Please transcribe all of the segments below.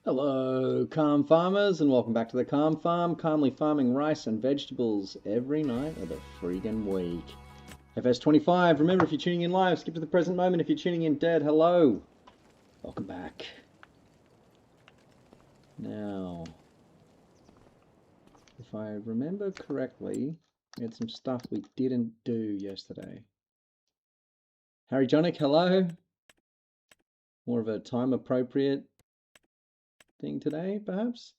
Hello, Calm Farmers, and welcome back to the Calm Farm, calmly farming rice and vegetables every night of the friggin' week. FS25, remember if you're tuning in live, skip to the present moment. If you're tuning in dead, hello. Welcome back. Now, if I remember correctly, we had some stuff we didn't do yesterday. Harry Jonick, hello. More of a time appropriate thing today, perhaps?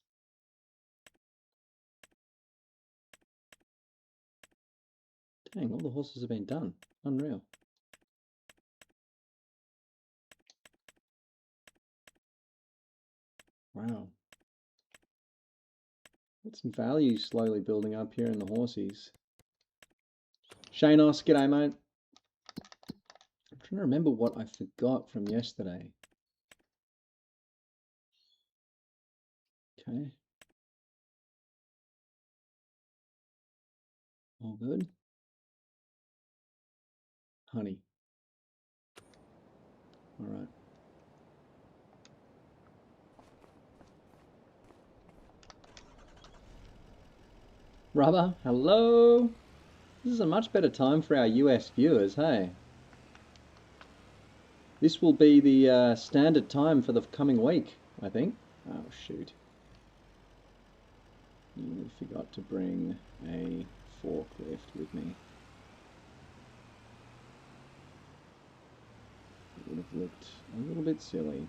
Dang, all the horses have been done. Unreal. Wow. Got some value slowly building up here in the horsies. Shanos, g'day mate. I'm trying to remember what I forgot from yesterday. Okay. All good. Honey. All right. Rubber, hello. This is a much better time for our US viewers, hey? This will be the standard time for the coming week, I think. Oh, shoot. You forgot to bring a forklift with me. It would have looked a little bit silly.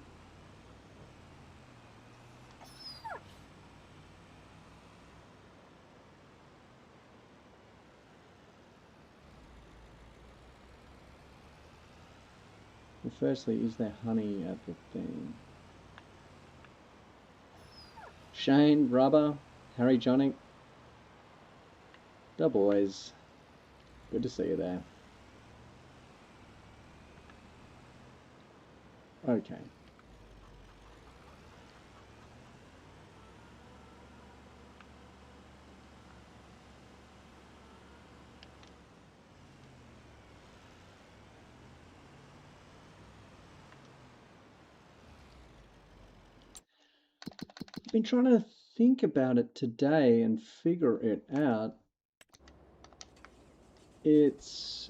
Well, firstly, is there honey at the thing? Shane, Rubber, Harry Jonick, the boys. Good to see you there. Okay. I've been trying to think about it today and figure it out. It's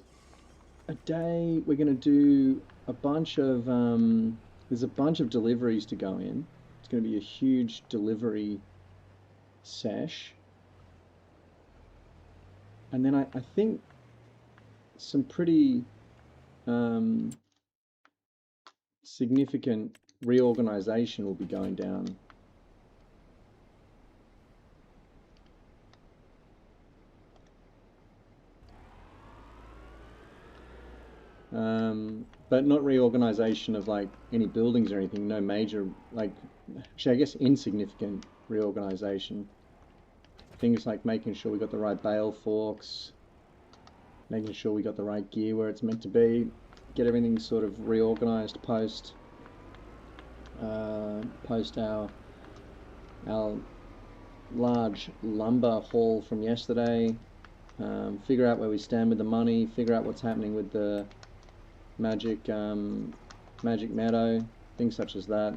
a day we're going to do a bunch of, there's a bunch of deliveries to go in. It's going to be a huge delivery sesh. And then I think some pretty significant reorganization will be going down. But not reorganization of like any buildings or anything, no major, like, actually I guess insignificant reorganization. Things like making sure we got the right bale forks, making sure we got the right gear where it's meant to be, get everything sort of reorganized post our large lumber haul from yesterday, figure out where we stand with the money, figure out what's happening with the Magic Meadow, things such as that.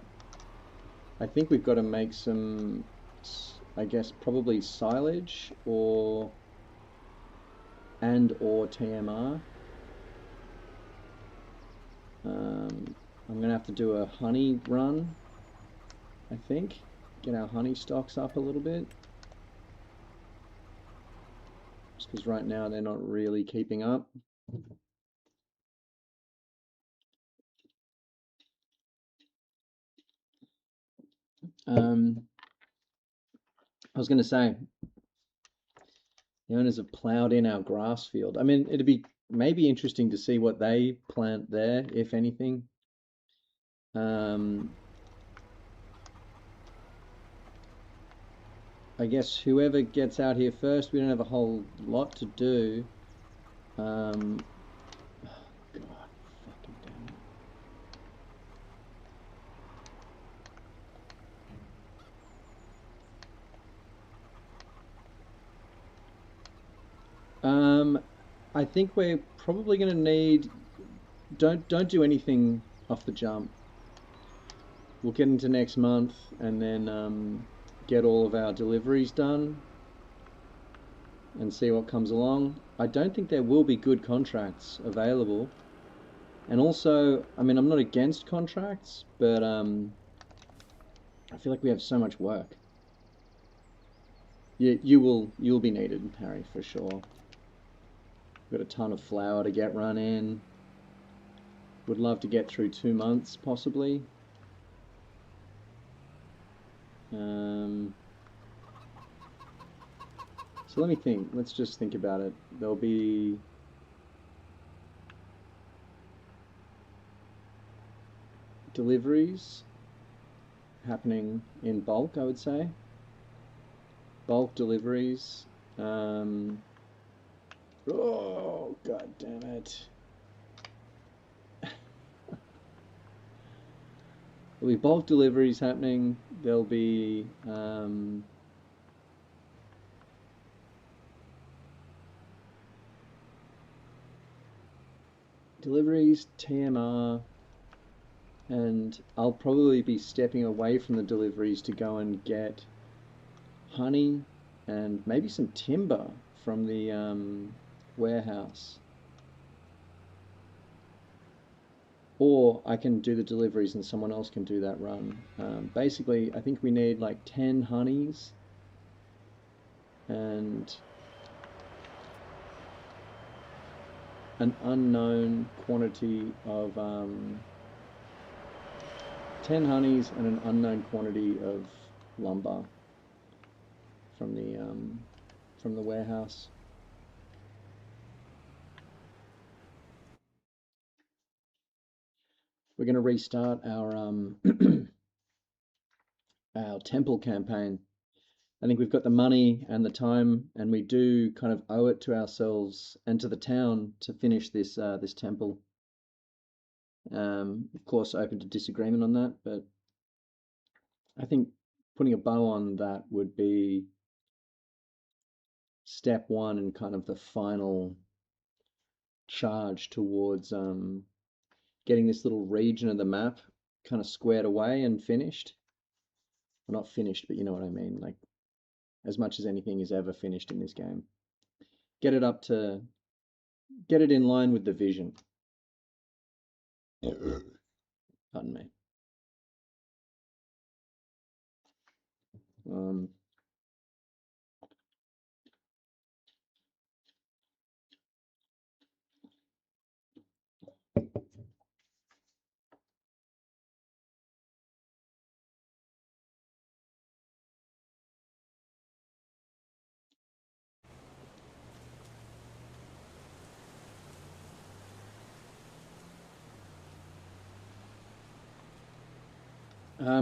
I think we've got to make some, I guess, probably silage or TMR. I'm going to have to do a honey run, I think. Get our honey stocks up a little bit. Just because right now they're not really keeping up. I was going to say, the owners have ploughed in our grass field. I mean, it'd be maybe interesting to see what they plant there, if anything. I guess whoever gets out here first, we don't have a whole lot to do. God, fucking damn it. I think we're probably going to need. Don't do anything off the jump. we'll get into next month and then get all of our deliveries done and see what comes along. I don't think there will be good contracts available. And also, I mean, I'm not against contracts, but I feel like we have so much work. You'll be needed, Harry, for sure. We've got a ton of flour to get run in. Would love to get through 2 months, possibly. So let me think. Let's just think about it. There'll be deliveries happening in bulk, I would say. Bulk deliveries. Oh, god damn it. There'll be bulk deliveries happening. There'll be deliveries, TMR, and I'll probably be stepping away from the deliveries to go and get honey and maybe some timber from the warehouse. Or I can do the deliveries and someone else can do that run. Basically, I think we need like 10 honeys and an unknown quantity of 10 honeys and an unknown quantity of lumber from the warehouse. We're going to restart our our temple campaign. I think we've got the money and the time, and we do kind of owe it to ourselves and to the town to finish this this temple. Of course, open to disagreement on that, but I think putting a bow on that would be step one and kind of the final charge towards getting this little region of the map kind of squared away and finished. Well, not finished, but you know what I mean, like as much as anything is ever finished in this game. Get it in line with the vision. Pardon me.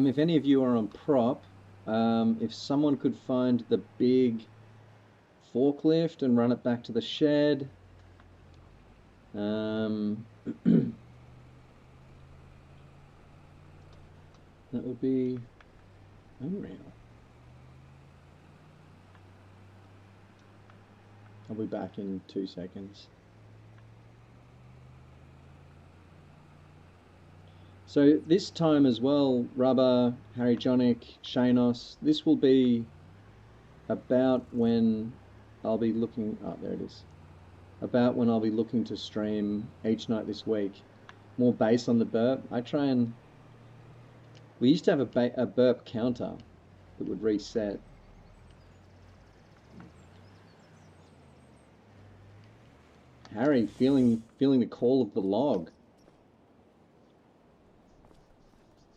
If any of you are on prop, if someone could find the big forklift and run it back to the shed, that would be unreal. I'll be back in 2 seconds. So this time as well, Rubber, Harry Jonic, Shanos, this will be about when I'll be looking, oh there it is, about when I'll be looking to stream each night this week. More based on the burp. I try and, we used to have a burp counter that would reset. Harry, feeling the call of the log.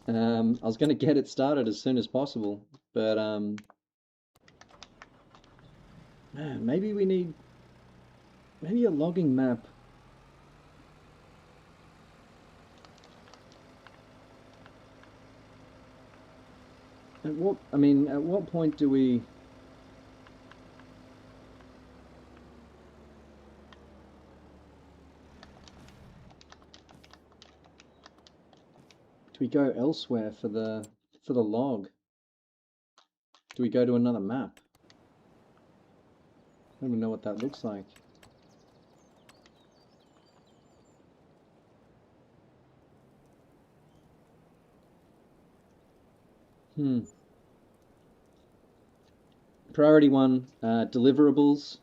I was going to get it started as soon as possible, but man, maybe we need a logging map. At what point do we go elsewhere for the log? Do we go to another map? I don't even know what that looks like. Priority 1, deliverables.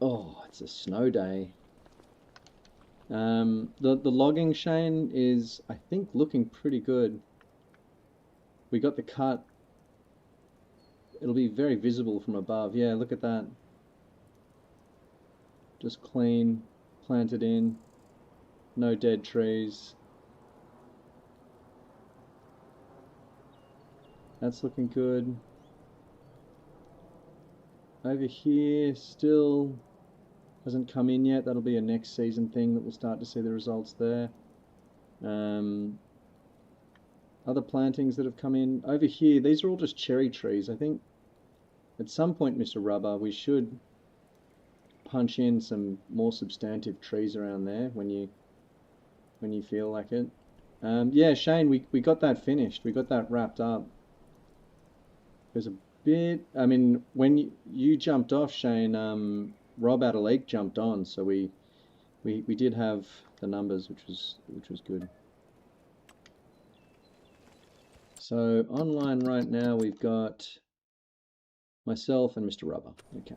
Oh, it's a snow day. The logging, Shane, is, I think, looking pretty good. We got the cut. It'll be very visible from above. Yeah, look at that. Just clean, planted in, no dead trees. That's looking good. Over here, still hasn't come in yet. That'll be a next season thing that we'll start to see the results there. Other plantings that have come in. Over here, these are all just cherry trees. I think at some point, Mr. Rubber, we should punch in some more substantive trees around there when you feel like it. Yeah, Shane, we got that finished. We got that wrapped up. There's a bit. I mean, when you jumped off, Shane, Rob Adelaide jumped on, so we did have the numbers, which was good. So online right now we've got myself and Mr. Rubber. Okay.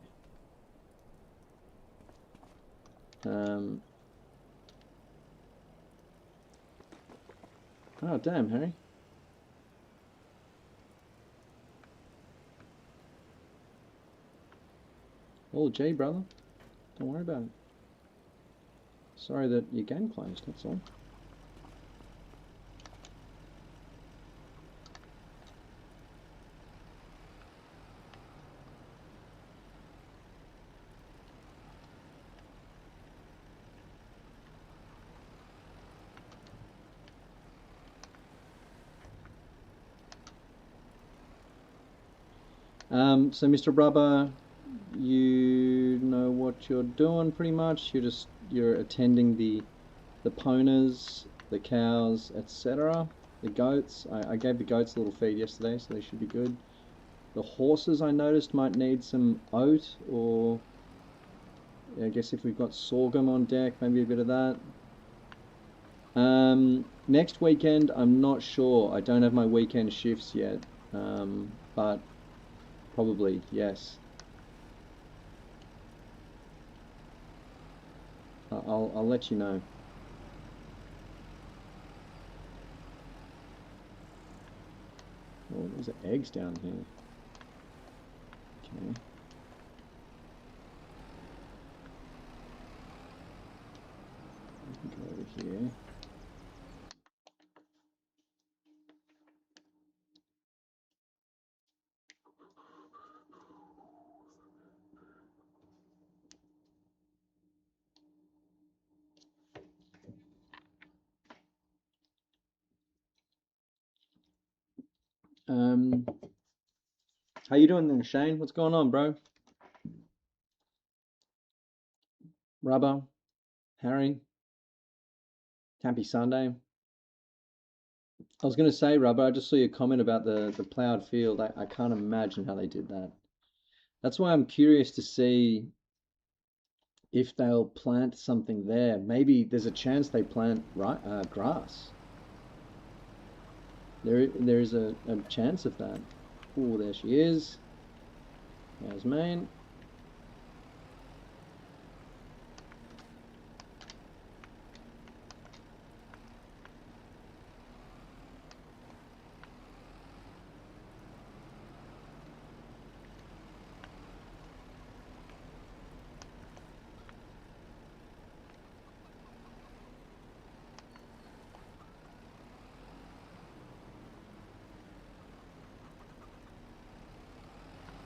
Oh damn, Harry. All G, brother. Don't worry about it. Sorry that your game closed, that's all. So Mr. Rubber, you know what you're doing pretty much. You're attending the ponas, the cows, etc. The goats. I gave the goats a little feed yesterday, so they should be good. The horses I noticed might need some oat, or I guess if we've got sorghum on deck, maybe a bit of that. Next weekend, I'm not sure. I don't have my weekend shifts yet, but probably, yes. I'll let you know. Oh, there's eggs down here. Okay. Go over here. How you doing there, Shane? What's going on, bro? Rubber, Harry, happy Sunday. I was going to say, Rubber, I just saw your comment about the ploughed field. I can't imagine how they did that. That's why I'm curious to see if they'll plant something there. Maybe there's a chance they plant grass. There is a chance of that. Oh, there she is. There's Maine.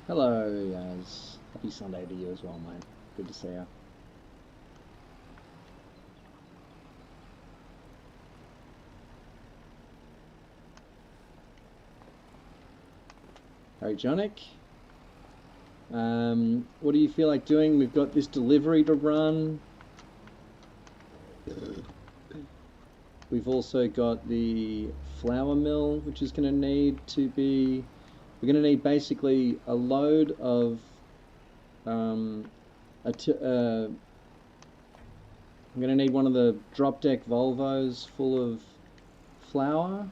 Hello, Yaz. Happy Sunday to you as well, mate. Good to see you. Harry Jonic. What do you feel like doing? We've got this delivery to run. We've also got the flour mill, which is going to need to be... We're going to need basically a load of... I'm going to need one of the drop deck Volvos full of flour.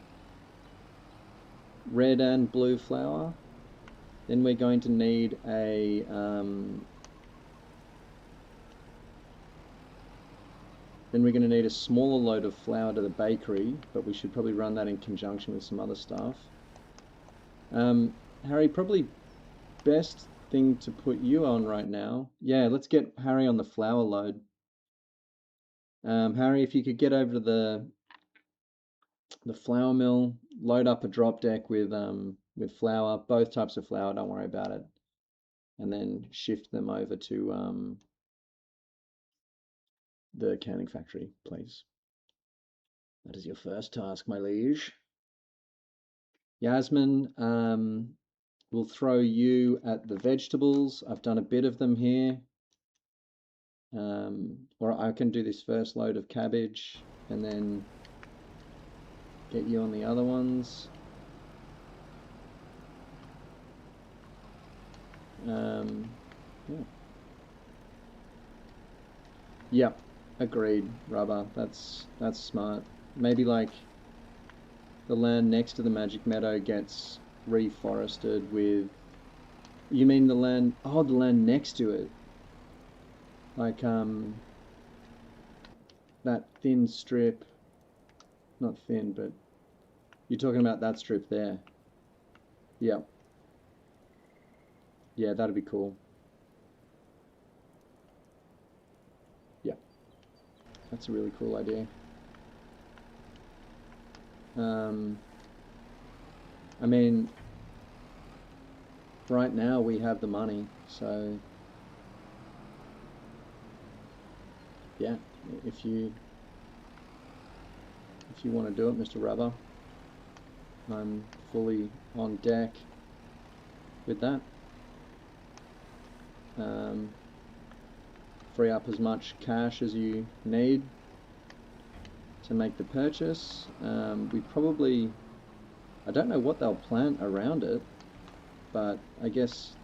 red and blue flour. Then we're going to need a smaller load of flour to the bakery, but we should probably run that in conjunction with some other stuff. Harry, probably best thing to put you on right now. Yeah, let's get Harry on the flour load. Harry, if you could get over to the flour mill, load up a drop deck with flour, both types of flour, don't worry about it, and then shift them over to the canning factory, please. That is your first task, my liege. Yasmin, we'll throw you at the vegetables. I've done a bit of them here. Or I can do this first load of cabbage and then get you on the other ones. Yeah. Yep, agreed, Rubber. That's smart. Maybe like the land next to the Magic Meadow gets reforested with... You mean the land... Oh, the land next to it. Like, that thin strip... Not thin, but... You're talking about that strip there. Yep. Yeah, that'd be cool. Yeah. That's a really cool idea. I mean, right now we have the money, so yeah, if you want to do it, Mr. Rubber, I'm fully on deck with that. Free up as much cash as you need to make the purchase. We probably, I don't know what they'll plant around it, but I guess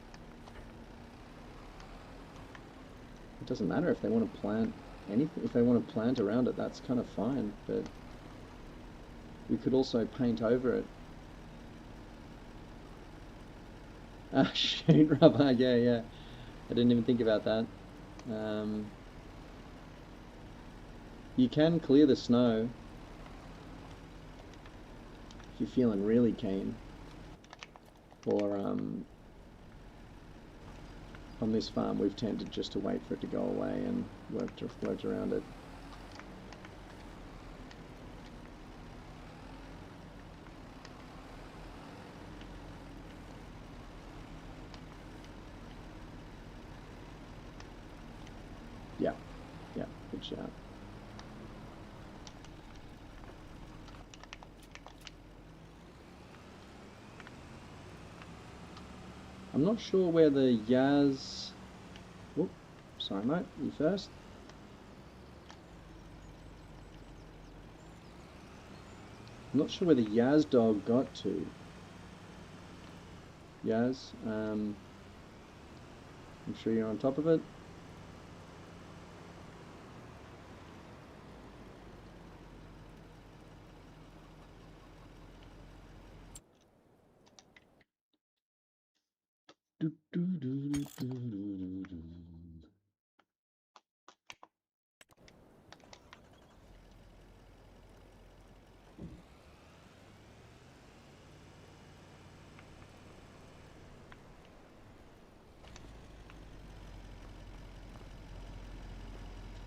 it doesn't matter if they want to plant anything. If they want to plant around it, that's kind of fine, but we could also paint over it. Ah, shoot, Rubber, yeah. I didn't even think about that. You can clear the snow if you're feeling really keen. Or on this farm we've tended just to wait for it to go away and work around it. Yeah, good shout. I'm not sure where the Yaz... Whoop, sorry mate, you first. I'm not sure where the Yaz dog got to. Yaz, I'm sure you're on top of it.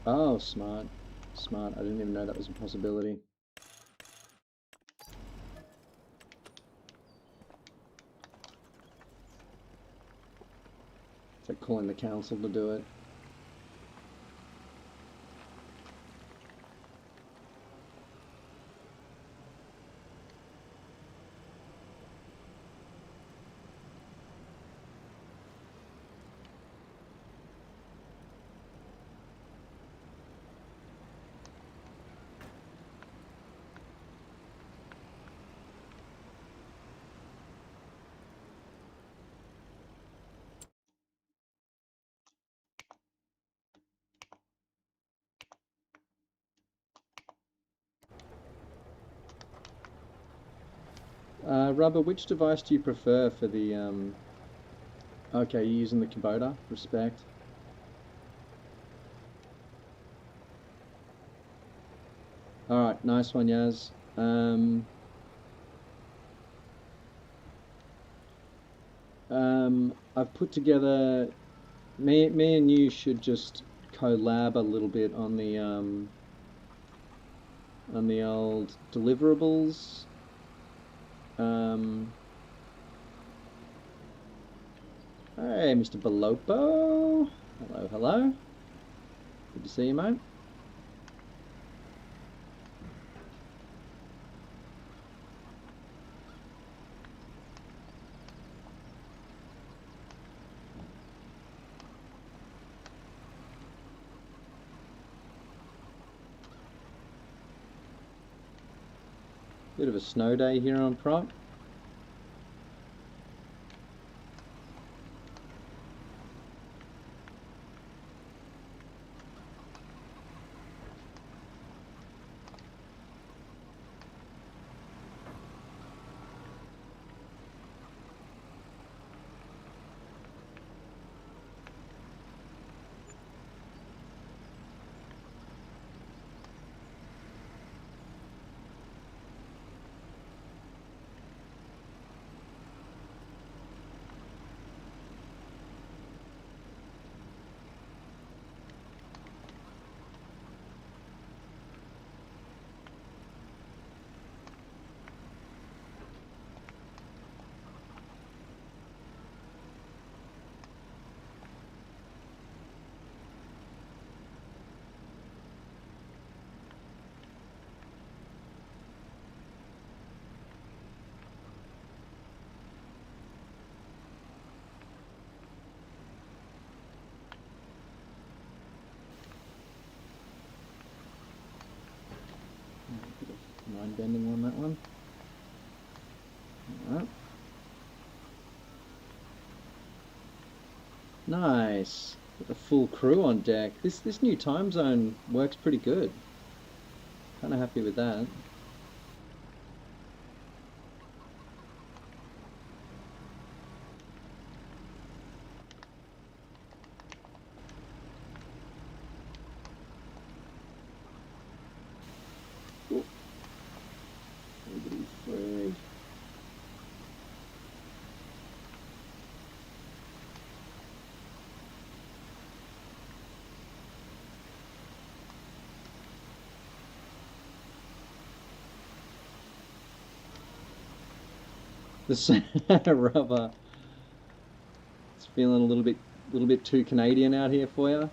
Oh, smart. Smart. I didn't even know that was a possibility. It's like calling the council to do it. Rubber, which device do you prefer for the okay, you're using the Kubota, respect. Alright, nice one, Yaz. I've put together, me and you should just collab a little bit on the old deliverables. Hey, Mr. Belopo. Hello, hello. Good to see you, mate. Bit of a snow day here on Prop. Bit of line bending on that one. Alright. Nice. Got the full crew on deck. This new time zone works pretty good. Kinda happy with that. Ooh. Nobody frag. The Rubber. It's feeling a little bit too Canadian out here for you.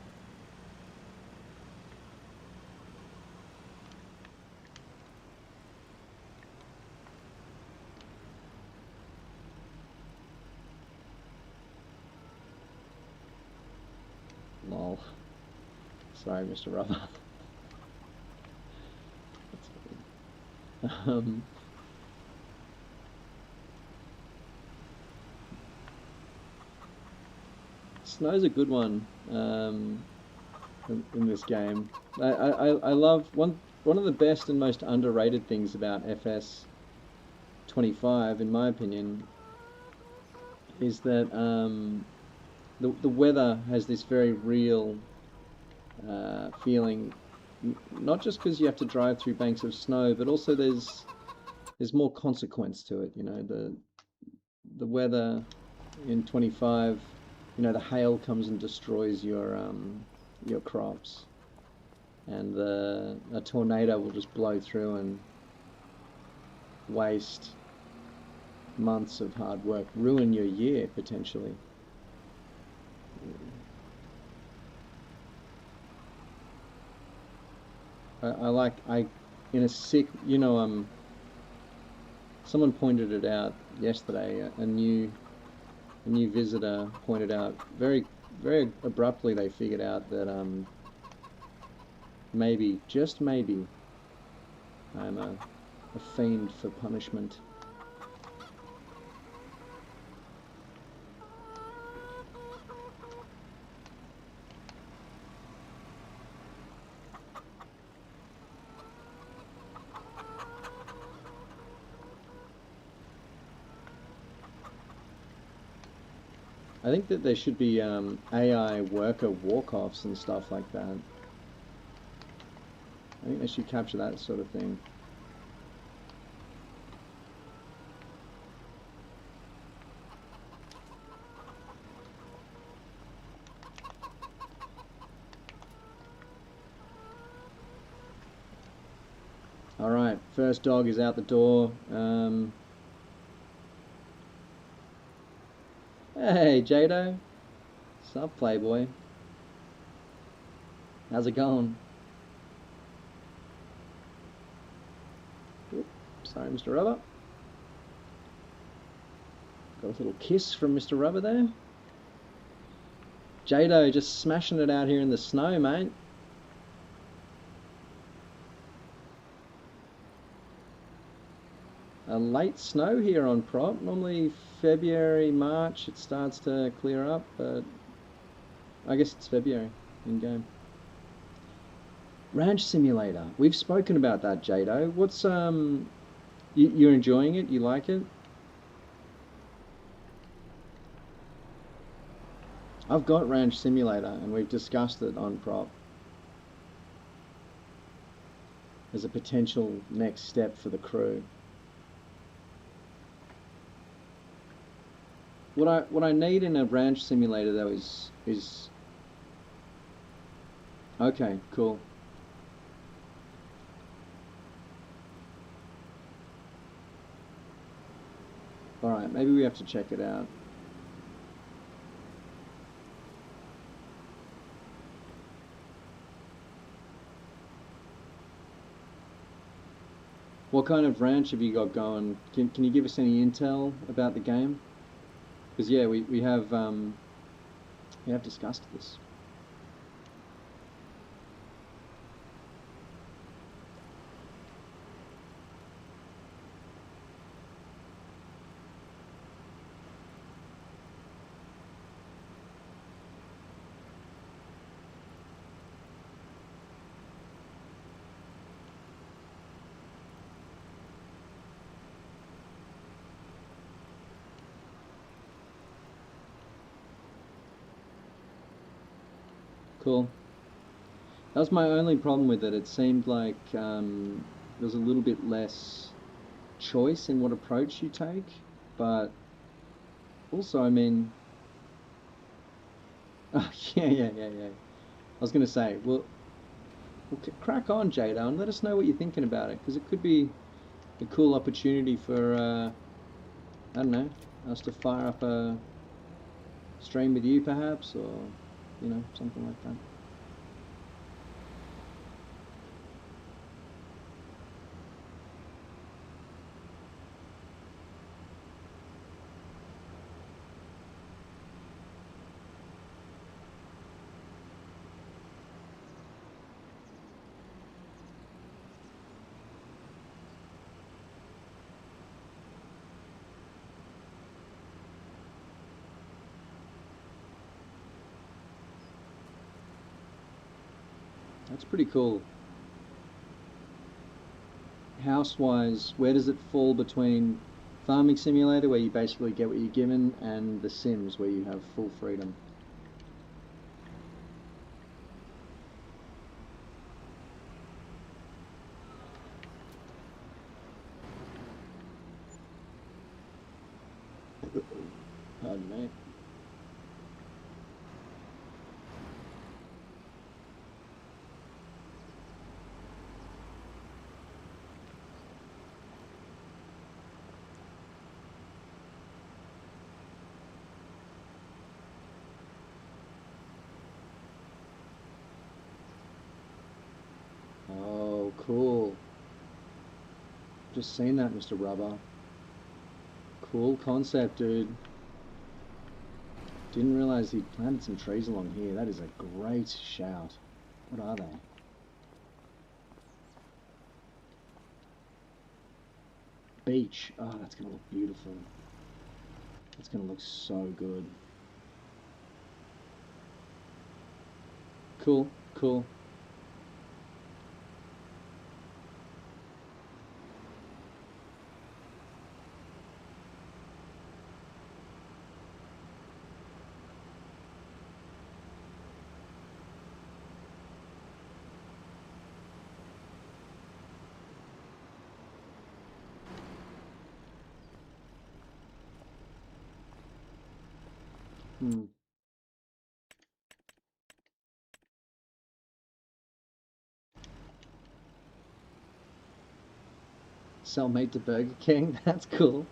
Lol. Sorry, Mr. Rubber. That's weird. Snow's a good one in this game. I love one of the best and most underrated things about FS 25, in my opinion, is that the weather has this very real feeling. Not just because you have to drive through banks of snow, but also there's more consequence to it. You know, the weather in 25. You know, the hail comes and destroys your crops, and a tornado will just blow through and waste months of hard work, ruin your year potentially. I in a sick, you know, someone pointed it out yesterday. A new visitor pointed out very abruptly. They figured out that maybe, just maybe, I'm a fiend for punishment. I think that there should be AI worker walk-offs and stuff like that. I think they should capture that sort of thing. Alright, first dog is out the door. Hey, Jado. Sup, Playboy? How's it going? Oop, sorry, Mr. Rubber. Got a little kiss from Mr. Rubber there. Jado just smashing it out here in the snow, mate. A late snow here on Prop. Normally February, March it starts to clear up, but I guess it's February in game. Ranch Simulator. We've spoken about that, Jado. What's you're enjoying it? You like it? I've got Ranch Simulator and we've discussed it on Prop as a potential next step for the crew. What I need in a ranch simulator though is okay, cool. Alright, maybe we have to check it out. What kind of ranch have you got going? Can you give us any intel about the game? Because yeah, we have discussed this. Cool. That was my only problem with it. It seemed like there was a little bit less choice in what approach you take, but also, I mean, oh, yeah. I was going to say, well, crack on, Jada, and let us know what you're thinking about it, because it could be a cool opportunity for, I don't know, us to fire up a stream with you, perhaps, or, you know, something like that. That's pretty cool. House-wise, where does it fall between Farming Simulator, where you basically get what you're given, and The Sims, where you have full freedom? Pardon me. Oh, cool. Just seen that, Mr. Rubber. Cool concept, dude. Didn't realize he'd planted some trees along here. That is a great shout. What are they? Beach. Oh, that's gonna look beautiful. That's gonna look so good. Cool, cool. Hmm. Sell meat to Burger King. That's cool.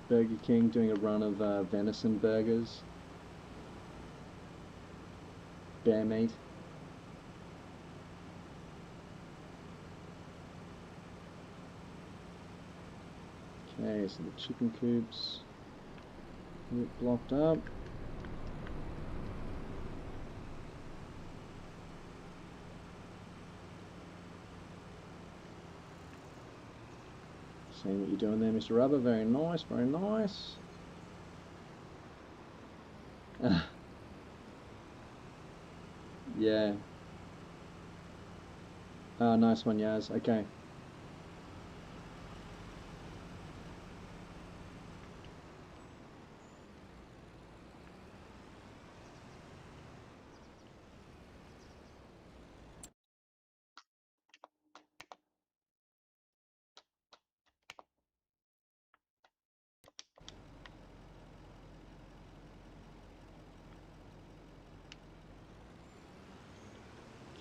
Burger King doing a run of venison burgers, bear meat. Okay, so the chicken coops get blocked up. Seeing what you're doing there, Mr. Rubber. Very nice, very nice. Yeah. Oh, nice one, Yaz. Okay.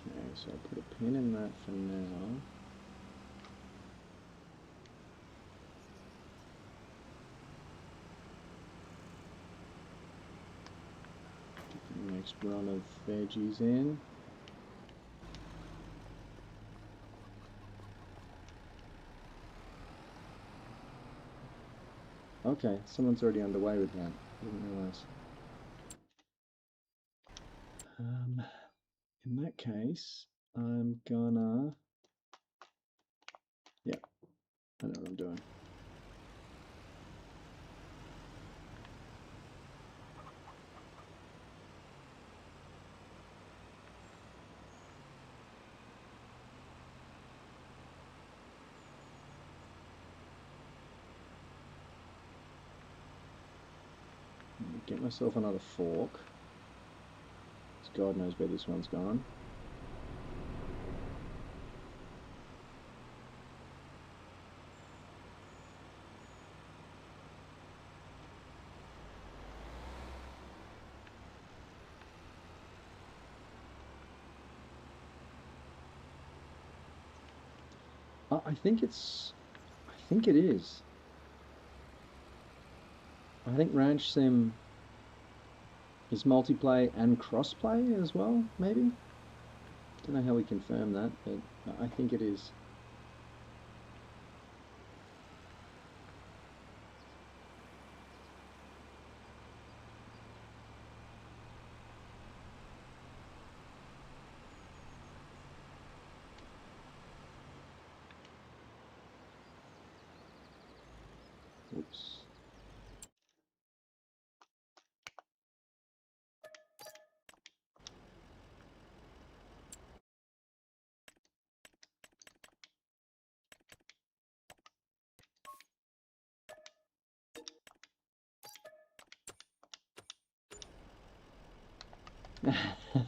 Okay, so I'll put a pin in that for now. Get the next run of veggies in. Okay, someone's already underway with that. I didn't realize. In that case, I'm gonna... Yeah, I know what I'm doing. Get myself another fork. God knows where this one's gone. I think it is. I think Ranch Sim is multiplayer and crossplay as well, maybe? Don't know how we confirm that, but I think it is. Oops.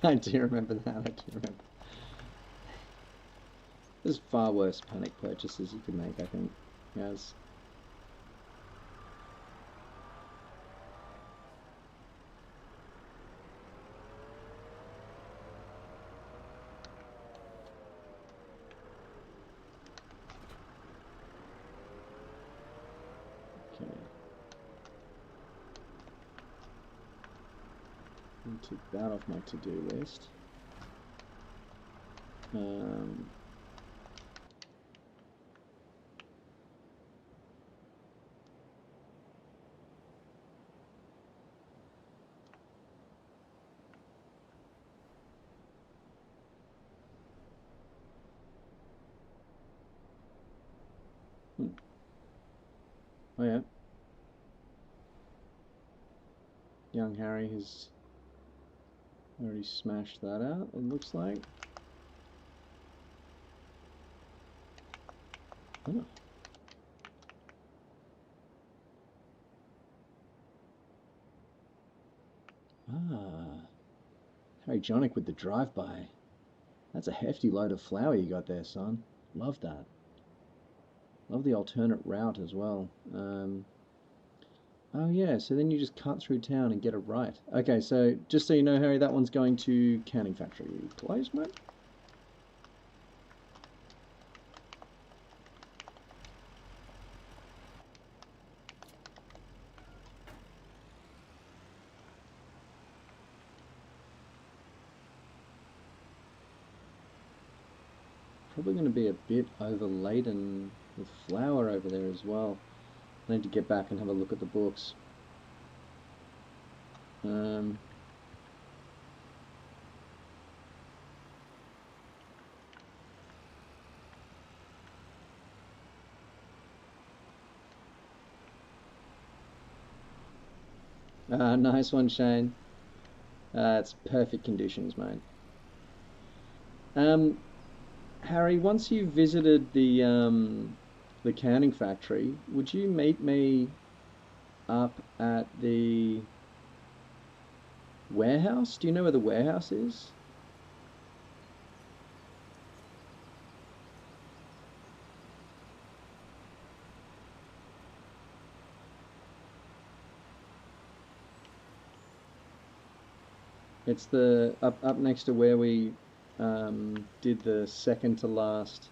I do remember that, I do remember. There's far worse panic purchases you could make, I think, Yes. Okay. I'll take that off my to-do list. Oh yeah. Young Harry has already smashed that out, it looks like. Oh. Ah. Harry Jonic with the drive-by. That's a hefty load of flour you got there, son. Love that. Love the alternate route as well. Oh yeah, so then you just cut through town and get it right. Okay, so just so you know, Harry, that one's going to Canning Factory. Close, mate. Probably going to be a bit overladen with flour over there as well. I need to get back and have a look at the books. Nice one, Shane. It's perfect conditions, mate. Harry, once you visited the canning factory, would you meet me up at the warehouse? Do you know where the warehouse is? It's the up next to where we did the second to last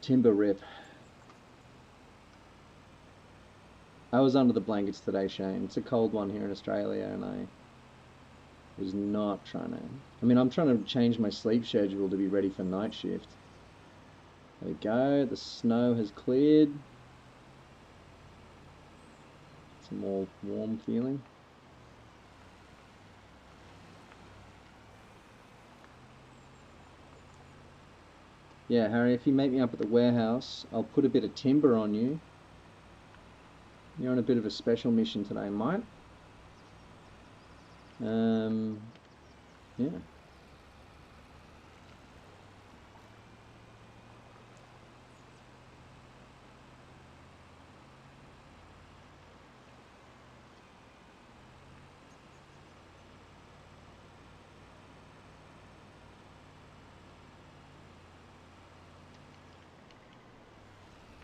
timber rip. I was under the blankets today, Shane. It's a cold one here in Australia, and I was not trying to. I mean, I'm trying to change my sleep schedule to be ready for night shift. There we go. The snow has cleared. It's a more warm feeling. Yeah, Harry, if you meet me up at the warehouse, I'll put a bit of timber on you. You're on a bit of a special mission today, mate. Yeah.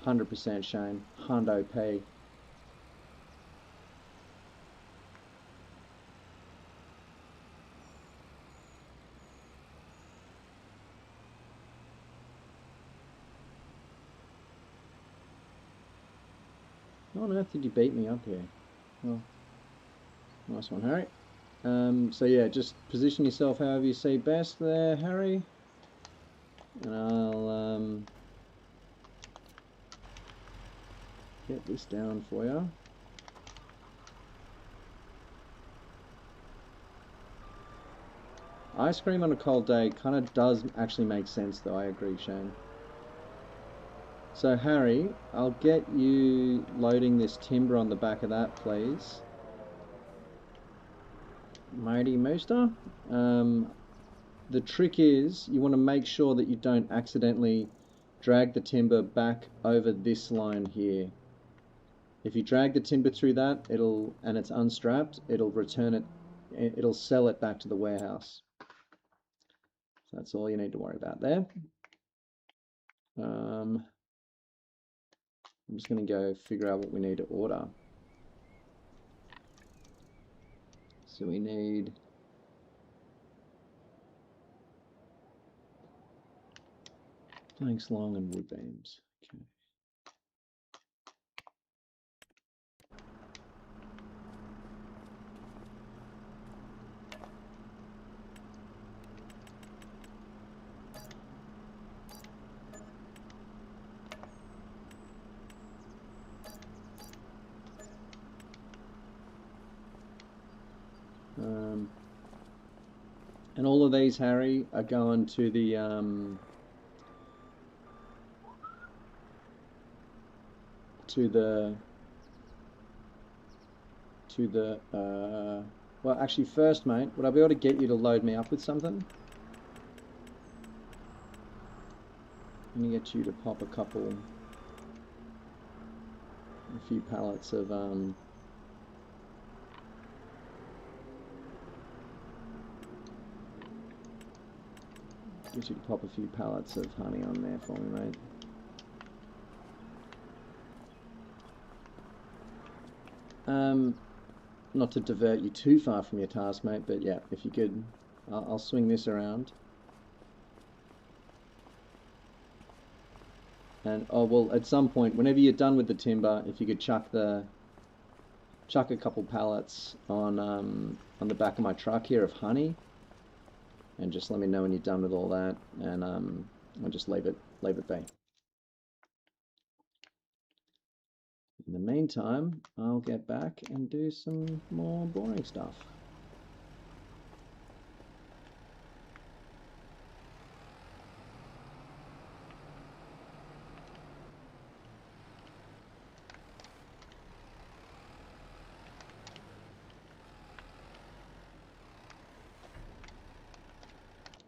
100% Shane. Hundo P. How on earth did you beat me up here? Well, nice one, Harry. So yeah, just position yourself however you see best there, Harry. And I'll get this down for you. Ice cream on a cold day kind of does actually make sense though, I agree, Shane. So Harry, I'll get you loading this timber on the back of that, please. Mighty Mooster. The trick is you want to make sure that you don't accidentally drag the timber back over this line here. If you drag the timber through that, and it's unstrapped, it'll return it, it'll sell it back to the warehouse. So that's all you need to worry about there. I'm just going to go figure out what we need to order. So we need planks long and wood beams. Okay. And all of these, Harry, are going to the well, actually, first, mate, would I be able to get you to load me up with something? I'm gonna get you to pop a few pallets of get you to pop a few pallets of honey on there for me, mate. Not to divert you too far from your task, mate, but yeah, if you could, I'll swing this around. And oh well, at some point, whenever you're done with the timber, if you could chuck a couple pallets on the back of my truck here of honey, and just let me know when you're done with all that, and I'll just leave it be. In the meantime, I'll get back and do some more boring stuff.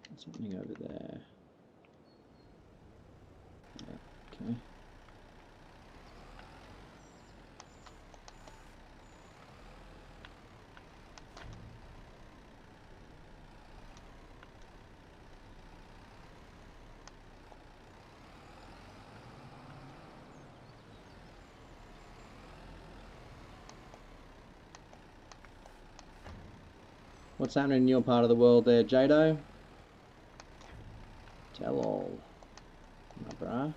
What's happening over there? Yeah, okay. What's happening in your part of the world there, Jado? Tell all, my brah.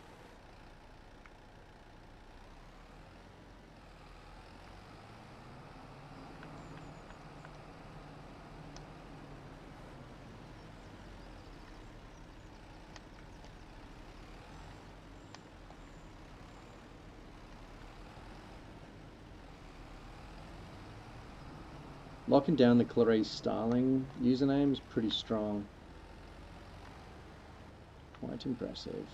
Locking down the Clarice Starling username is pretty strong. Quite impressive.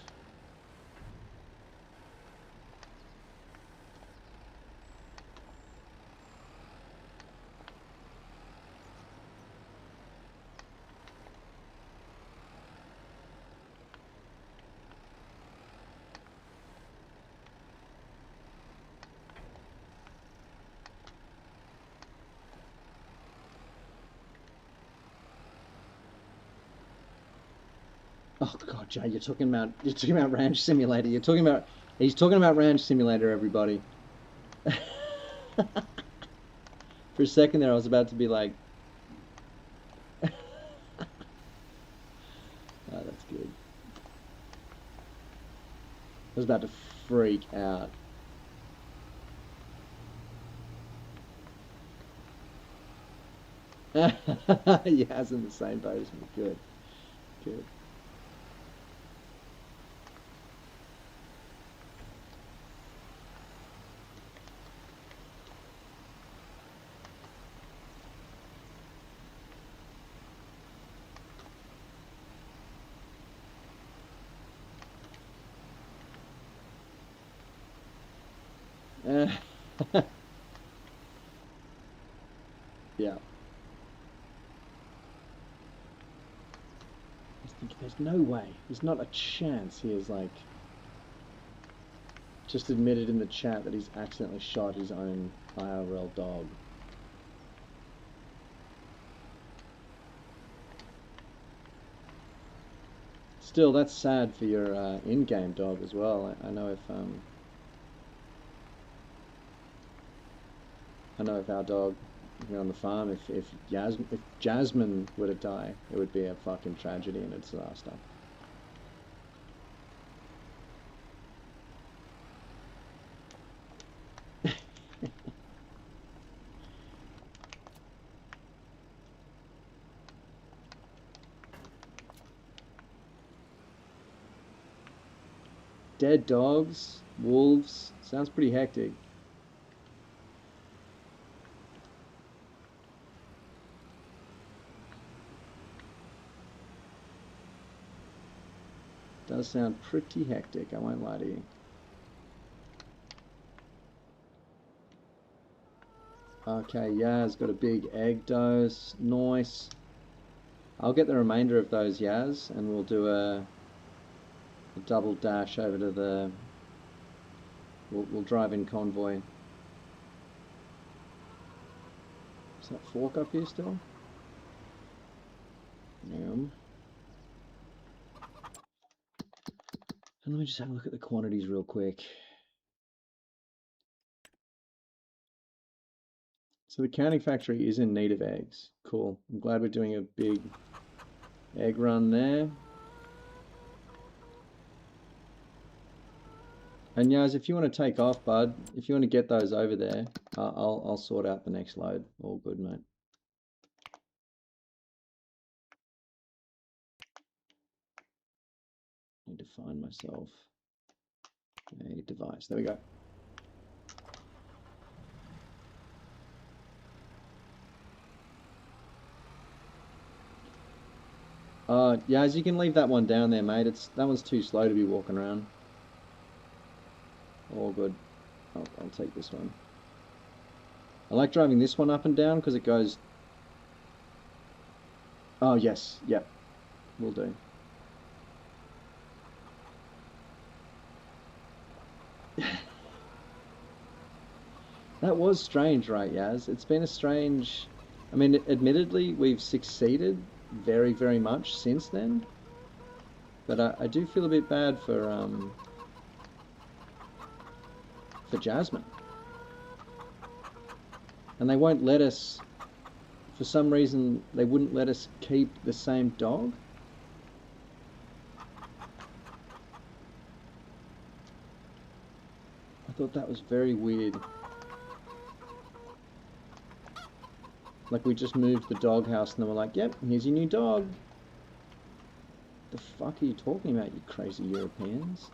Oh god, Jay, you're talking about Ranch Simulator. He's talking about Ranch Simulator, everybody. For a second there, I was about to be like, oh, that's good. I was about to freak out. Yaz in the same boat as me. Good, good. Yeah. I was thinking, there's no way. There's not a chance he is like just admitted in the chat that he's accidentally shot his own IRL dog. Still, that's sad for your in-game dog as well. I know if our dog here on the farm, if Jasmine were to die, it would be a fucking tragedy and a disaster. Dead dogs, wolves, sounds pretty hectic. Does sound pretty hectic, I won't lie to you. Okay, Yaz got a big egg dose, nice. I'll get the remainder of those, Yaz, and we'll do a double dash over to the... We'll drive in convoy. Is that fork up here still? And let me just have a look at the quantities real quick. So the canning factory is in need of eggs. Cool. I'm glad we're doing a big egg run there. And Yaz, if you want to take off, bud, if you want to get those over there, I'll sort out the next load. All good, mate. Need to find myself a device. There we go. Yaz, you can leave that one down there, mate. That one's too slow to be walking around. All good. I'll take this one. I like driving this one up and down because it goes... Oh, yes. Yep. Will do. That was strange, right, Yaz? It's been a strange... I mean, admittedly, we've succeeded very, very much since then. But I do feel a bit bad for Jasmine. And they won't let us... For some reason, they wouldn't let us keep the same dog. I thought that was very weird. Like we just moved the doghouse and they were like, yep, here's your new dog. The fuck are you talking about, you crazy Europeans?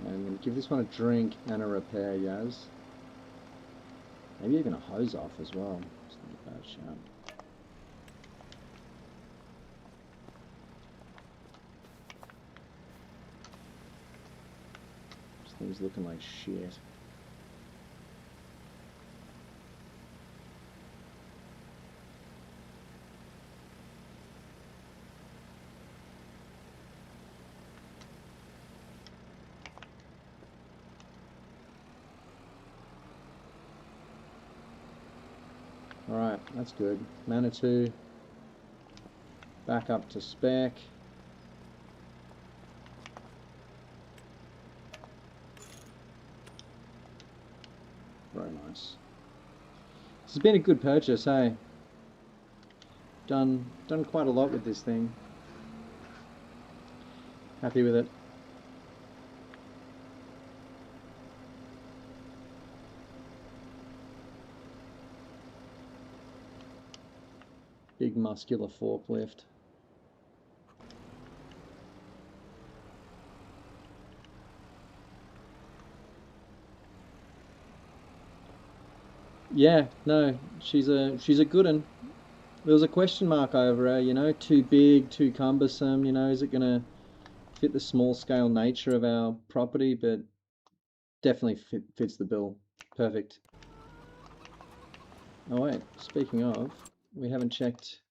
I'm going to give this one a drink and a repair, Yaz. Maybe even a hose off as well. It's not a bad shout. This thing's looking like shit. Alright, that's good. Manitou. Back up to spec. Very nice. This has been a good purchase, hey? Done quite a lot with this thing. Happy with it. Big muscular forklift. Yeah, no, she's a good one. There was a question mark over her, you know, too big, too cumbersome, you know, is it gonna fit the small scale nature of our property? But definitely fits the bill. Perfect. Oh wait, speaking of, we haven't checked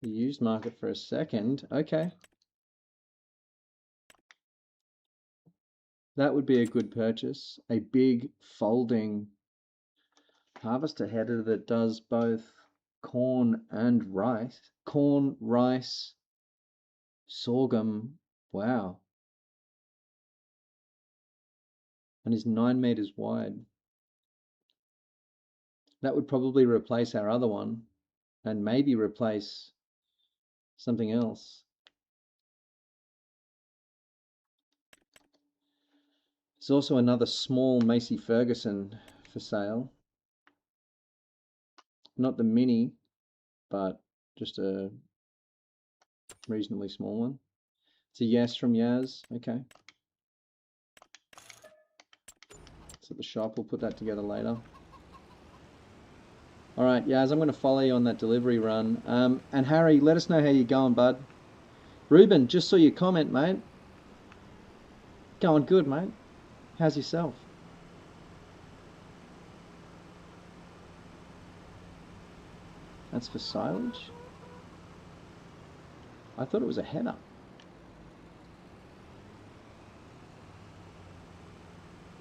the used market for a second. Okay. That would be a good purchase. A big folding harvester header that does both corn and rice. Corn, rice, sorghum. Wow. And is 9 meters wide. That would probably replace our other one and maybe replace something else. There's also another small Massey Ferguson for sale. Not the Mini, but just a reasonably small one. It's a yes from Yaz. Okay. It's at the shop. We'll put that together later. All right, Yaz, I'm going to follow you on that delivery run. And Harry, let us know how you're going, bud. Ruben, just saw your comment, mate. Going good, mate. How's yourself? That's for silage? I thought it was a header.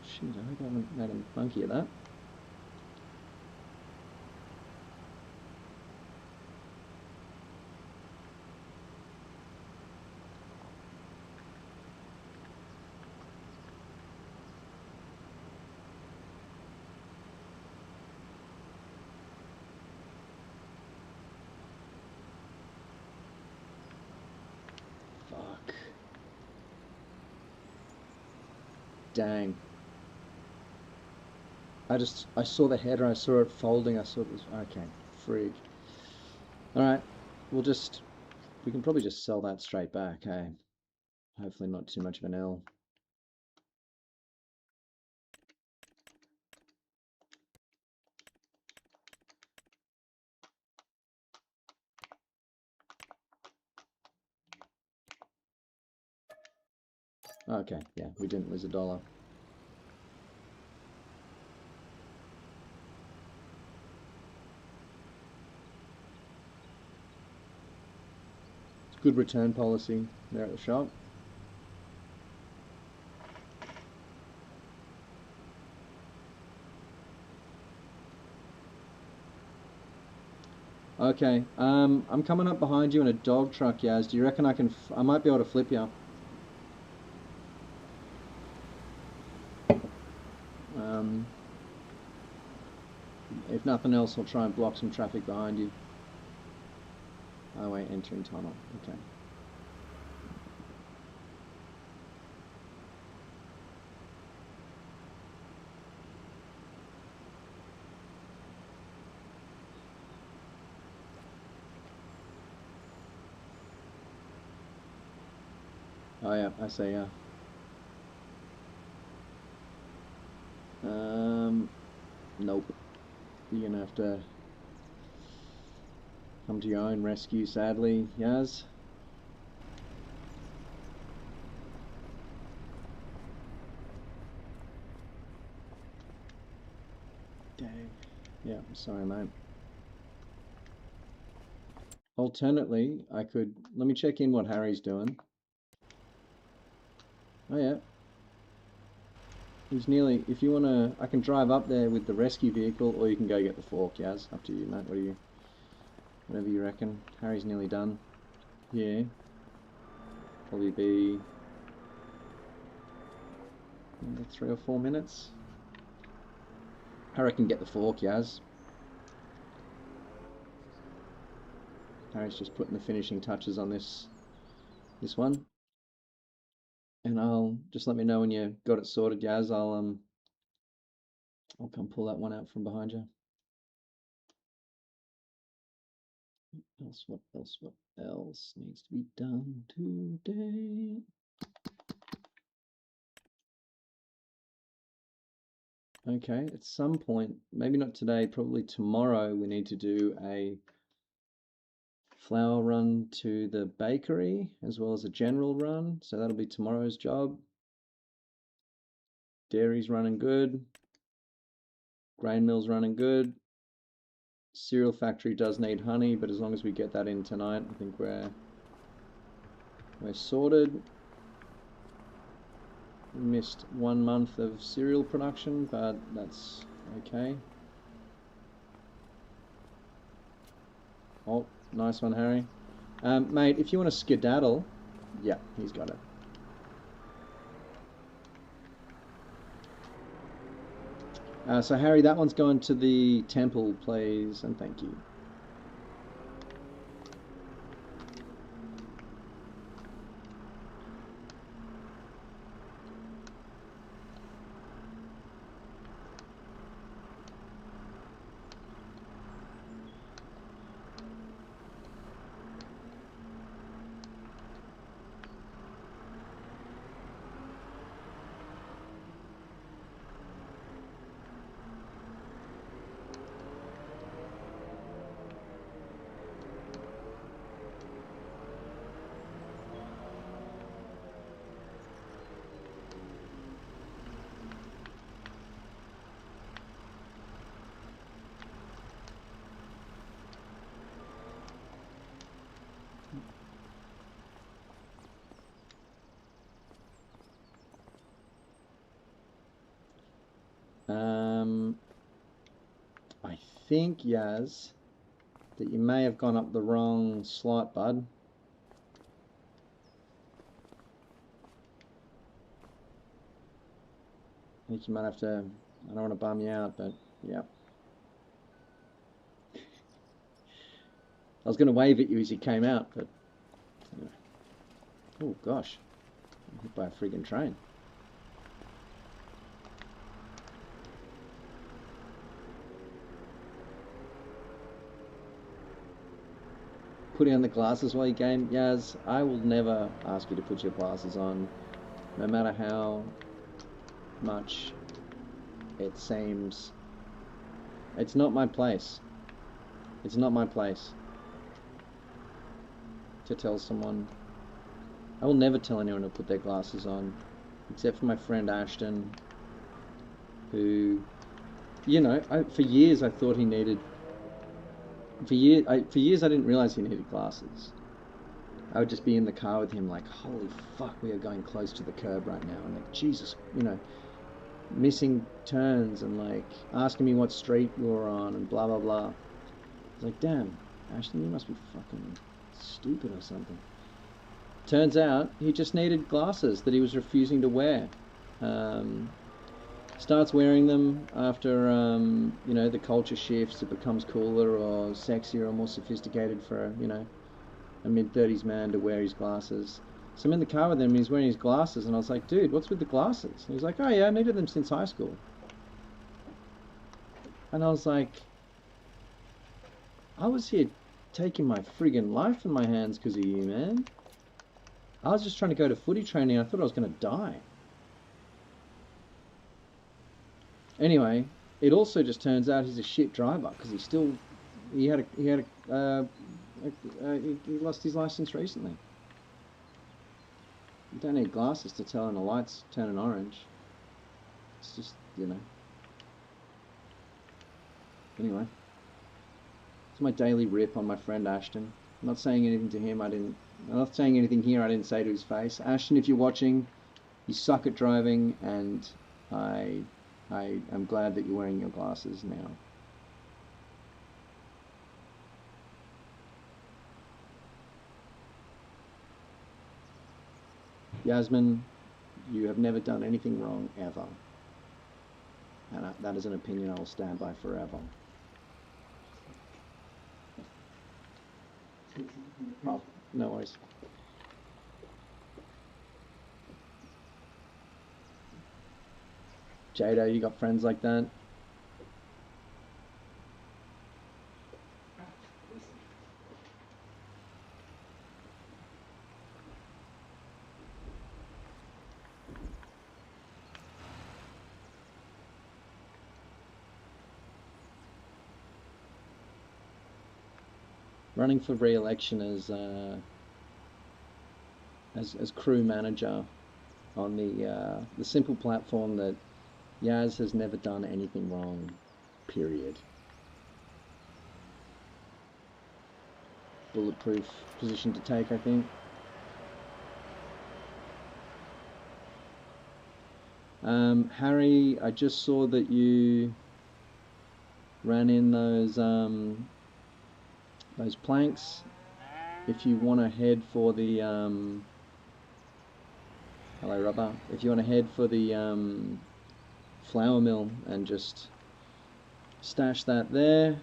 Shoot, I hope I haven't made a monkey of that. Fuck. Dang. I saw the header, I saw it folding, I saw it was, okay, freak. Alright, we can probably just sell that straight back, hey? Hopefully not too much of an L. Okay, yeah, we didn't lose $1. It's good return policy there at the shop. Okay, I'm coming up behind you in a dog truck, Yaz. Do you reckon I might be able to flip you? If nothing else, I'll try and block some traffic behind you. Oh wait, entering tunnel, okay. Oh yeah, I see, yeah. Nope. You're gonna have to come to your own rescue, sadly, Yaz. Dang. Yeah, I'm sorry, mate. Alternately, let me check in what Harry's doing. Oh yeah. He's nearly, if you wanna, I can drive up there with the rescue vehicle, or you can go get the fork, Yaz. Up to you, mate. Whatever you reckon. Harry's nearly done. Yeah. Probably be 3 or 4 minutes. I reckon get the fork, Yaz. Harry's just putting the finishing touches on this one. And I'll just let me know when you got it sorted, Yaz. I'll come pull that one out from behind you. What else needs to be done today? Okay, at some point, maybe not today, probably tomorrow, we need to do a flour run to the bakery as well as a general run. So that'll be tomorrow's job. Dairy's running good. Grain mill's running good. Cereal factory does need honey, but as long as we get that in tonight, I think we're sorted. We missed 1 month of cereal production, but that's okay. Oh, nice one, Harry. Mate, if you want to skedaddle, yeah, he's got it. So Harry, that one's going to the temple, please, and thank you. think, Yaz, that you may have gone up the wrong slot, bud. I think you might have to, I don't want to bum you out, but yeah. I was going to wave at you as you came out, but anyway. Oh gosh, I'm hit by a friggin' train. Putting on the glasses while you game, Yaz, I will never ask you to put your glasses on, no matter how much it seems. It's not my place. It's not my place to tell someone. I will never tell anyone to put their glasses on, except for my friend Ashton, who, you know, for years I thought he needed. For years I didn't realize he needed glasses. I would just be in the car with him like, holy fuck, we are going close to the curb right now, and like, Jesus, you know, missing turns and like asking me what street we were on and blah blah blah. I was like, damn, Ashton, you must be fucking stupid or something. Turns out he just needed glasses that he was refusing to wear. Starts wearing them after, you know, the culture shifts, it becomes cooler or sexier or more sophisticated for, you know, a mid-30s man to wear his glasses. So I'm in the car with him and he's wearing his glasses and I was like, dude, what's with the glasses? And he's like, oh yeah, I needed them since high school. And I was like, I was here taking my friggin' life in my hands because of you, man. I was just trying to go to footy training. I thought I was going to die. Anyway, it also just turns out he's a shit driver because he lost his license recently. You don't need glasses to tell when the light's turning orange. It's just, you know. Anyway, it's my daily rip on my friend Ashton. I'm not saying anything to him. I'm not saying anything here I didn't say to his face. Ashton, if you're watching, you suck at driving, and I am glad that you're wearing your glasses now. Yasmin, you have never done anything wrong ever. And that is an opinion I will stand by forever. Oh, no worries. Jada, you got friends like that? Running for re-election as crew manager on the simple platform that Yaz has never done anything wrong, period. Bulletproof position to take, I think. Harry, I just saw that you ran in those planks. If you want to head for the hello Rubber, if you want to head for the flour mill and just stash that there.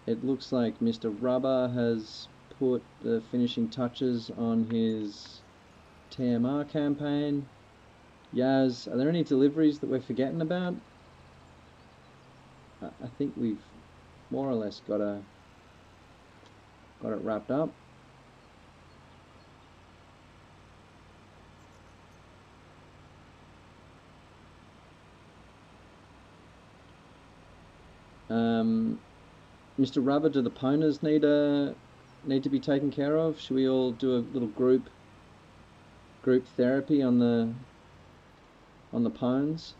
It looks like Mr. Rubber has put the finishing touches on his TMR campaign. Yaz, are there any deliveries that we're forgetting about? I think we've more or less got it wrapped up. Mr. Rubber, do the pwners need to be taken care of? Should we all do a little group therapy on the pwns?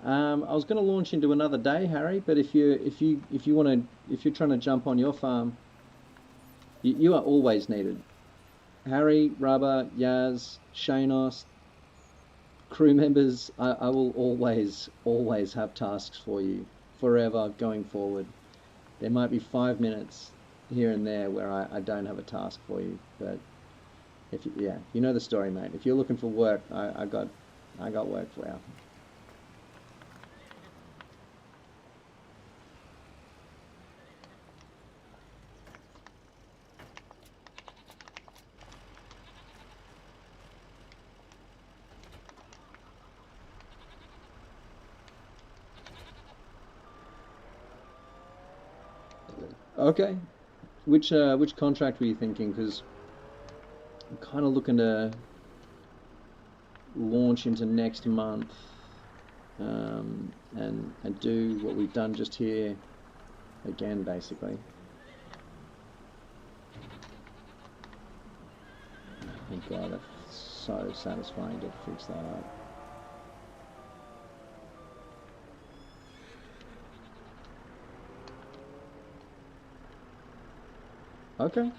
I was going to launch into another day, Harry, but if you're trying to jump on your farm, you are always needed. Harry, Rubber, Yaz, Shanos, crew members, I will always have tasks for you forever going forward. There might be 5 minutes here and there where I don't have a task for you, but if you, yeah, you know the story, mate. If you're looking for work, I got work for you. Okay, which contract were you thinking? Because I'm kind of looking to launch into next month, and do what we've done just here again, basically. Thank God, that's so satisfying to fix that up. Okay.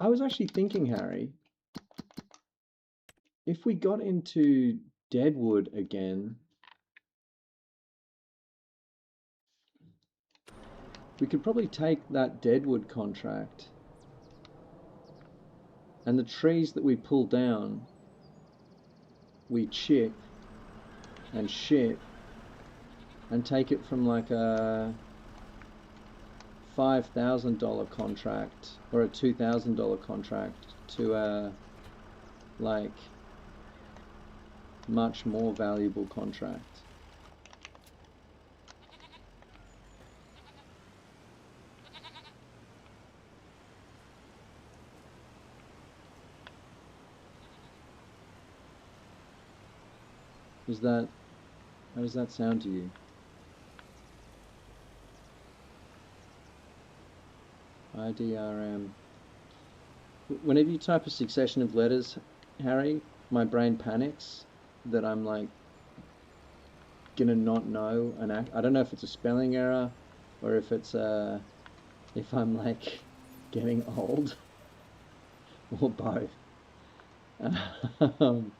I was actually thinking, Harry, if we got into Deadwood again, we could probably take that Deadwood contract and the trees that we pull down, we chip and ship and take it from like a $5,000 contract or a $2,000 contract to a like much more valuable contract. Is that, how does that sound to you? IDRM. Whenever you type a succession of letters, Harry, my brain panics that I'm like gonna not know an act. I don't know if it's a spelling error or if it's if I'm like getting old or both. Um,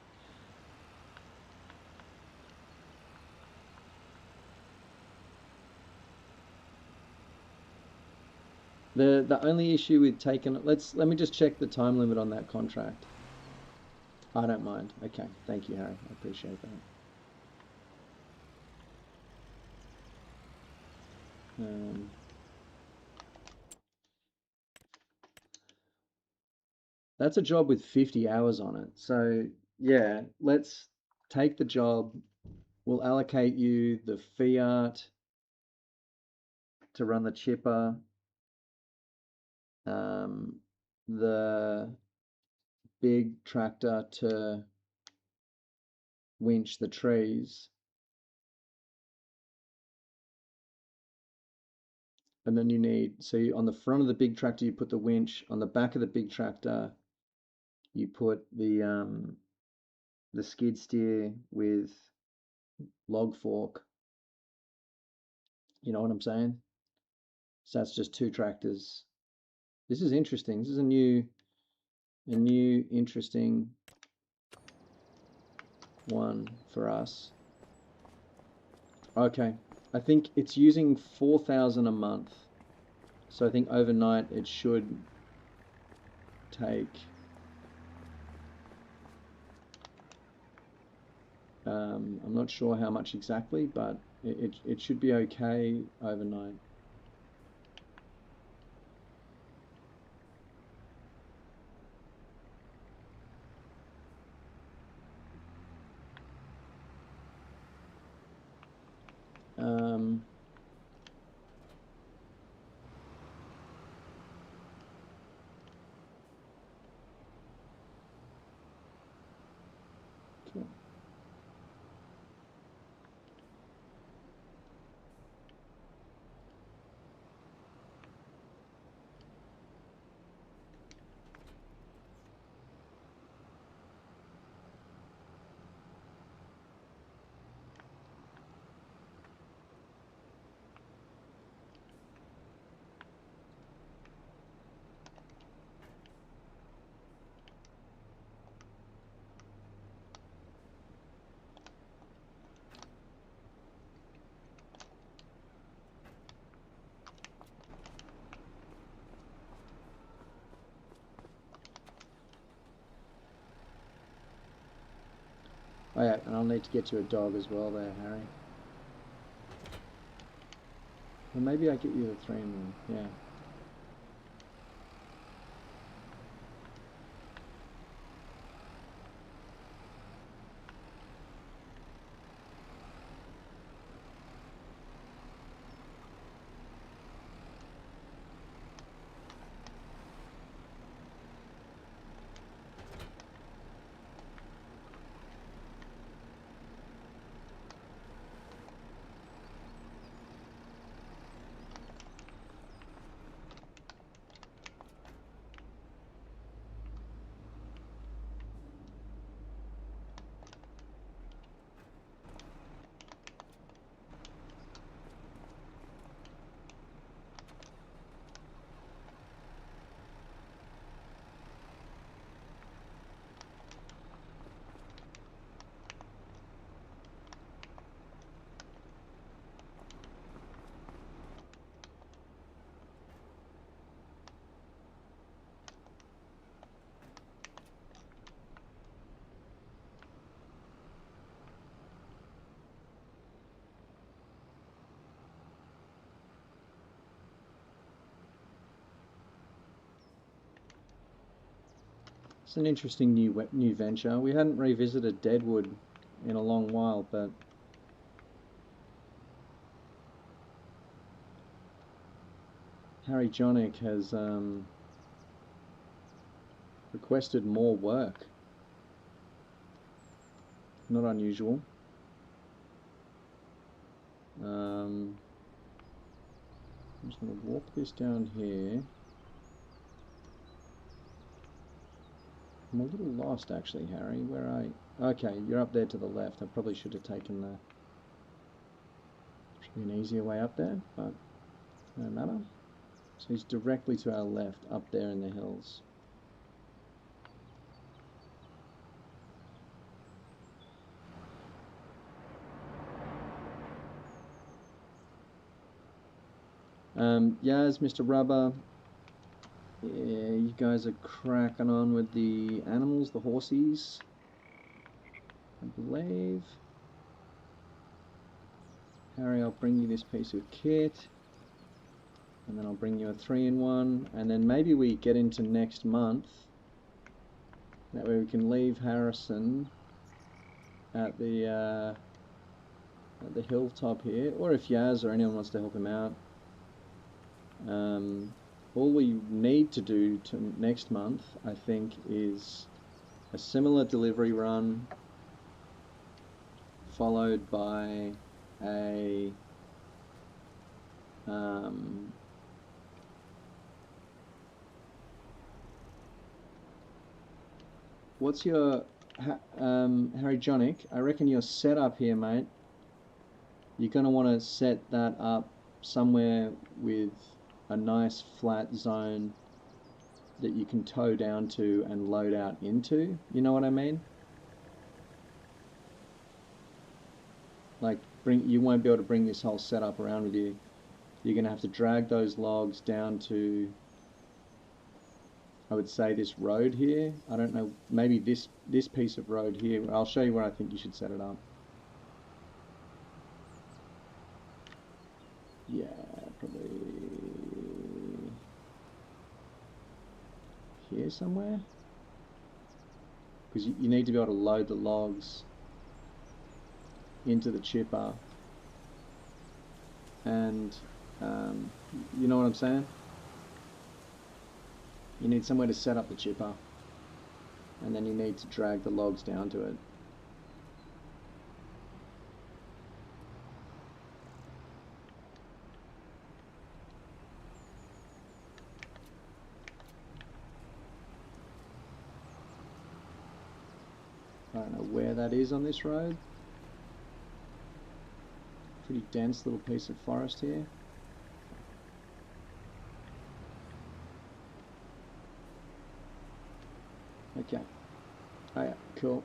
the only issue with taking, let me just check the time limit on that contract. I don't mind. Okay, thank you, Harry. I appreciate that. Um, that's a job with 50 hours on it. So yeah, let's take the job. We'll allocate you the Fiat to run the chipper, um, the big tractor to winch the trees, and then you need, so you, on the front of the big tractor you put the winch, on the back of the big tractor you put the skid steer with log fork. You know what I'm saying? So that's just two tractors. This is interesting. This is a new interesting one for us. Okay, I think it's using 4,000 a month. So I think overnight it should take I'm not sure how much exactly, but it should be okay overnight. Um, cool. Oh yeah, and I'll need to get you a dog as well there, Harry. Well, maybe I get you the 3-in-1, yeah. It's an interesting new venture. We hadn't revisited Deadwood in a long while, but Harry Jonick has requested more work. Not unusual. I'm just going to walk this down here. I'm a little lost actually, Harry. Where are you? Okay, you're up there to the left. I probably should have taken the... Should be an easier way up there, but no matter. So he's directly to our left, up there in the hills. Yaz, Mr. Rubber. Yeah, you guys are cracking on with the animals, the horsies, I believe. Harry, I'll bring you this piece of kit, and then I'll bring you a 3-in-1, and then maybe we get into next month. That way we can leave Harrison at the hilltop here, or if Yaz or anyone wants to help him out. All we need to do to next month, I think, is a similar delivery run followed by a what's your Harry Jonick? I reckon your setup here, mate. You're going to want to set that up somewhere with a nice flat zone that you can tow down to and load out into. You know what I mean? Like, you won't be able to bring this whole setup around with you. You're going to have to drag those logs down to, I would say, this road here. I don't know, maybe this piece of road here. I'll show you where I think you should set it up. Yeah, probably here somewhere, because you need to be able to load the logs into the chipper, and you know what I'm saying? You need somewhere to set up the chipper, and then you need to drag the logs down to it. I don't know where that is on this road. Pretty dense little piece of forest here. Okay. Oh yeah, cool.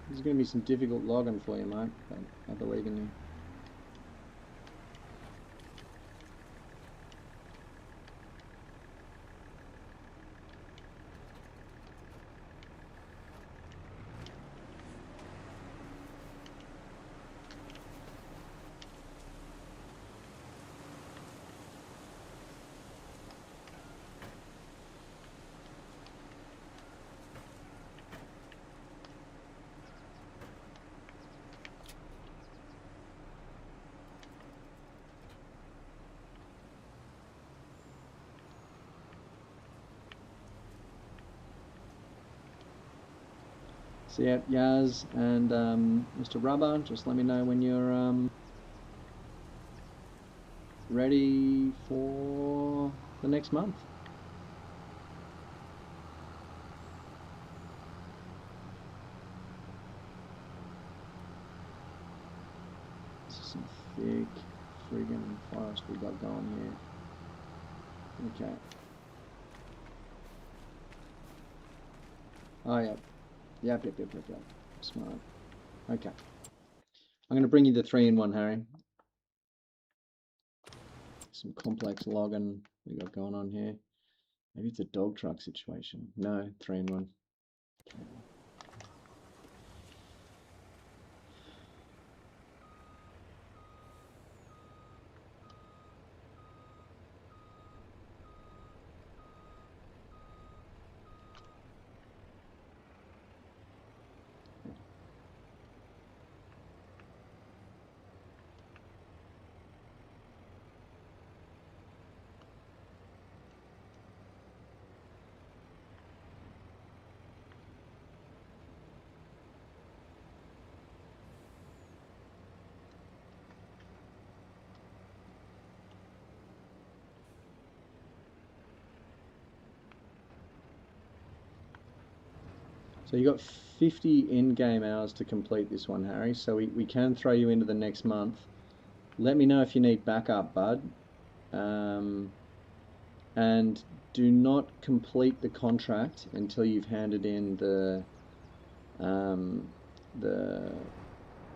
There's going to be some difficult logging for you, mate, but I believe in you. So yeah, Yaz and Mr. Rubber, just let me know when you're ready for the next month. This is some thick friggin' forest we got going here. Okay. Oh yeah. Yep. Smart. Okay. I'm going to bring you the 3-in-1, Harry. Some complex logging we got going on here. Maybe it's a dog truck situation. No, 3-in-1. Okay. So you got 50 in-game hours to complete this one, Harry. So we can throw you into the next month. Let me know if you need backup, bud. And do not complete the contract until you've handed in the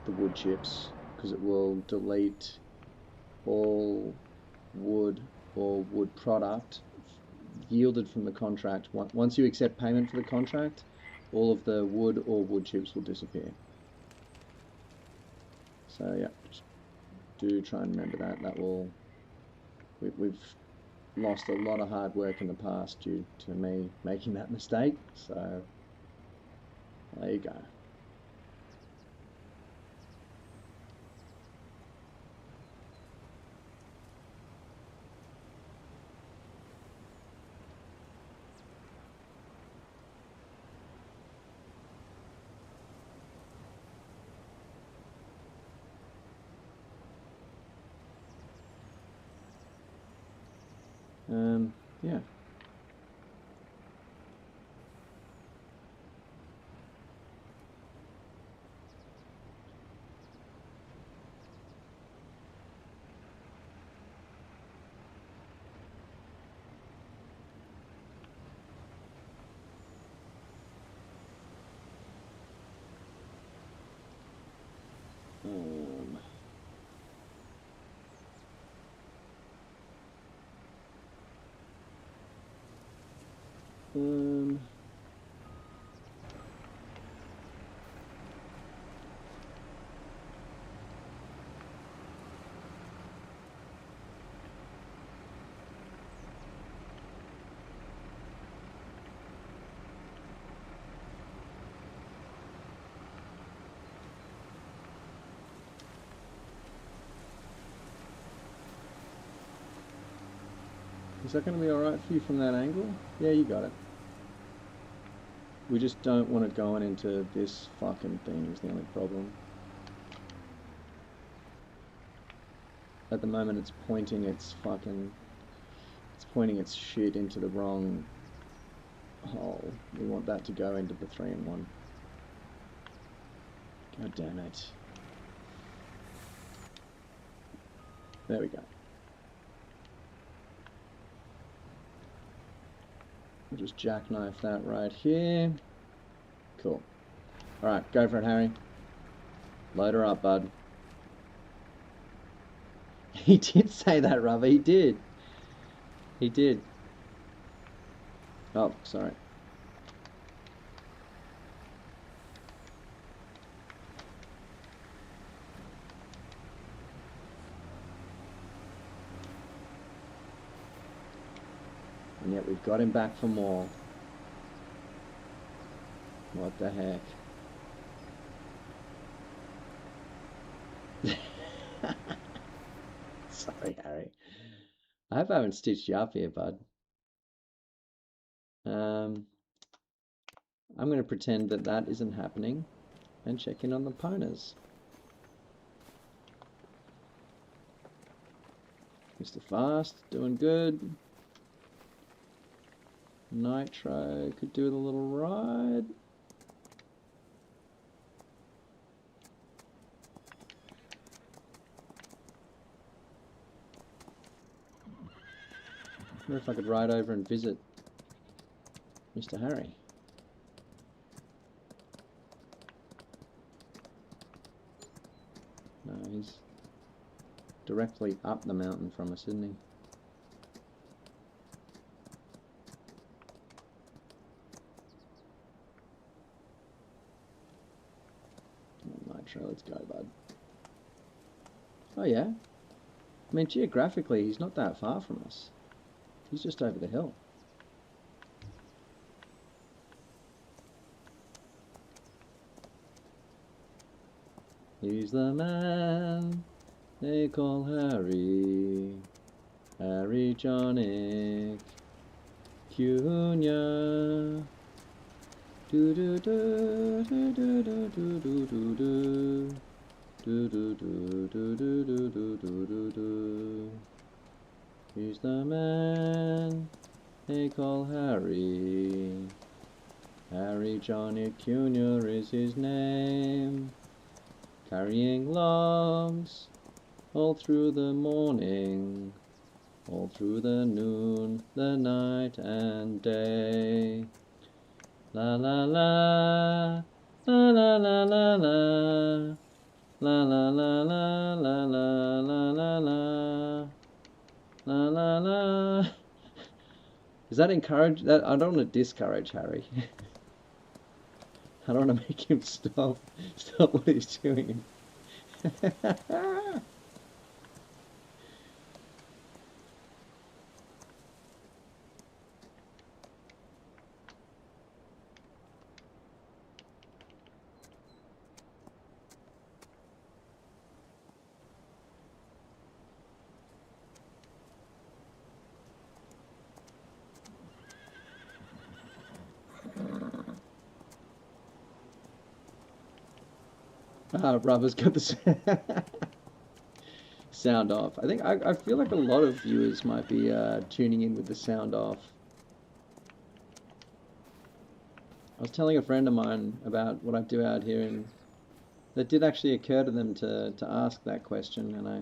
wood chips, because it will delete all wood or wood product yielded from the contract. Once you accept payment for the contract, all of the wood or wood chips will disappear. So yeah, do try and remember that. That will, we've lost a lot of hard work in the past due to me making that mistake. So there you go. Yeah. Um, um, Is that going to be alright for you from that angle? Yeah, you got it. We just don't want it going into this fucking thing is the only problem. At the moment it's pointing its shit into the wrong hole. We want that to go into the 3-in-1. God damn it. There we go. We'll just jackknife that right here. Cool. Alright, go for it, Harry. Load her up, bud. He did say that, Rubber. He did. He did. Oh, sorry. And yet we've got him back for more. What the heck? Sorry, Harry. I hope I haven't stitched you up here, bud. I'm going to pretend that that isn't happening and check in on the pwners. Mr. Fast, doing good. Nitro could do with a little ride. I wonder if I could ride over and visit Mr. Harry. No, he's directly up the mountain from us, isn't he? Nitro, let's go, bud. Oh yeah? I mean, geographically, he's not that far from us. He's just over the hill. He's the man they call Harry, Harry Jonic Cunha. Do do do do do do do do do do. Do do do do do do do do do. He's the man they call Harry. Harry Johnny Jr. is his name. Carrying logs all through the morning, all through the noon, the night and day. La la la, la la la la la. La la la la la la la la la la la la. Does that encourage that? I don't want to discourage Harry. I don't want to make him stop what he's doing. Rubber's got the sound off. I feel like a lot of viewers might be tuning in with the sound off. I was telling a friend of mine about what I do out here, and that did actually occur to them to ask that question, and I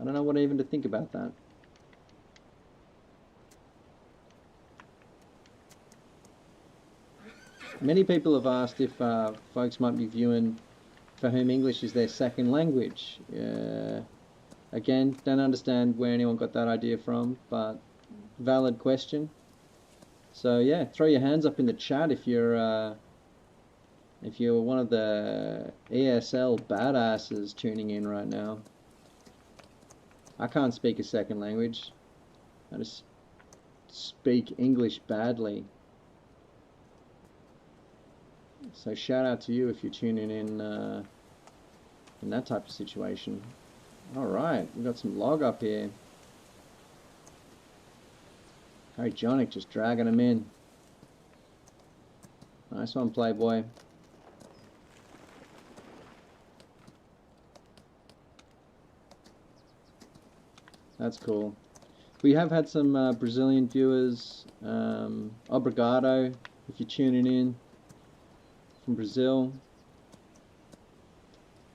don't know what even to think about that. Many people have asked if folks might be viewing for whom English is their second language. Again, don't understand where anyone got that idea from, but valid question. So yeah, throw your hands up in the chat if you're one of the ESL badasses tuning in right now. I can't speak a second language. I just speak English badly. So shout out to you if you're tuning in that type of situation. Alright, we've got some log up here. Harry Jonic just dragging him in. Nice one, Playboy. That's cool. We have had some Brazilian viewers. Obrigado if you're tuning in from Brazil.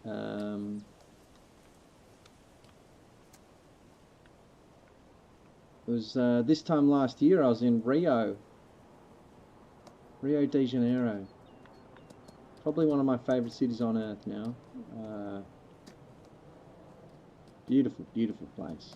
It was this time last year I was in Rio de Janeiro. Probably one of my favorite cities on earth now. Beautiful, beautiful place.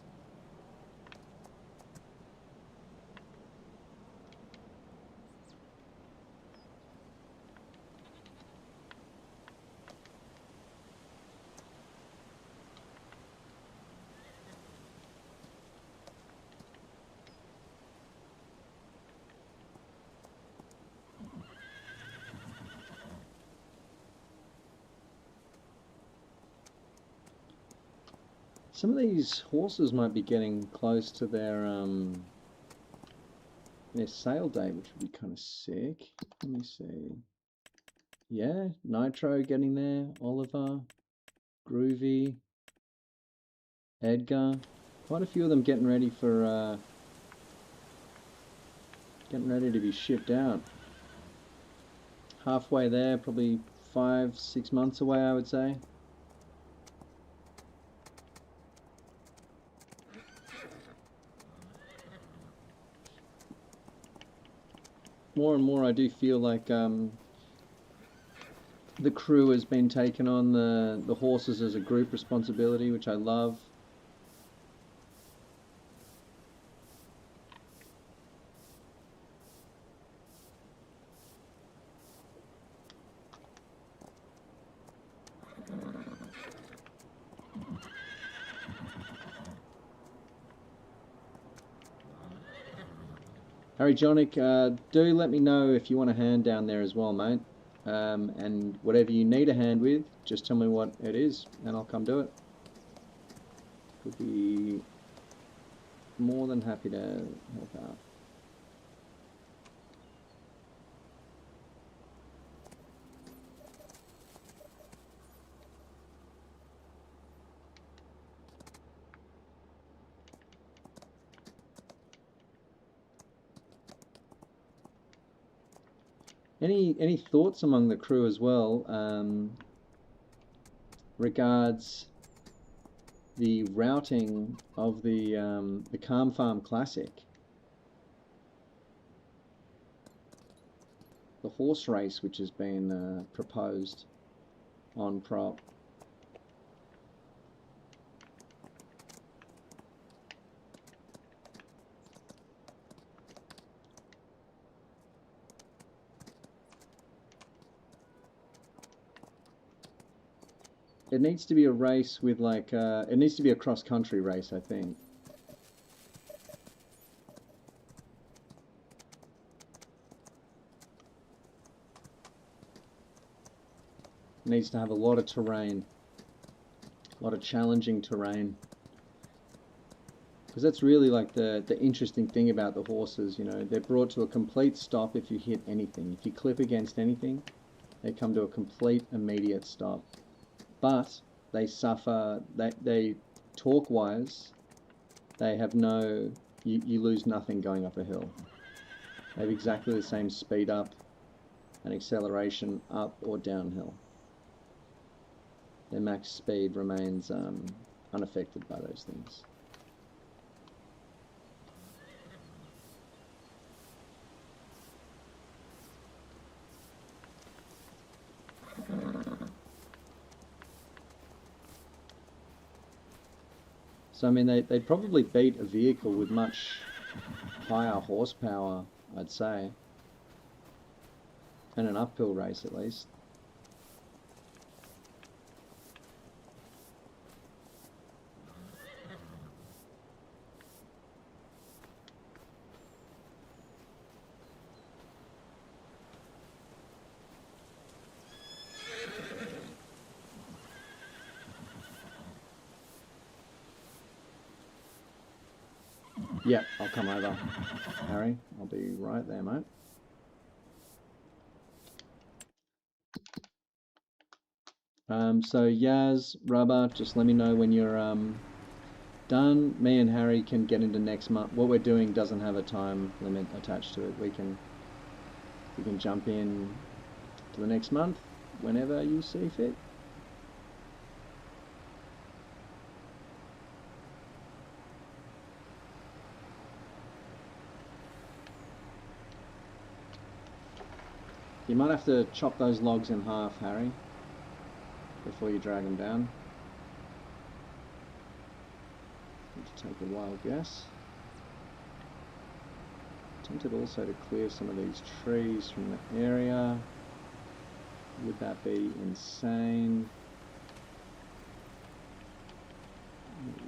Some of these horses might be getting close to their sale date, which would be kind of sick. Let me see. Yeah, Nitro getting there, Oliver, Groovy, Edgar. Quite a few of them getting ready for getting ready to be shipped out. Halfway there, probably 5-6 months away, I would say. More and more I do feel like the crew has been taken on the horses as a group responsibility, which I love. Harry Jonic, do let me know if you want a hand down there as well, mate. And whatever you need a hand with, just tell me what it is, and I'll come do it. Could be more than happy to help out. Any thoughts among the crew as well regards the routing of the Calm Farm Classic, the horse race which has been proposed on prop? It needs to be a race with like, it needs to be a cross-country race, I think. It needs to have a lot of terrain, a lot of challenging terrain. Because that's really like the interesting thing about the horses, you know, they're brought to a complete stop if you hit anything. If you clip against anything, they come to a complete immediate stop. But they suffer, they torque-wise, they have no, you lose nothing going up a hill. They have exactly the same speed up and acceleration up or downhill. Their max speed remains unaffected by those things. So I mean, they'd probably beat a vehicle with much higher horsepower, I'd say, and an uphill race at least. Yep, I'll come over, Harry. I'll be right there, mate. So Yaz, Rubber, just let me know when you're done. Me and Harry can get into next month. What we're doing doesn't have a time limit attached to it. We can jump in to the next month whenever you see fit. You might have to chop those logs in half, Harry, before you drag them down. Need to take a wild guess. Tempted also to clear some of these trees from the area. Would that be insane?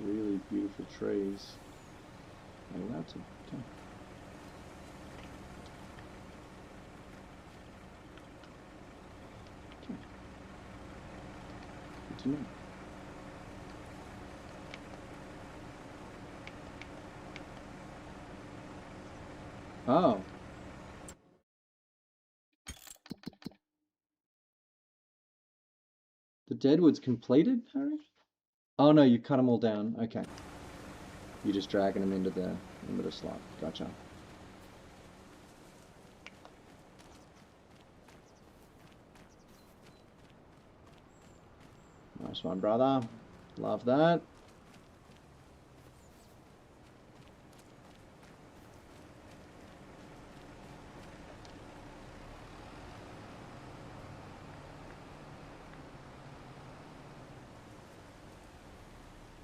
Really beautiful trees. Are you allowed to? Okay. Okay. Good to know. Oh. The deadwood's completed, Harry? Oh no, you cut them all down. Okay. You're just dragging them into the slot. Gotcha. Nice one, brother. Love that.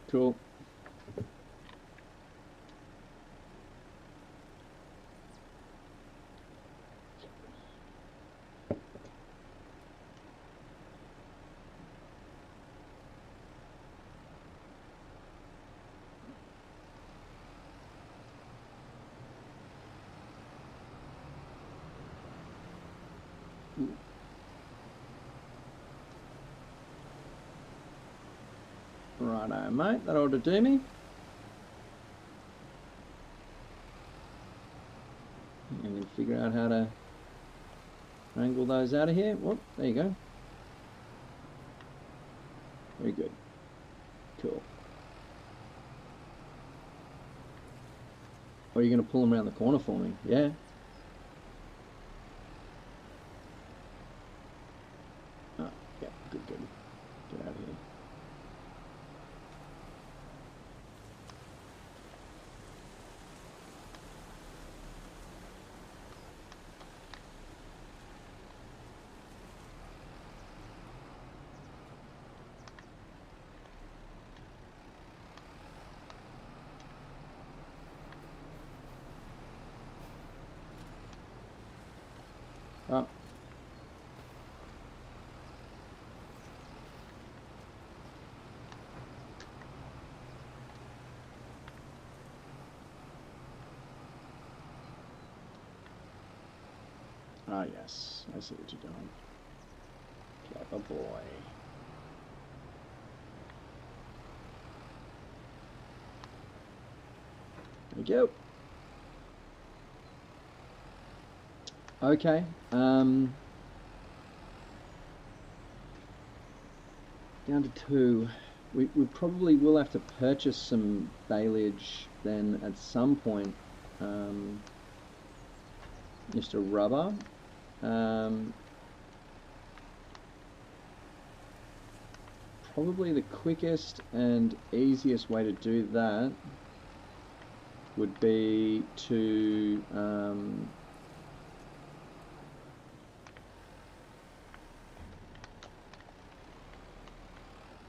Cool. Righto, mate. That ought to do me. And then figure out how to wrangle those out of here. Whoop, there you go. Very good. Cool. Or are you going to pull them around the corner for me? Yeah. Oh, yeah, good, good. Get out of here. Oh. Ah, yes. I see what you're doing. Clever boy. There we go. Okay. Down to 2. We probably will have to purchase some baleage then at some point, Mr. Rubber. Probably the quickest and easiest way to do that would be to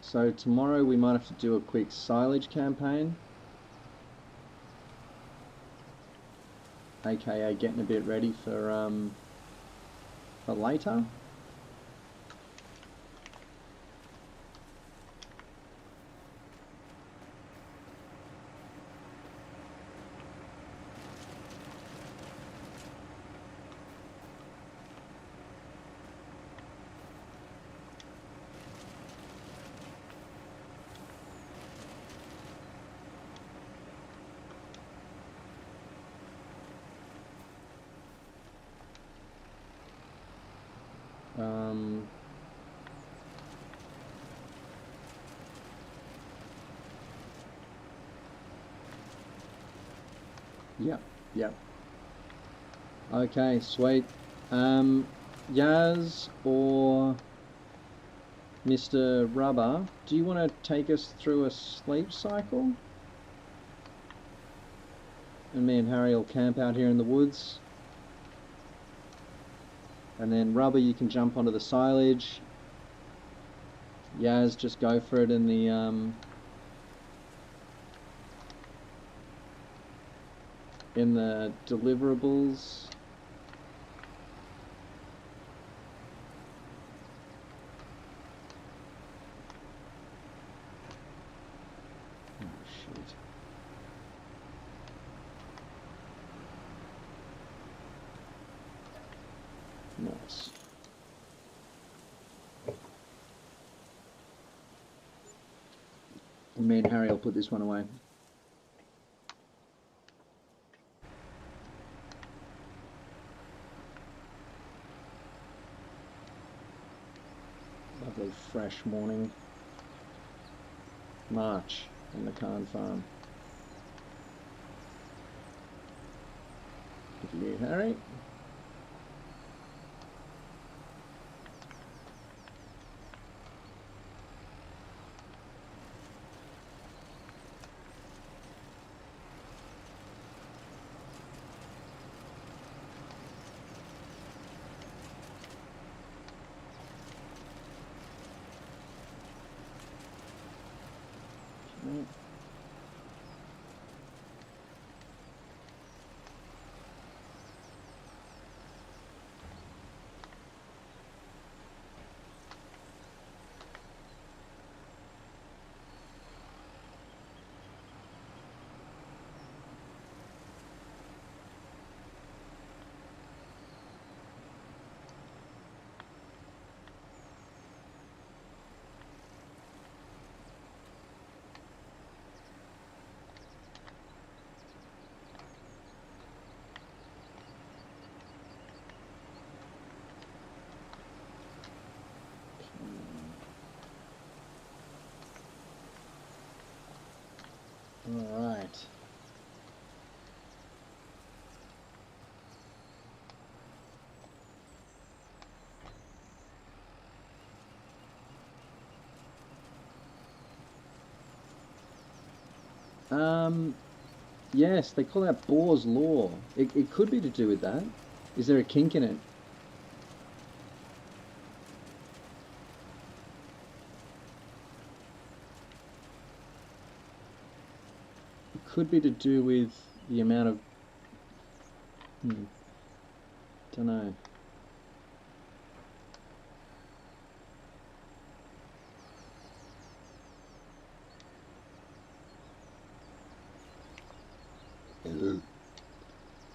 so tomorrow we might have to do a quick silage campaign, aka getting a bit ready for later. Yep. Okay, sweet. Yaz or Mr. Rubber, do you want to take us through a sleep cycle? And me and Harry will camp out here in the woods. And then rubber, you can jump onto the silage. Yaz, just go for it in the deliverables. Oh shit. Nice. Me and Harry will put this one away. Lovely fresh morning. March on the Khan farm. Look at you, Harry. Okay. All right. Yes, they call that Bohr's law. It could be to do with that. Is there a kink in it? It could be to do with the amount of... don't know.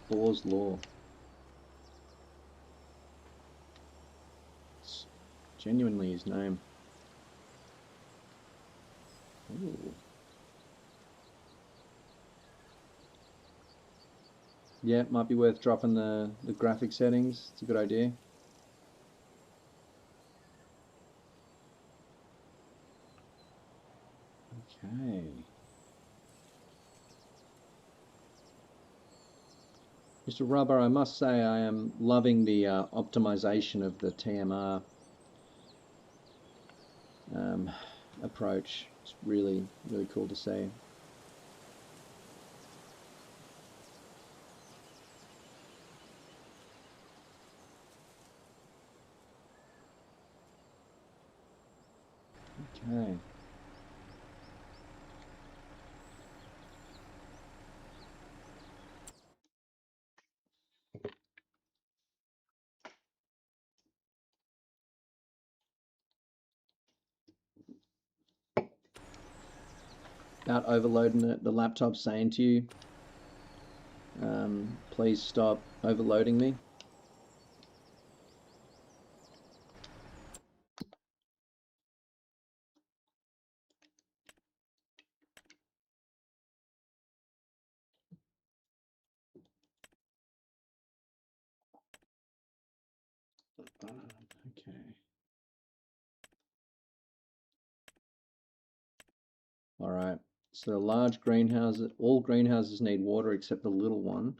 Bohr's law. It's genuinely his name. Ooh. Yeah, it might be worth dropping the graphic settings. It's a good idea. Okay. Mr. Rubber, I must say I am loving the optimization of the TMR approach. It's really, really cool to see. Okay. About overloading it, the laptop saying to you, please stop overloading me. Okay. All right. So large greenhouses, all greenhouses need water except the little one.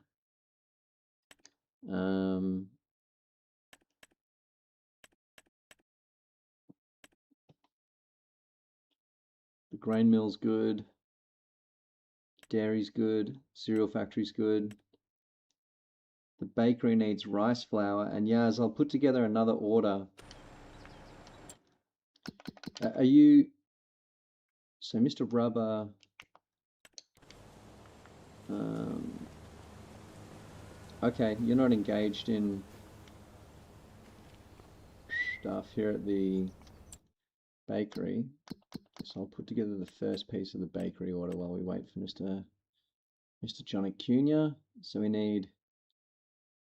The grain mill's good. Dairy's good. Cereal factory's good. The bakery needs rice flour, and Yaz, I'll put together another order. Are you... So Mr. Rubber... okay, you're not engaged in stuff here at the bakery. So I'll put together the first piece of the bakery order while we wait for Mr. Johnny Cunha. So we need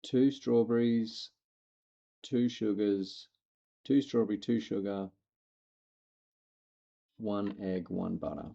2 strawberries, 2 sugars, 2 strawberry, 2 sugar, 1 egg, 1 butter.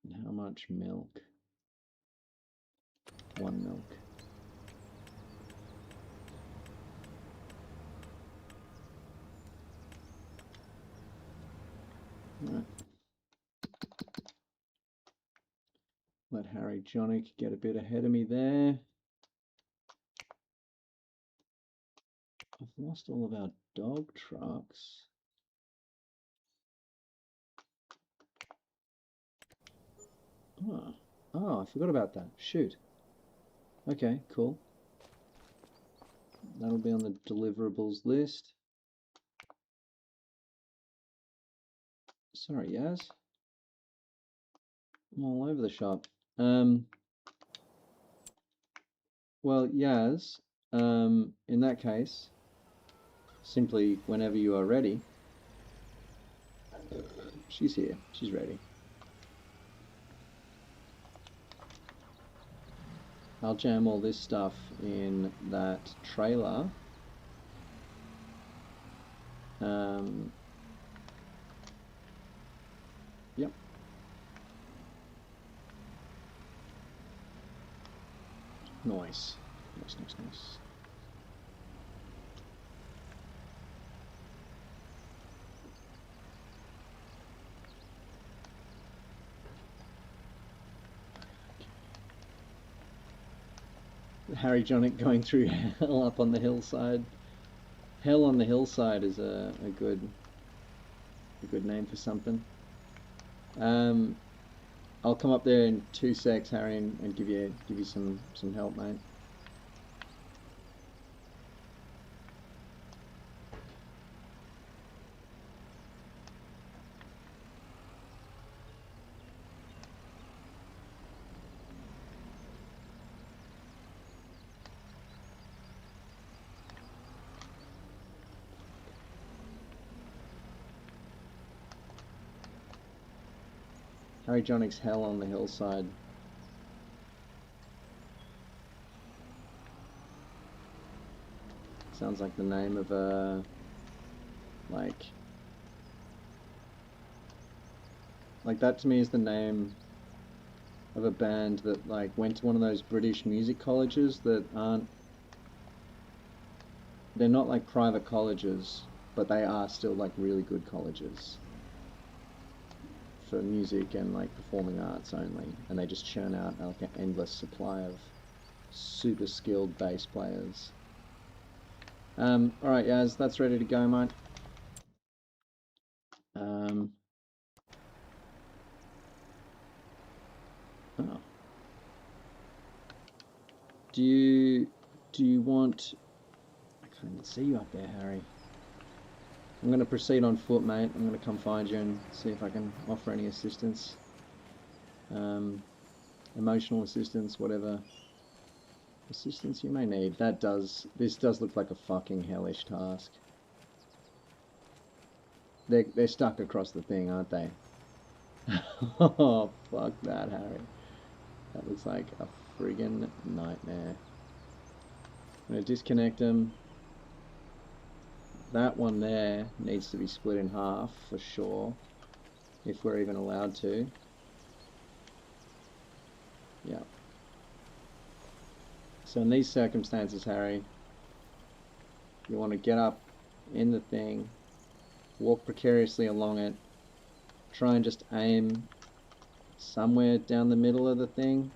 And how much milk? 1 milk. Right. Let Harry Jonick get a bit ahead of me there. I've lost all of our dog trucks. Oh, I forgot about that. Shoot. Okay, cool. That'll be on the deliverables list. Sorry, Yaz. I'm all over the shop. Well, Yaz, in that case, simply whenever you are ready. She's here. She's ready. I'll jam all this stuff in that trailer. Yep. Nice. Nice. Harry Jonick going through hell up on the hillside. Hell on the hillside is a good name for something. I'll come up there in 2 secs, Harry, and give you some help, mate. Harry Jonick's Hell on the Hillside. Sounds like the name of a, like that to me is the name of a band that like went to one of those British music colleges that aren't, they're not like private colleges, but they are still like really good colleges for music and like performing arts only, and they just churn out like an endless supply of super skilled bass players. Alright, Yaz, that's ready to go, mate. Oh. Do you want... I can't even see you up there, Harry. I'm going to proceed on foot, mate. I'm going to come find you and see if I can offer any assistance. Emotional assistance, whatever assistance you may need. This does look like a fucking hellish task. They're stuck across the thing, aren't they? Oh, fuck that, Harry. That looks like a friggin' nightmare. I'm going to disconnect them. That one there needs to be split in half for sure, if we're even allowed to. Yeah. So in these circumstances, Harry, you want to get up in the thing, walk precariously along it, try and just aim somewhere down the middle of the thing.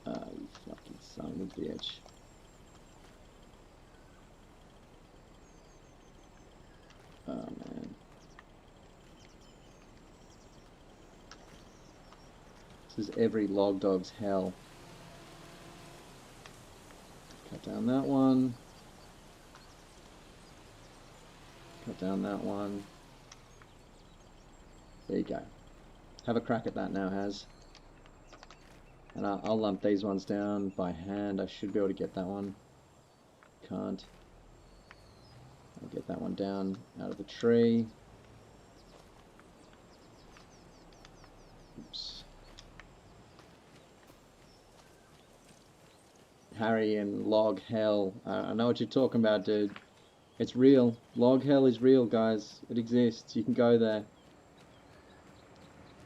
You fucking son of a bitch. Oh man. This is every log dog's hell. Cut down that one. Cut down that one. There you go. Have a crack at that now, Haz. And I'll lump these ones down by hand. I should be able to get that one. Can't. I'll get that one down out of the tree. Oops. Harry and log hell. I know what you're talking about, dude. It's real. Log hell is real, guys. It exists. You can go there.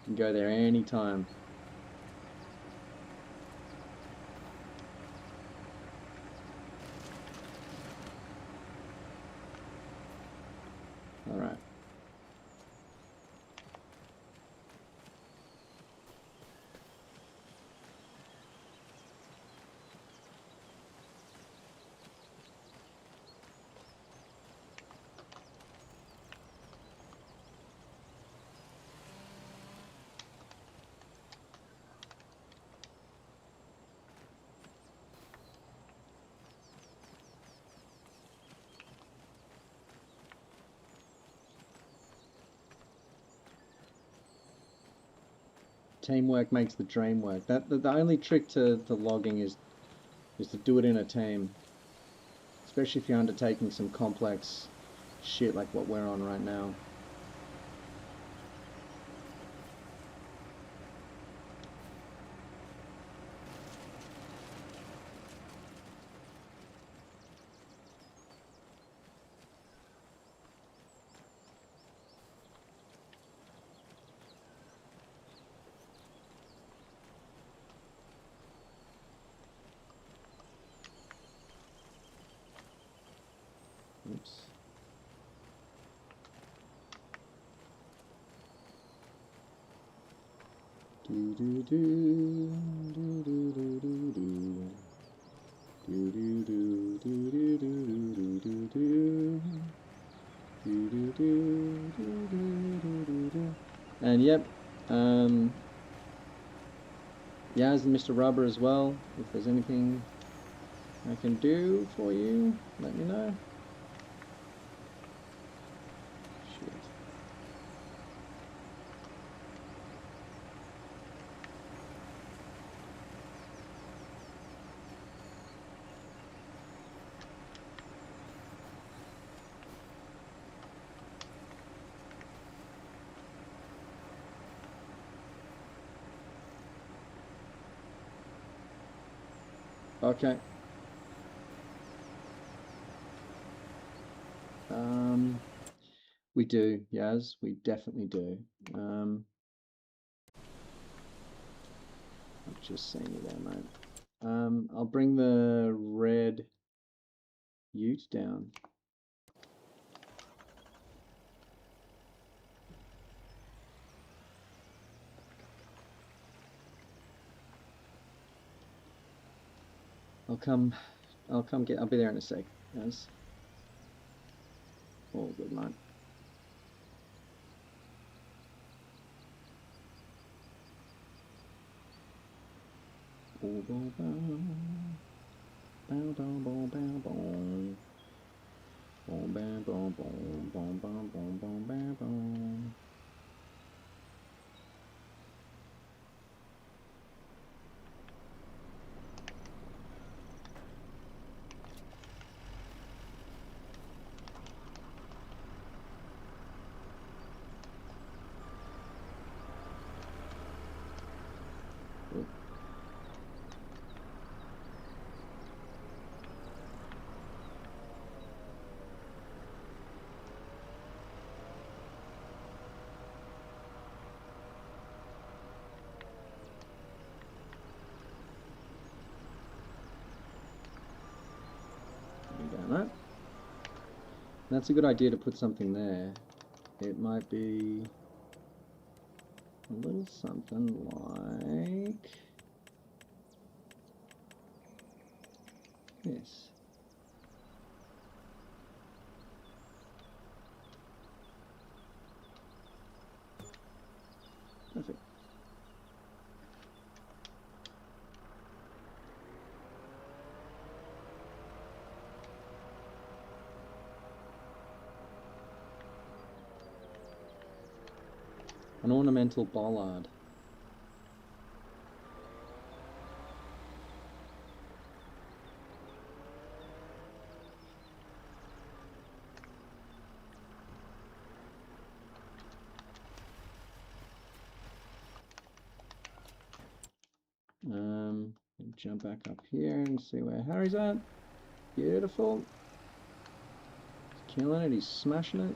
You can go there anytime. Alright. Teamwork makes the dream work. The only trick to logging is to do it in a team. Especially if you're undertaking some complex shit like what we're on right now. Oops. Do do do do do do do do do do do do do do do do do. And yep, Yaz and Mr. Rubber as well. If there's anything I can do for you, let me know. Shit. Okay. We do, Yaz. We definitely do. I've just seen you there, mate. I'll bring the red ute down. I'll be there in a sec, Yaz. All good, mate. Bow, bow, bow. Bow, bow, bow, bow, bow. Boom, bam, boom, boom, boom, boom, boom, boom, bam, boom. There you go, mate. That's a good idea to put something there. it might be a little something like this. Perfect. An ornamental bollard. Jump back up here and see where Harry's at. Beautiful. He's killing it, he's smashing it.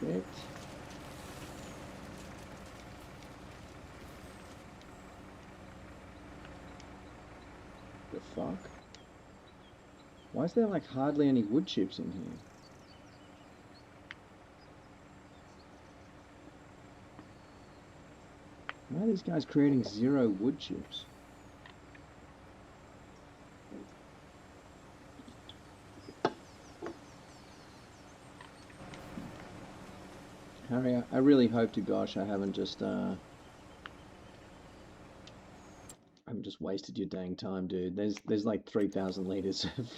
Perfect. The fuck? Why is there like hardly any wood chips in here? Why are these guys creating 0 wood chips? Harry, I really hope to gosh I haven't just wasted your dang time, dude. There's like 3,000 liters of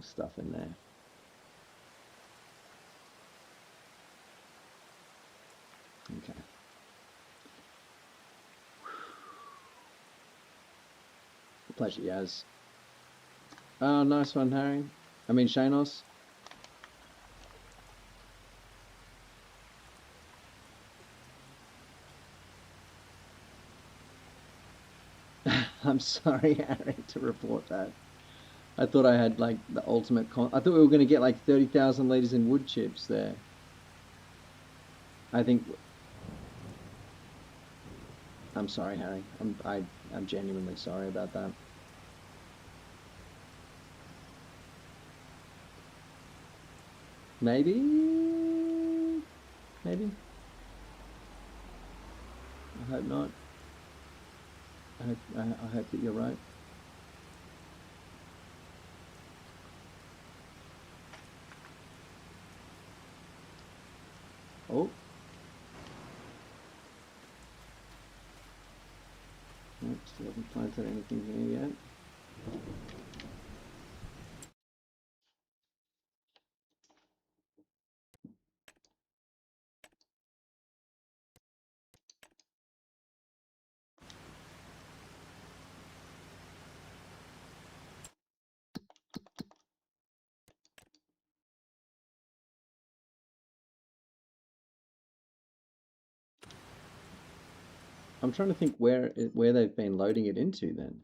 stuff in there. Okay. Pleasure, Yaz. Oh, nice one, Harry. I mean, Shanos. I'm sorry, Harry, to report that. I thought I had like the ultimate I thought we were going to get like 30,000 liters in wood chips there. I think. I'm sorry, Harry. I'm genuinely sorry about that. Maybe. Maybe. I hope not. I hope that you're right. Oh. Nope, still haven't planted anything here yet. I'm trying to think where they've been loading it into then.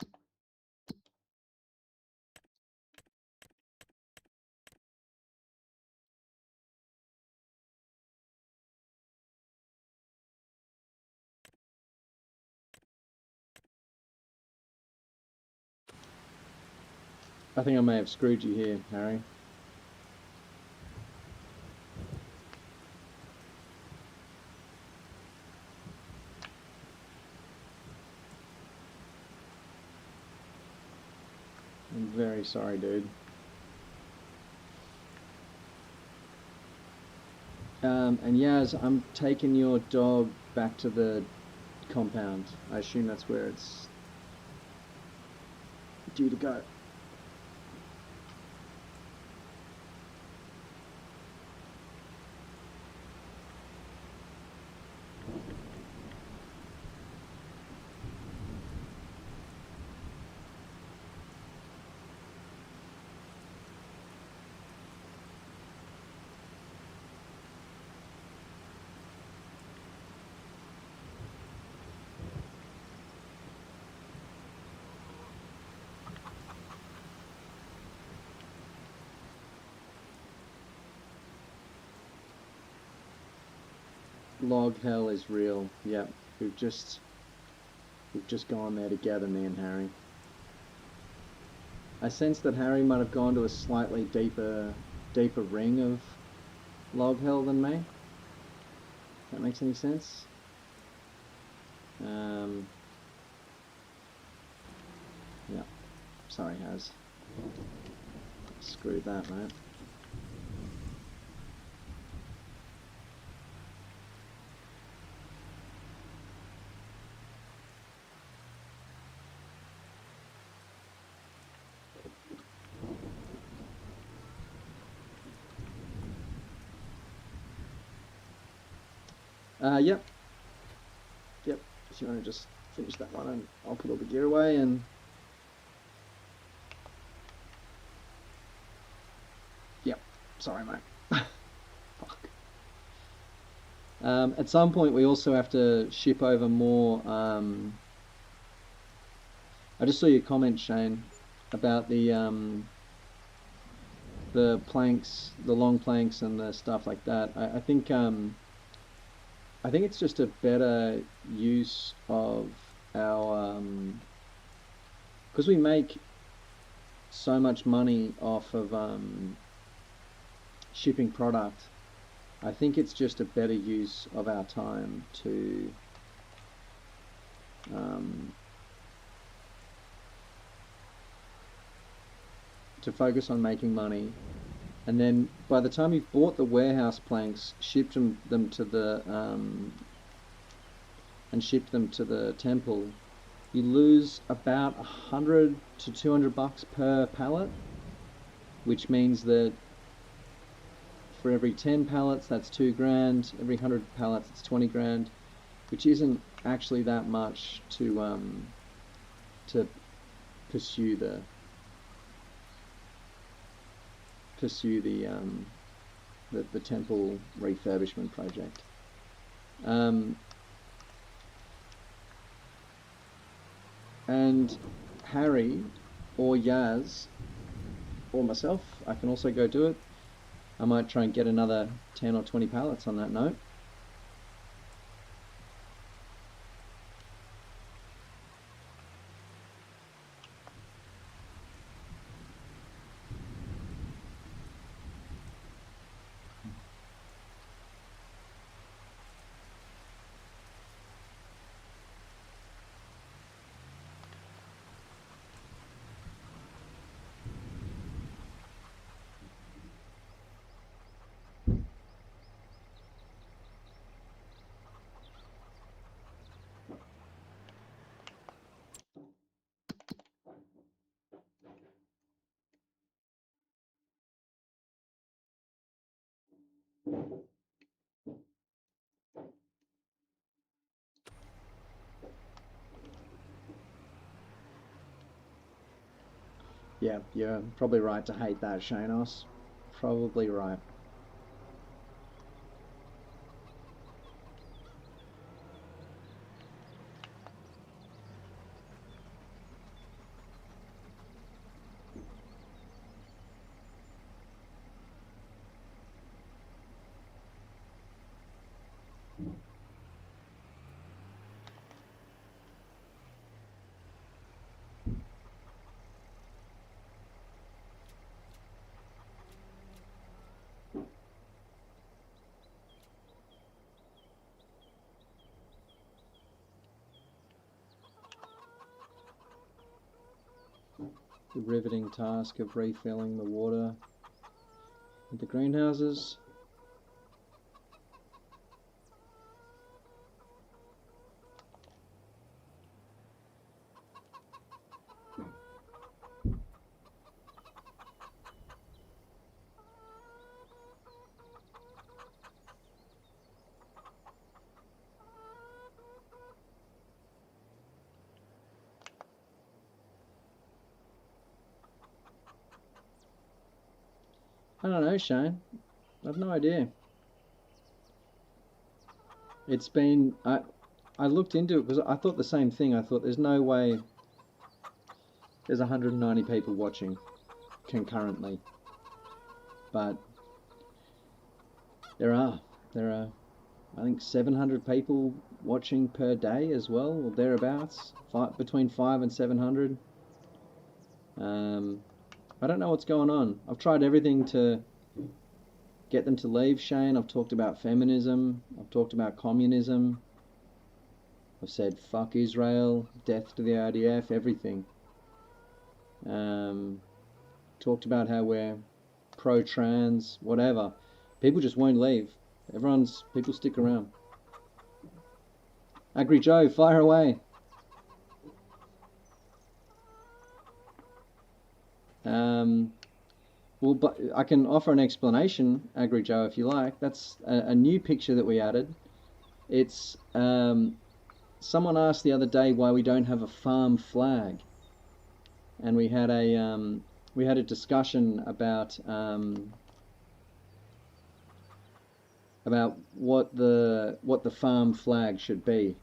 I think I may have screwed you here, Harry. I'm very sorry, dude. And Yaz, I'm taking your dog back to the compound. I assume that's where it's due to go. Log hell is real. Yep, we've just gone there together, me and Harry. I sense that Harry might have gone to a slightly deeper ring of log hell than me. If that makes any sense. Yeah. Sorry, Haz. Screw that, mate. Yep. Yep. If you want to just finish that one, and I'll put all the gear away and. Yep. Sorry, mate. Fuck. At some point, we also have to ship over more. I just saw your comment, Shane, about the planks, the long planks, and the stuff like that. I think it's just a better use of our because we make so much money off of shipping product. I think it's just a better use of our time to focus on making money, and then by the time you've bought the warehouse planks, shipped them to the and shipped them to the temple, you lose about $100 to $200 per pallet, which means that for every 10 pallets that's $2,000, every 100 pallets it's 20 grand, which isn't actually that much to pursue the temple refurbishment project. And Harry or Yaz or myself, I can also go do it. I might try and get another 10 or 20 pallets on that note. Yeah, you're probably right to hate that, Shanos. Probably right. the riveting task of refilling the water at the greenhouses. I don't know, Shane. I have no idea. It's been I looked into it because I thought the same thing. I thought there's no way there's 190 people watching concurrently, but there are I think 700 people watching per day as well, or thereabouts, between 5 and 700. I don't know what's going on. I've tried everything to get them to leave, Shane. I've talked about feminism. I've talked about communism. I've said fuck Israel, death to the IDF, everything. Talked about how we're pro-trans, whatever. People just won't leave. People stick around. Agri Joe, fire away. Well, but I can offer an explanation, Agri Joe, if you like. That's a new picture that we added. It's someone asked the other day why we don't have a farm flag, and we had a discussion about what the farm flag should be.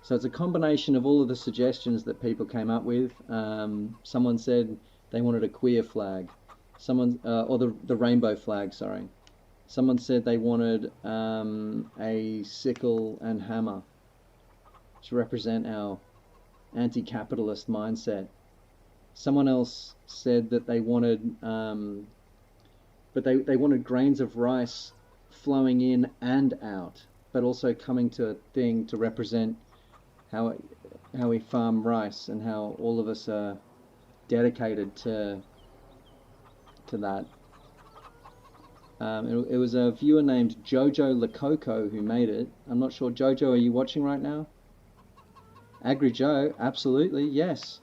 So it's a combination of all of the suggestions that people came up with. Someone said they wanted a queer flag. Or the rainbow flag, sorry. Someone said they wanted a sickle and hammer to represent our anti-capitalist mindset. Someone else said that they wanted, but they wanted grains of rice flowing in and out, but also coming to a thing to represent how we farm rice and how all of us are dedicated to that. It was a viewer named Jojo Lococo who made it. I'm not sure. Jojo, are you watching right now? Agri Joe, absolutely, yes.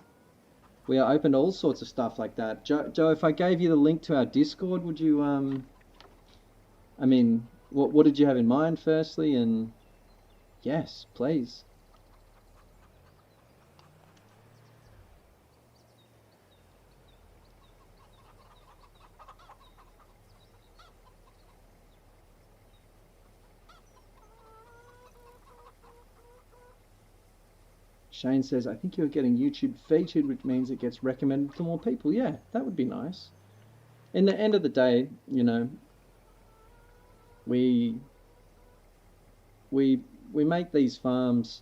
We are open to all sorts of stuff like that. Joe, if I gave you the link to our Discord, would you, I mean, what did you have in mind firstly? And yes, please. Shane says, I think you're getting YouTube featured, which means it gets recommended to more people. Yeah, that would be nice. In the end of the day, you know, we make these farms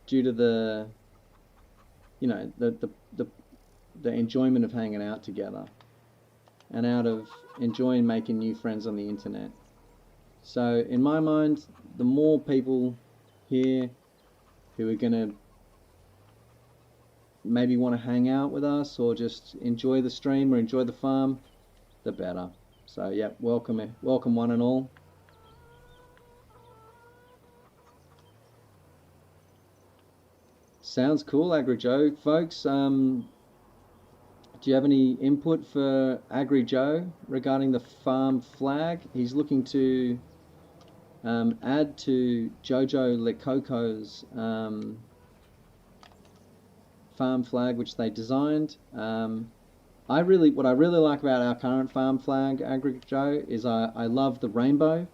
due to the, you know, the enjoyment of hanging out together and out of enjoying making new friends on the internet. So in my mind, the more people here who are going to maybe want to hang out with us or just enjoy the stream or enjoy the farm, the better. So yeah, welcome one and all. Sounds cool, Agri Joe. Folks, do you have any input for Agri Joe regarding the farm flag? He's looking to add to Jojo Lococo's farm flag, which they designed. What I really like about our current farm flag, Agri Joe, is I love the rainbow.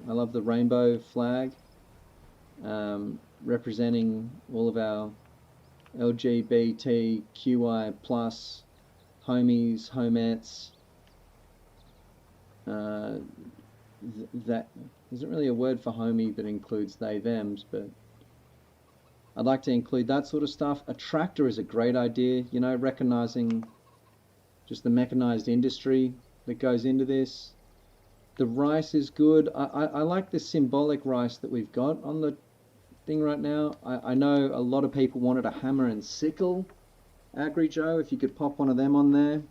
I love the rainbow flag, representing all of our LGBTQI plus homies, homettes. That isn't really a word for homie that includes they, thems, but I'd like to include that sort of stuff. A tractor is a great idea, you know, recognizing just the mechanized industry that goes into this. The rice is good. I like the symbolic rice that we've got on the thing right now. I know a lot of people wanted a hammer and sickle. Agri Joe, if you could pop one of them on there.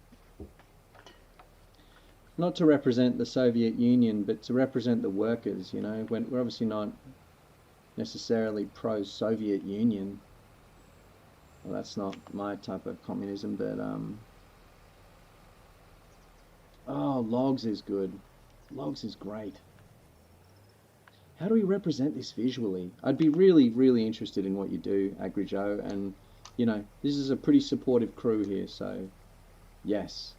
Not to represent the Soviet Union, but to represent the workers, you know. We're obviously not necessarily pro-Soviet Union. Well, that's not my type of communism, but oh, logs is good. Logs is great. How do we represent this visually? I'd be really, really interested in what you do, Agri Joe, and you know, this is a pretty supportive crew here, so yes.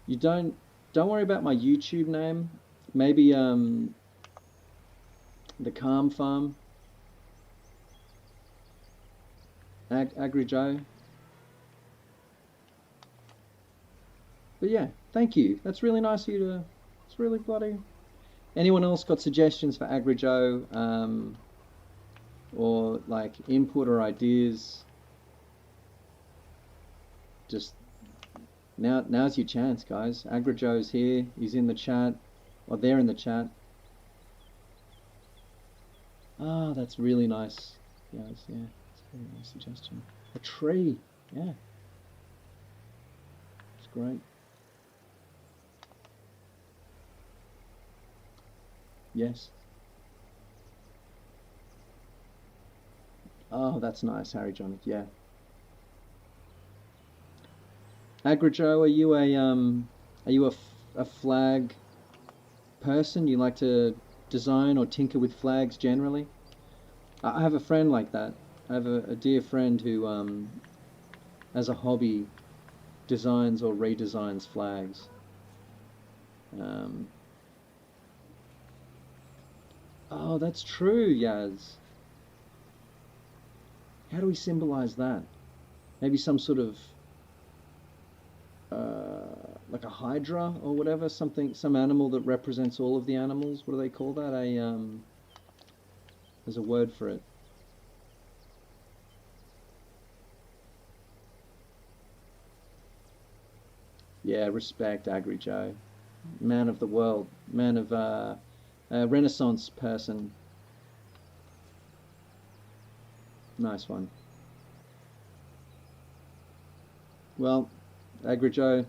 You don't worry about my YouTube name. Maybe the Calm Farm, Agri Joe. But yeah, thank you. That's really nice of you to. It's really bloody. Anyone else got suggestions for Agri Joe, or like input or ideas? Just now's your chance, guys. Agri Joe's here. He's in the chat, or they're in the chat. Ah, that's really nice. Yes, yeah, it's a very nice suggestion. A tree, yeah, it's great. Yes. Oh, that's nice, Harry John. Yeah. Agrijo, are you a flag person? You like to design or tinker with flags generally? I have a friend like that. I have a dear friend who, as a hobby, designs or redesigns flags. Um, oh, that's true, Yaz. How do we symbolize that? Maybe some sort of like a hydra or whatever, something, some animal that represents all of the animals. What do they call that? There's a word for it. Yeah, respect, Agri Joe. Man of the world, man of a Renaissance person. Nice one. Well, Agri Joe,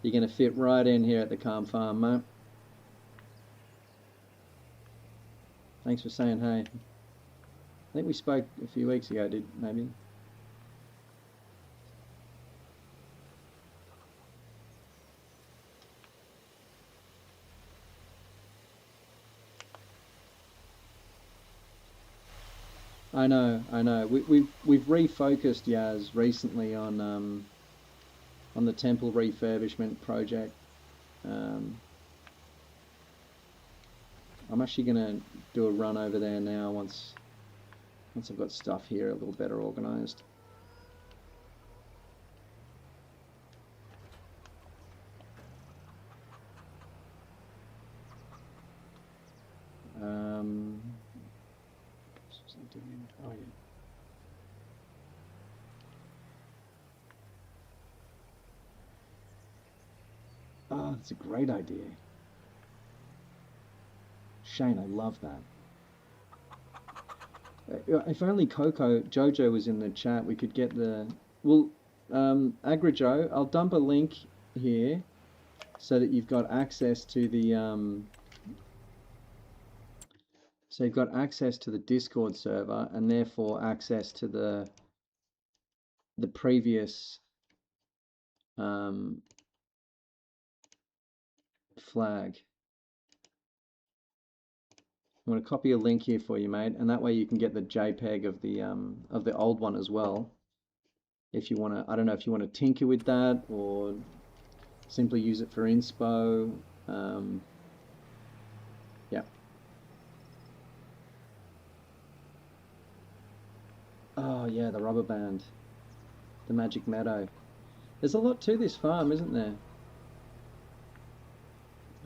you're going to fit right in here at the Calm Farm, mate. Thanks for saying hey. I think we spoke a few weeks ago, did maybe? I know, I know. We've refocused Yaz recently on the temple refurbishment project. Um, I'm actually gonna do a run over there now once I've got stuff here a little better organized. Um, oh yeah. Oh, that's a great idea. Shane, I love that. If only Jojo was in the chat, we could get the. Well, AgriJoe, I'll dump a link here so that you've got access to the. So you've got access to the Discord server and therefore access to the previous flag. I'm going to copy a link here for you, mate, and that way you can get the JPEG of the old one as well. If you want to, I don't know if you want to tinker with that or simply use it for inspo. Yeah. Oh yeah, the rubber band, the magic meadow. There's a lot to this farm, isn't there?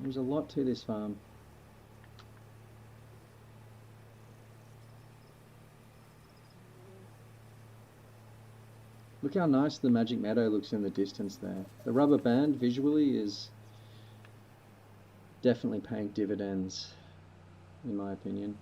There's a lot to this farm. Look how nice the magic meadow looks in the distance there. The rubber band visually is definitely paying dividends, in my opinion.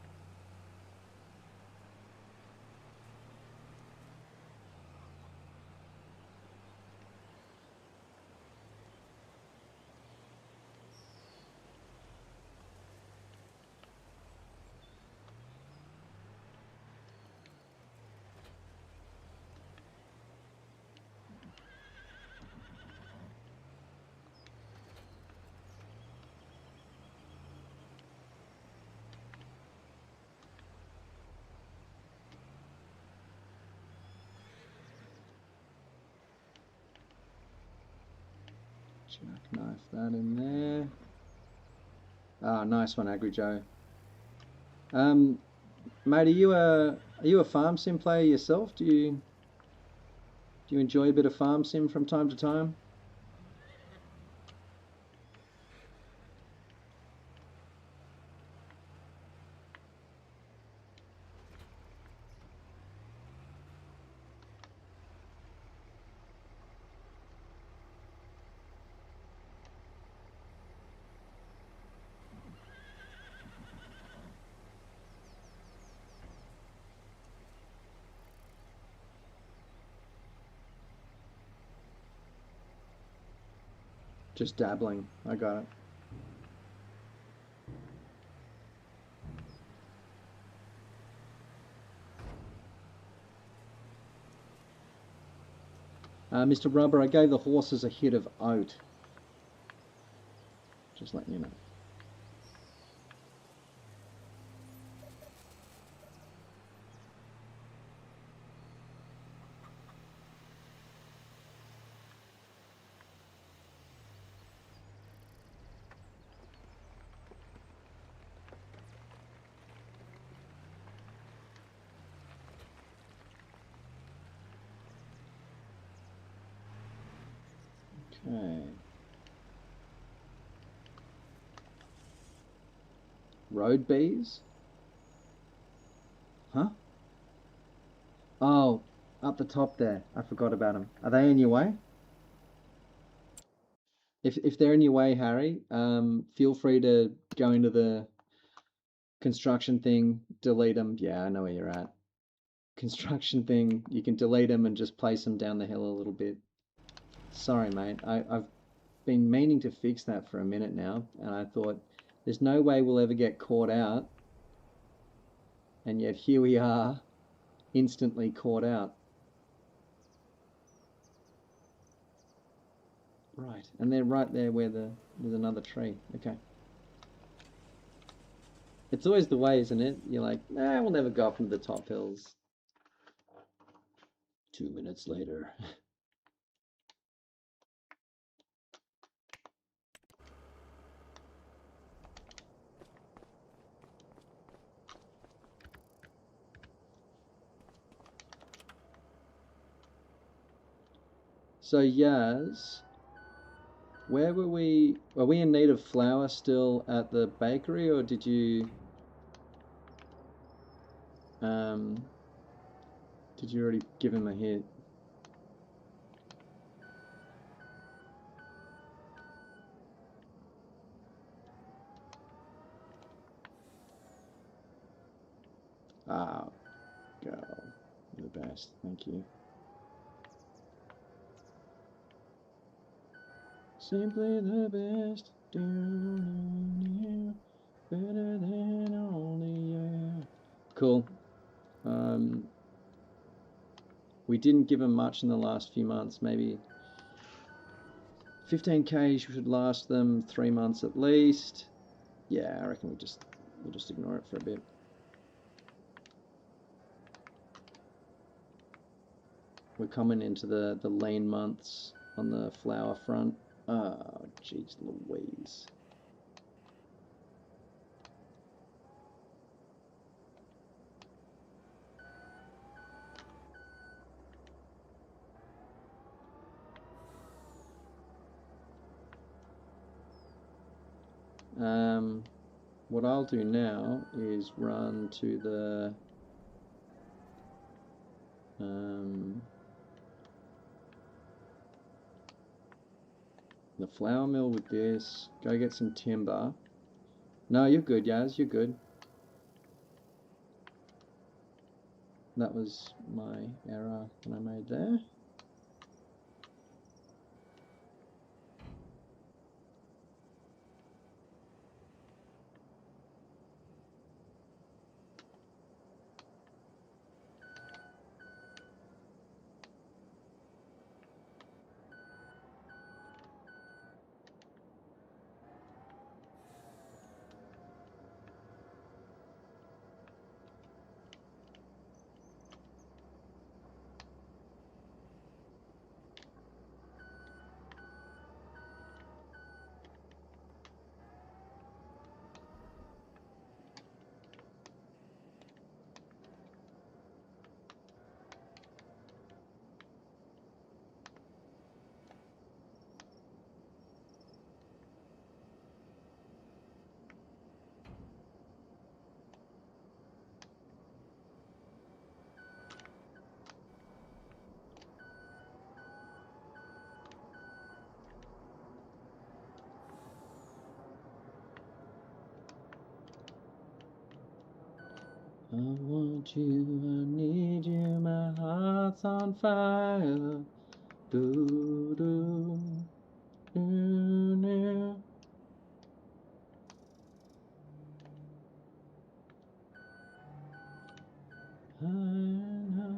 Jackknife that in there. Ah, nice one, Agri Joe. Mate, are you a farm sim player yourself? Do you enjoy a bit of farm sim from time to time? Just dabbling. I got it. Mr. Rubber, I gave the horses a hit of oat. Just letting you know. Okay. Road bees? Huh? Oh, up the top there. I forgot about them. Are they in your way? If they're in your way, Harry, feel free to go into the construction thing, delete them. Yeah, I know where you're at. Construction thing, you can delete them and just place them down the hill a little bit. Sorry, mate. I've been meaning to fix that for a minute now, and I thought there's no way we'll ever get caught out, and yet here we are, instantly caught out. Right, and they're right there where there's another tree. Okay. It's always the way, isn't it? You're like, nah, we'll never go up into the top hills. 2 minutes later. So Yaz, where were we? Were we in need of flour still at the bakery, or did you already give him a hit? Ah, girl, you're the best. Thank you. Simply the best. Better than only you. Cool. We didn't give him much in the last few months. Maybe 15k should last them 3 months at least. Yeah, I reckon we'll just ignore it for a bit. We're coming into the lean months on the flour front. Oh, jeez Louise. What I'll do now is run to the flour mill with this. Go get some timber. No, you're good, Yaz. You're good. That was my error that I made there. want you, I need you, my heart's on fire. Do, do, do, do. I know.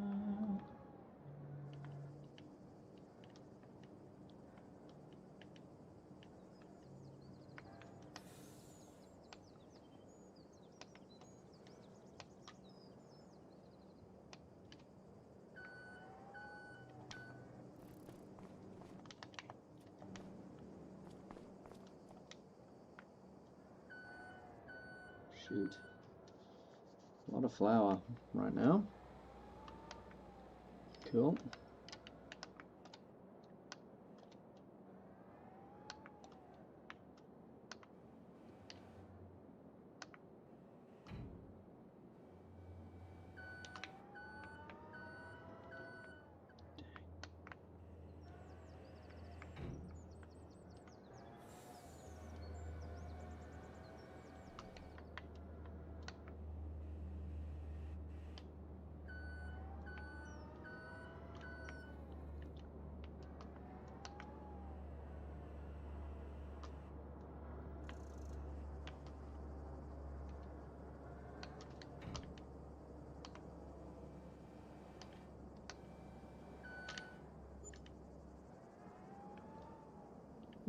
Shoot. A lot of flour right now. Cool.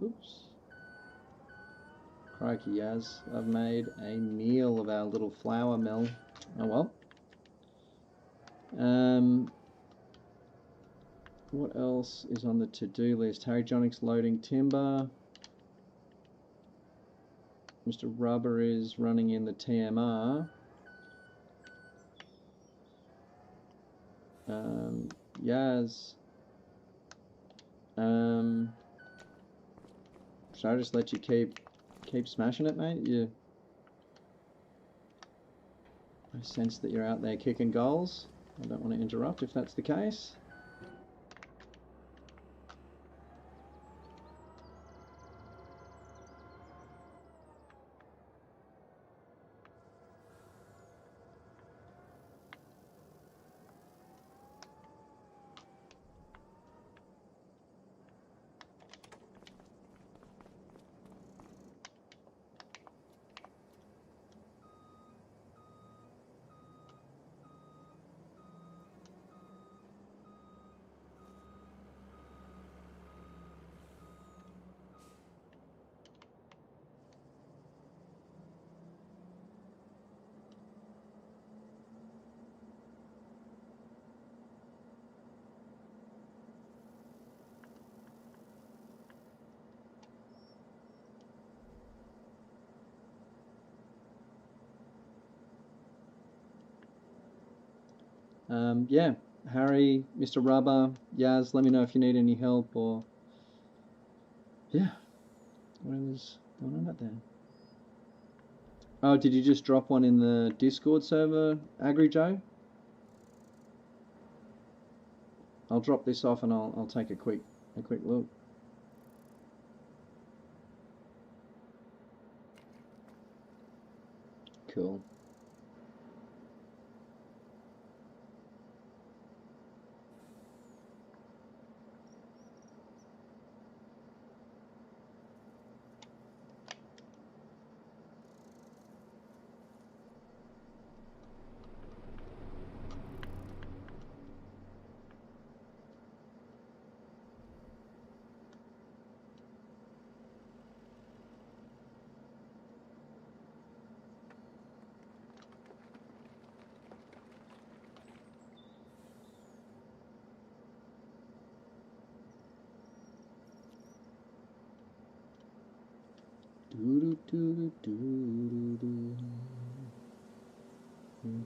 Oops. Crikey, Yaz. I've made a meal of our little flour mill. Oh well. What else is on the to-do list? Harry Jonics loading timber. Mr. Rubber is running in the TMR. Yaz. Should I just let you keep smashing it, mate? I sense that you're out there kicking goals. I don't want to interrupt if that's the case. Yeah, Harry, Mr. Rubber, Yaz, let me know if you need any help or... Yeah, whatever's going on out there. Oh, did you just drop one in the Discord server, AgriJoe? I'll drop this off and I'll take a quick look. Cool.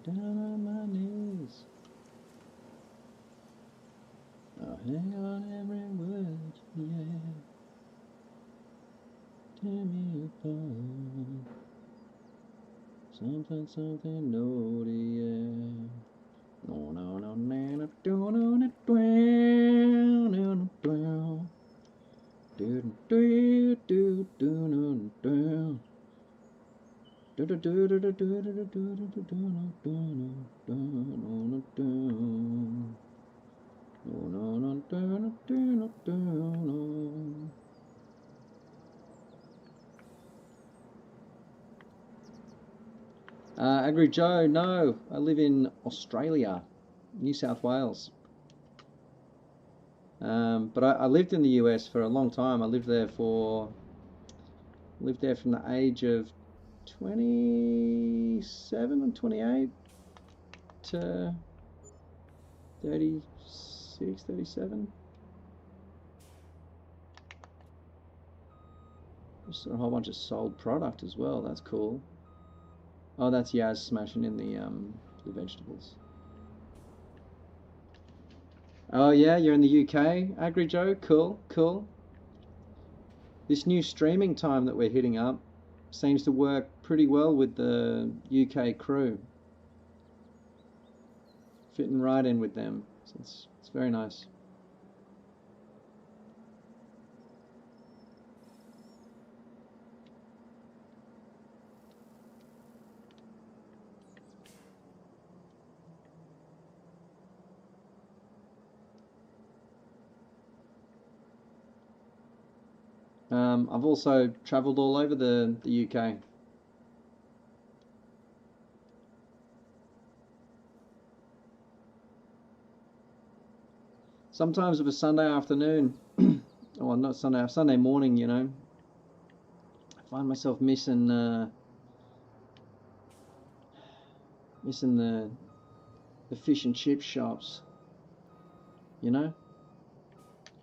Down on my knees. I'll hang on every word, yeah. Tear me apart. Something naughty, yeah. No, no, no, no, no, no, no, no, no, no, no. Do do do do do do do Agri Joe, no, I live in Australia, New South Wales. But I lived in the US for a long time. I lived there from the age of 27 and 28 to 36, 37. Just a whole bunch of sold product as well. That's cool. Oh, that's Yaz smashing in the vegetables. Oh yeah, you're in the UK, Agri Joe. Cool, cool. This new streaming time that we're hitting up seems to work pretty well with the UK crew. Fitting right in with them. So it's very nice. I've also travelled all over the UK. Sometimes of a Sunday afternoon, or not Sunday, Sunday morning, you know, I find myself missing the fish and chip shops. You know,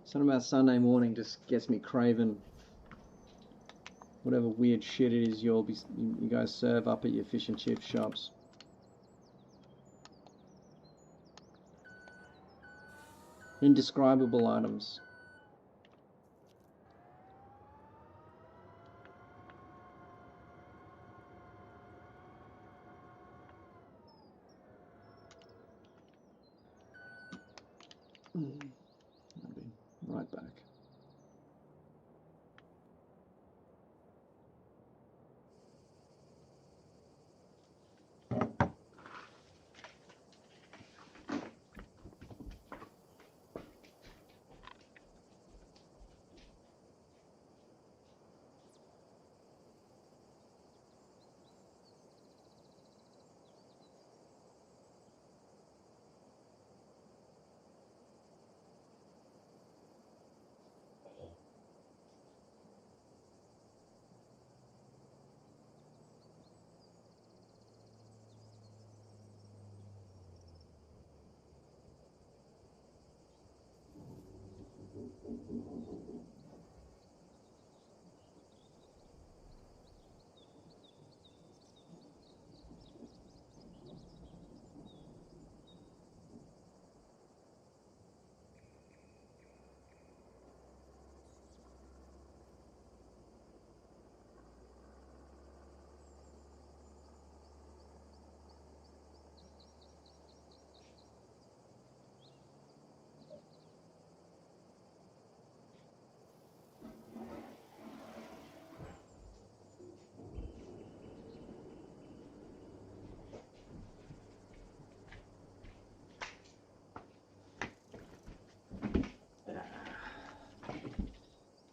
something about Sunday morning just gets me craving whatever weird shit it is you guys serve up at your fish and chip shops. Indescribable items. I'll be right back.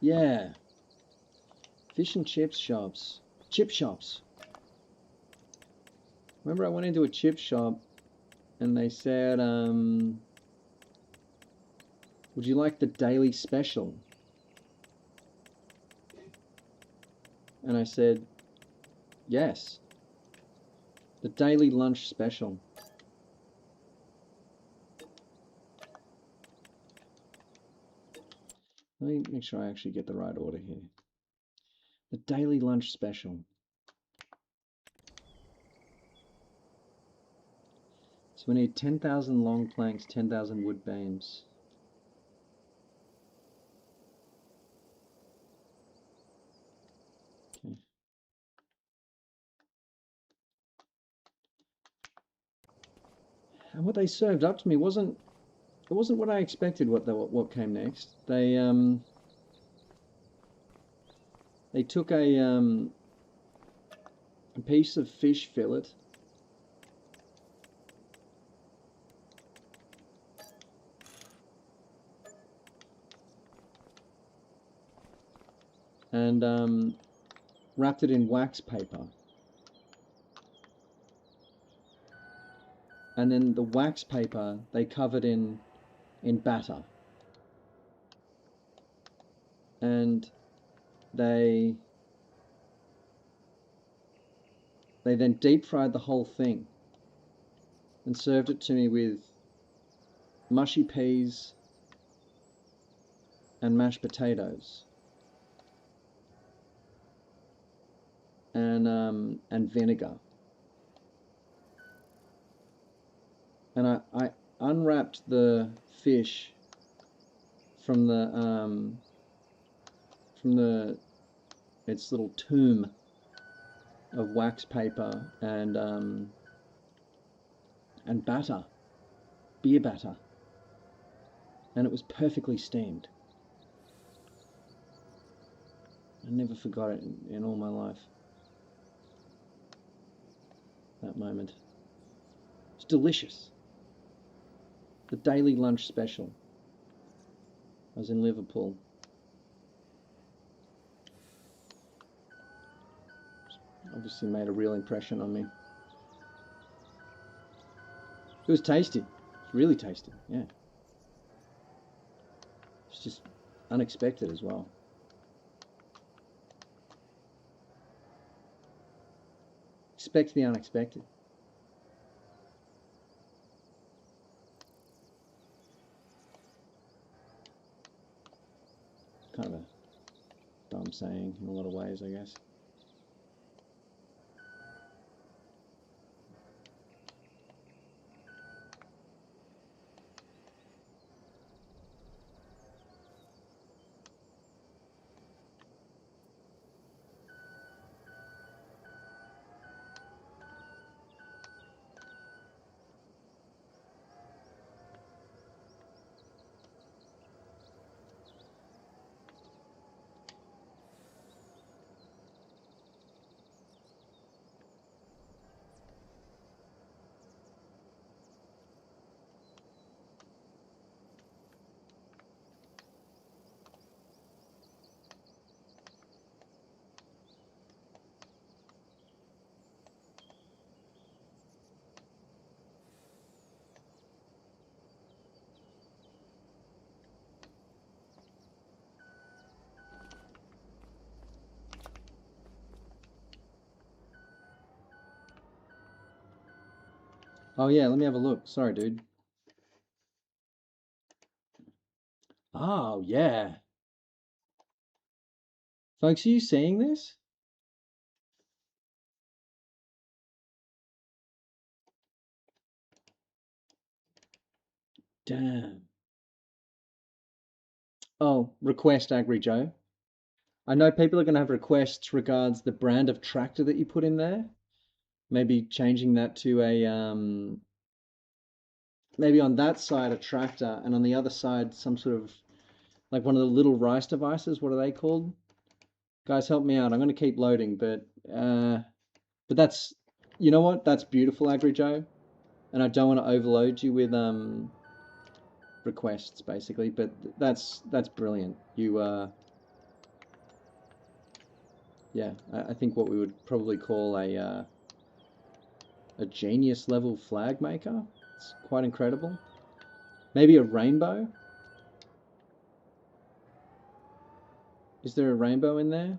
Yeah, fish and chips shops. Chip shops. Remember I went into a chip shop and they said, would you like the daily special? And I said, yes. The daily lunch special. Let me make sure I actually get the right order here. The daily lunch special. So we need 10,000 long planks, 10,000 wood beams. Okay. And what they served up to me wasn't what I expected. What came next? They took a a piece of fish fillet, and wrapped it in wax paper. And then the wax paper they covered in batter. And they then deep fried the whole thing and served it to me with mushy peas and mashed potatoes and vinegar. And I unwrapped the fish from its little tomb of wax paper and batter, beer batter, and it was perfectly steamed. I never forgot it in all my life. That moment. It's delicious. The daily lunch special. I was in Liverpool. Obviously made a real impression on me. It was tasty. It's really tasty, yeah. It's just unexpected as well. Expect the unexpected. Kind of a dumb saying in a lot of ways, I guess. Oh yeah, let me have a look. Sorry, dude. Oh yeah. Folks, are you seeing this? Damn. Oh, request Agri Joe. I know people are going to have requests regards the brand of tractor that you put in there. Maybe changing that to a maybe on that side a tractor and on the other side some sort of like one of the little rice devices. What are they called? Guys, help me out. I'm going to keep loading, but that's, you know what? That's beautiful, Agri Joe, and I don't want to overload you with requests basically, but that's brilliant. You yeah, I think what we would probably call a genius level flag maker. It's quite incredible. Maybe a rainbow. Is there a rainbow in there?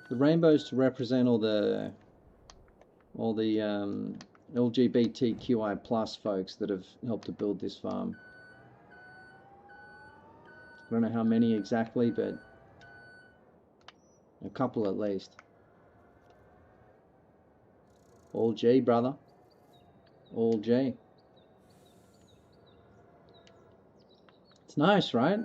The rainbow's to represent all the LGBTQI plus folks that have helped to build this farm. I don't know how many exactly, but a couple at least. All G, brother. All G. It's nice, right?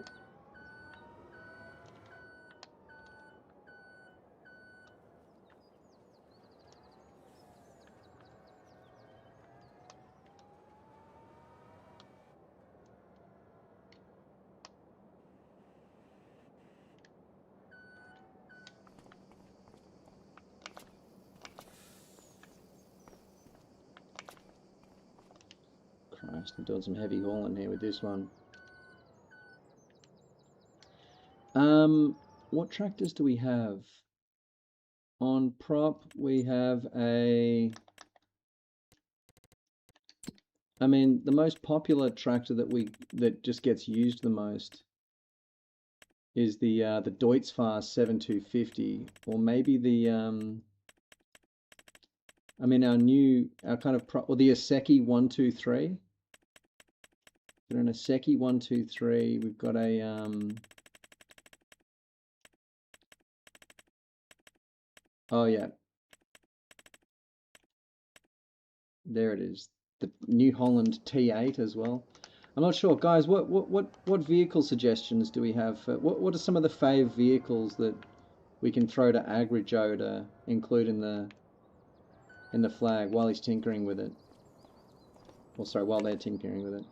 Christ, I'm doing some heavy hauling here with this one. What tractors do we have? On prop, we have a... I mean, the most popular tractor that just gets used the most is the Deutz-Fahr 7250, or maybe the I mean our kind of the Iseki 123. Got an Iseki 123. We've got a oh yeah, there it is. The New Holland T8 as well. I'm not sure, guys. What vehicle suggestions do we have? What are some of the fave vehicles that we can throw to AgriJoe to include in the flag while he's tinkering with it? Or sorry, while they're tinkering with it.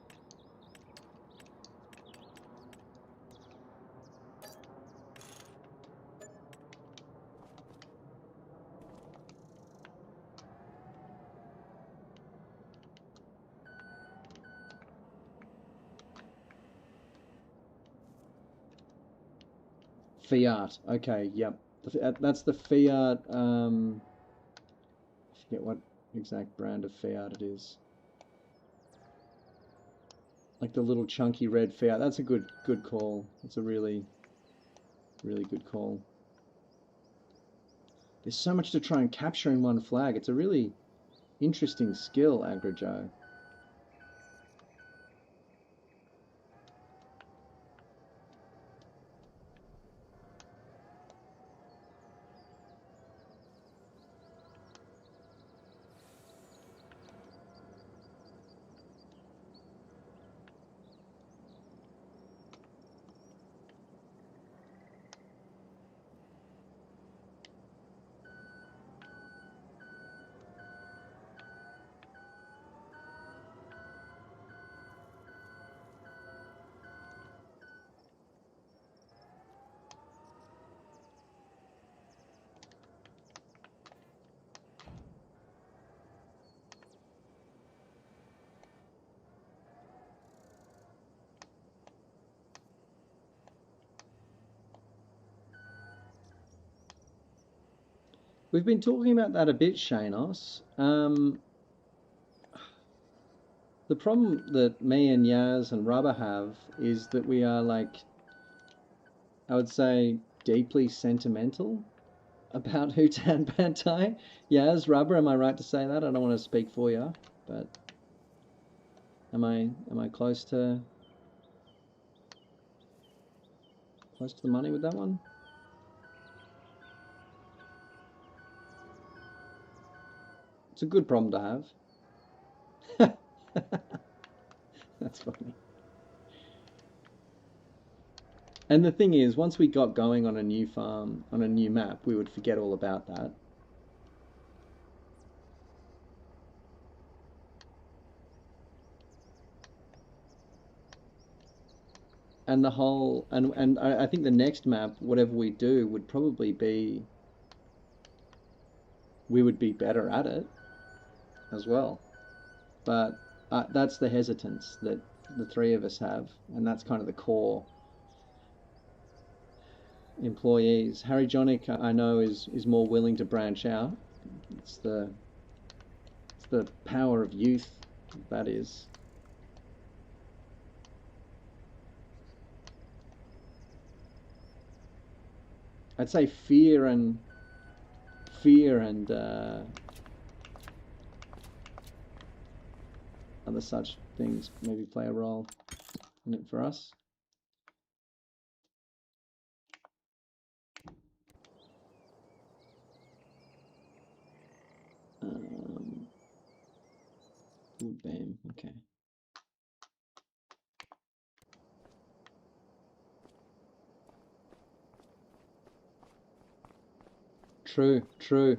Fiat. Okay, yep. That's the Fiat. I forget what exact brand of Fiat it is. Like the little chunky red Fiat. That's a good call. It's a really good call. There's so much to try and capture in one flag. It's a really interesting skill, AgriJoe. We've been talking about that a bit, Shanos. The problem that me and Yaz and Rubber have is that we are, like, I would say, deeply sentimental about Hutan Bantai. Yaz, Rubber, am I right to say that? I don't want to speak for you, but am I close to the money with that one? It's a good problem to have. That's funny. And the thing is, once we got going on a new farm, on a new map, we would forget all about that. And the whole, and I think the next map, whatever we do, would probably be, we would be better at it as well. But that's the hesitance that the three of us have, and that's kind of the core employees. Harry Jonick, I know, is more willing to branch out. It's the power of youth, that is. I'd say fear and other such things maybe play a role in it for us. Bam, okay. True, true.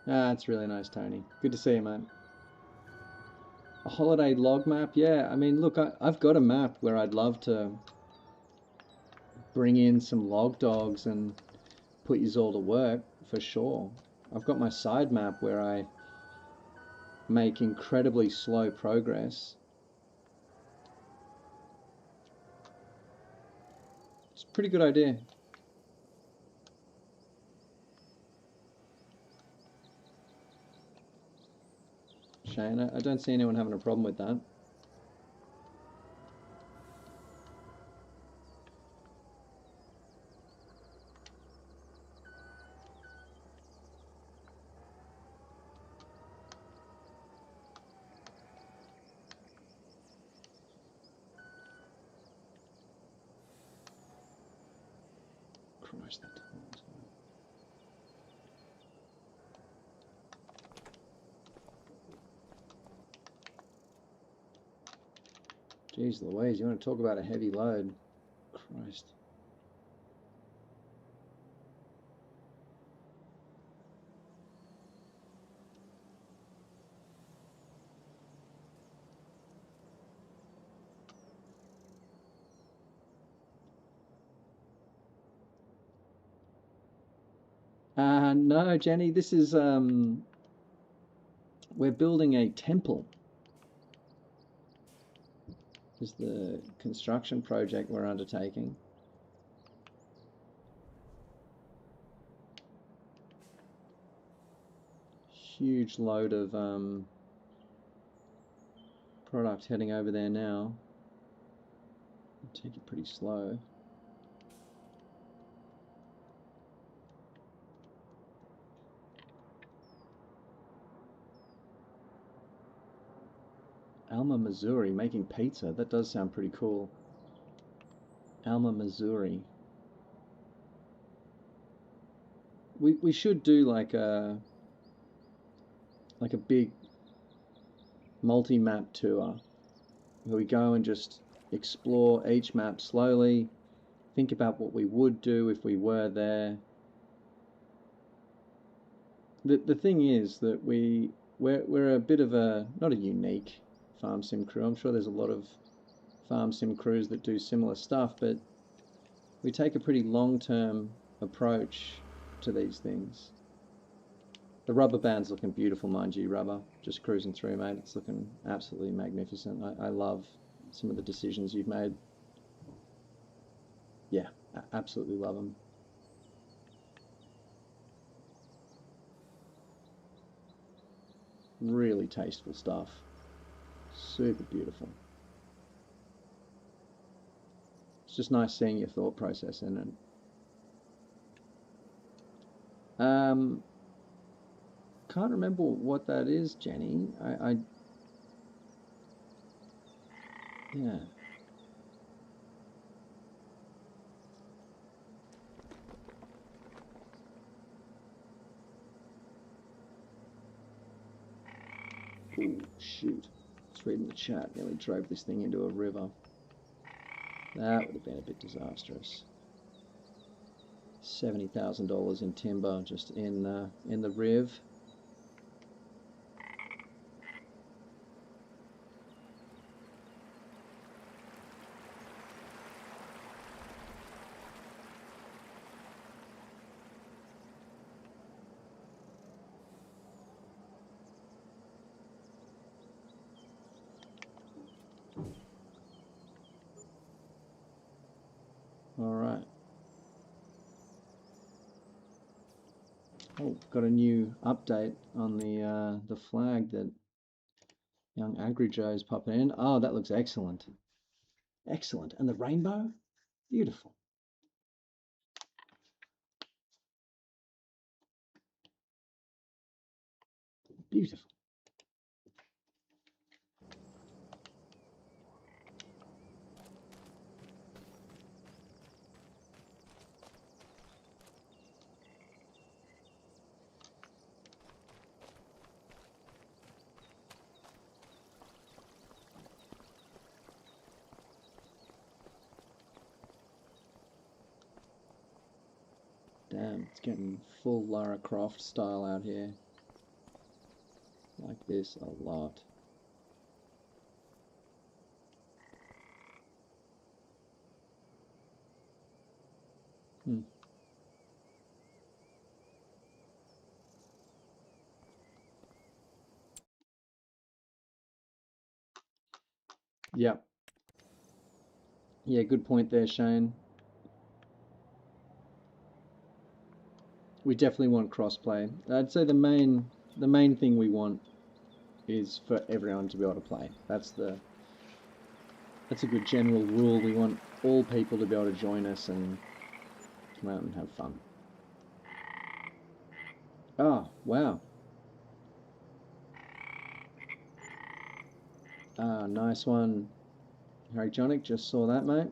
Ah, it's really nice, Tony. Good to see you, mate. A holiday log map? Yeah, I mean, look, I've got a map where I'd love to bring in some log dogs and put yous all to work, for sure. I've got my side map where I make incredibly slow progress. It's a pretty good idea. Shane, I don't see anyone having a problem with that. Christ, that time's going. Jeez Louise, you want to talk about a heavy load? Christ. No, Jenny, this is we're building a temple. This is the construction project we're undertaking. Huge load of product heading over there now. Take it pretty slow. Alma, Missouri, making pizza. That does sound pretty cool. Alma, Missouri. We should do like a big multi-map tour where we go and just explore each map slowly, think about what we would do if we were there. The thing is that we're a bit of a, not a unique farm sim crew. I'm sure there's a lot of farm sim crews that do similar stuff, but we take a pretty long-term approach to these things. The rubber band's looking beautiful, mind you, rubber. Just cruising through, mate. It's looking absolutely magnificent. I love some of the decisions you've made. Yeah, absolutely love them. Really tasteful stuff. Super beautiful. It's just nice seeing your thought process in it. Can't remember what that is, Jenny. Yeah. Ooh, shoot. It's reading the chat. Nearly drove this thing into a river. That would have been a bit disastrous. $70,000 in timber just in the riv. All right. Oh, got a new update on the flag that young Agri Joe's popping in. Oh, that looks excellent. Excellent. And the rainbow? Beautiful. Beautiful. Damn, it's getting full Lara Croft style out here. this a lot. Yep. Yeah, good point there, Shane. We definitely want crossplay. I'd say the main thing we want is for everyone to be able to play. That's a good general rule. We want all people to be able to join us and come out and have fun. Oh, wow. Ah, nice one. Harry Jonic, just saw that, mate.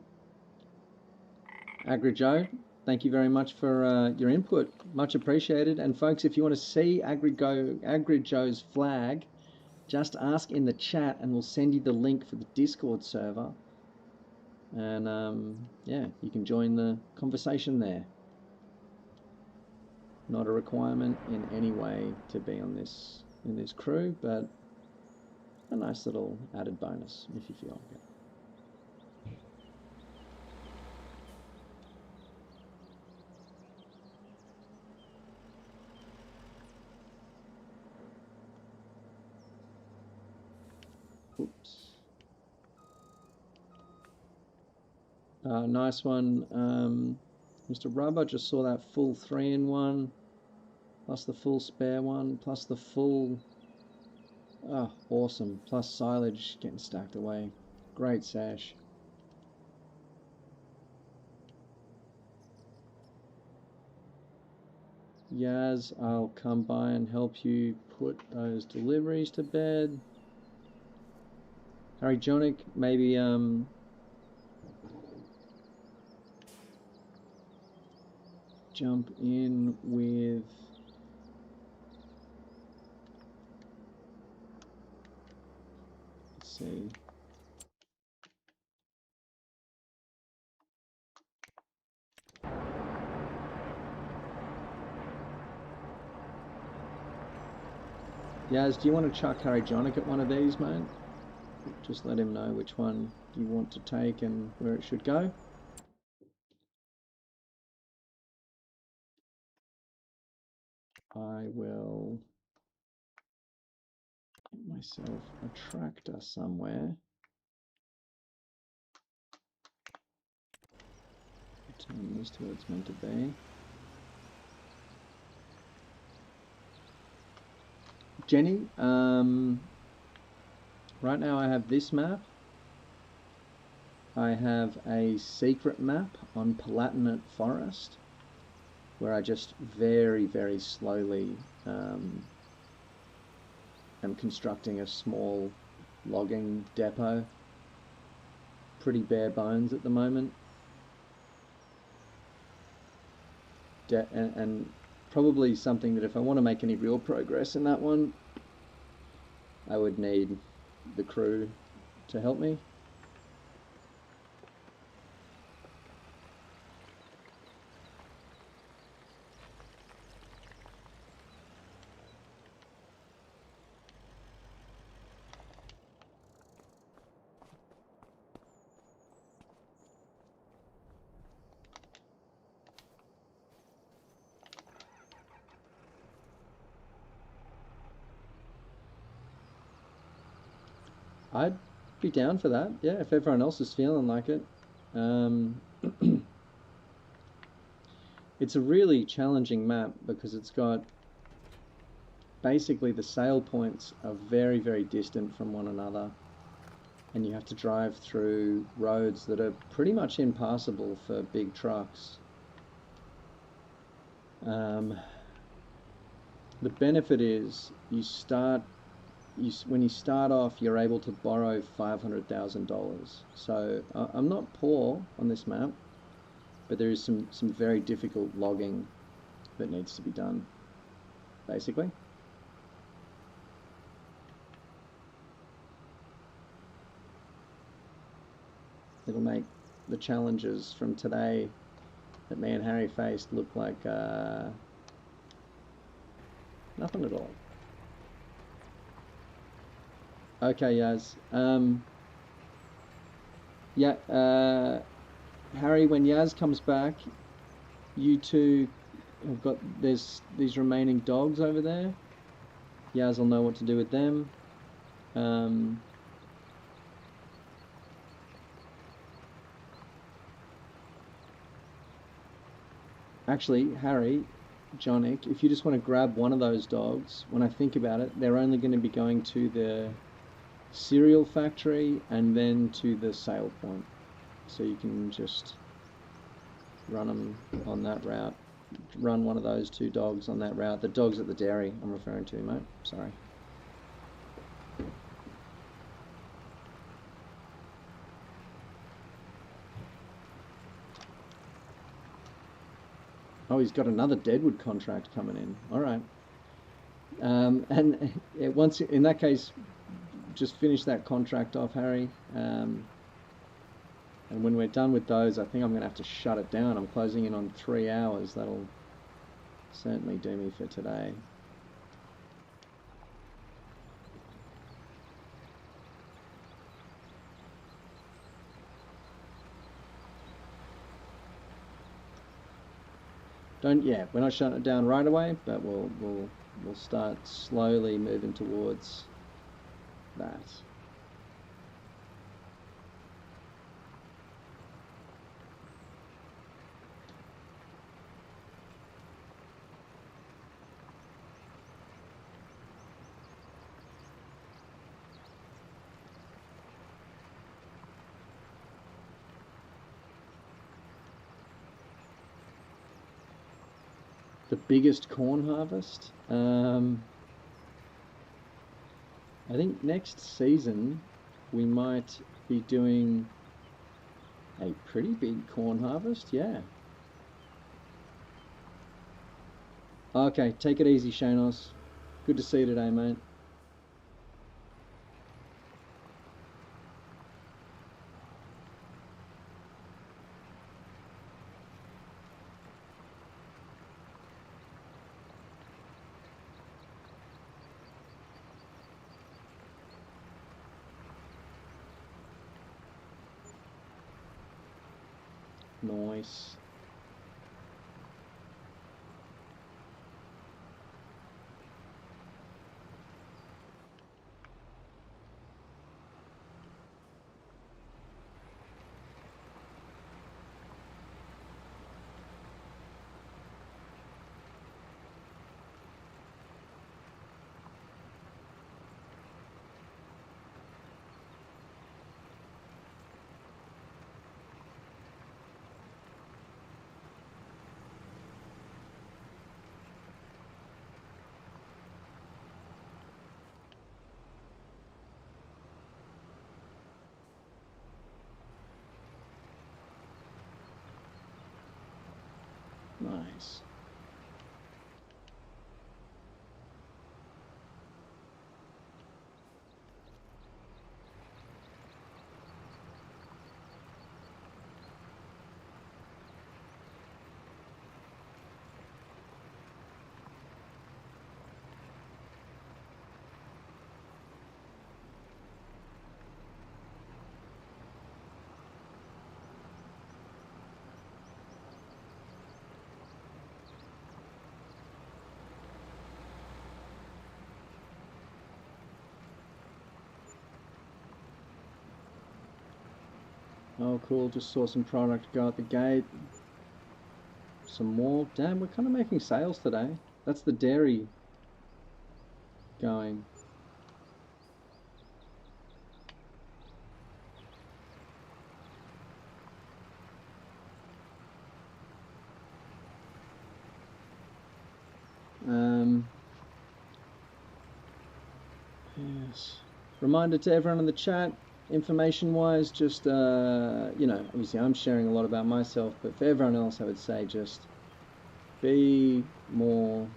Agri Joe, thank you very much for your input. Much appreciated. And folks, if you want to see Agri Joe's flag, just ask in the chat and we'll send you the link for the Discord server. And yeah, you can join the conversation there. Not a requirement in any way to be on this in this crew, but a nice little added bonus if you feel like it. Oops. Nice one, Mr. Rubber. Just saw that full 3-in-1, plus the full spare one, plus the full. Oh, awesome! Plus silage getting stacked away. Great sash. Yaz, I'll come by and help you put those deliveries to bed. Harry Jonic, maybe jump in with let's see. Yaz, do you want to chuck Harry Jonic at one of these, mate? Just let him know which one you want to take and where it should go. I will get myself a tractor somewhere. Turn this to what it's meant to be. Jenny, right now I have this map. I have a secret map on Palatinate Forest where I just very, very slowly am constructing a small logging depot. Pretty bare bones at the moment. And probably something that if I want to make any real progress in that one, I would need the crew to help me. I'd be down for that, yeah, if everyone else is feeling like it. It's a really challenging map because it's got basically the sale points are very, very distant from one another, and you have to drive through roads that are pretty much impassable for big trucks. The benefit is when you start off, you're able to borrow $500,000. So I'm not poor on this map, but there is some very difficult logging that needs to be done, basically. It'll make the challenges from today that me and Harry faced look like nothing at all. Okay, Yaz. Yeah, Harry, when Yaz comes back, you two have got, there's these remaining dogs over there. Yaz will know what to do with them. Um, Actually, Harry, Jonick, if you just want to grab one of those dogs, when I think about it, they're only going to be going to the cereal factory and then to the sale point. So you can just run them on that route. Run one of those two dogs on that route. The dogs at the dairy I'm referring to, mate. Sorry. Oh, he's got another Deadwood contract coming in. All right. And once in that case, just finish that contract off, Harry. And when we're done with those, I think I'm going to have to shut it down. I'm closing in on 3 hours. That'll certainly do me for today. Yeah, we're not shutting it down right away, but we'll start slowly moving towards that. The biggest corn harvest? I think next season we might be doing a pretty big corn harvest, yeah. Okay, take it easy, Shanos. Good to see you today, mate. Nice. Nice. Oh, cool. Just saw some product go out the gate. Some more. Damn, we're kind of making sales today. That's the dairy going. Yes. Reminder to everyone in the chat, information-wise, just, obviously I'm sharing a lot about myself, but for everyone else, I would say just be more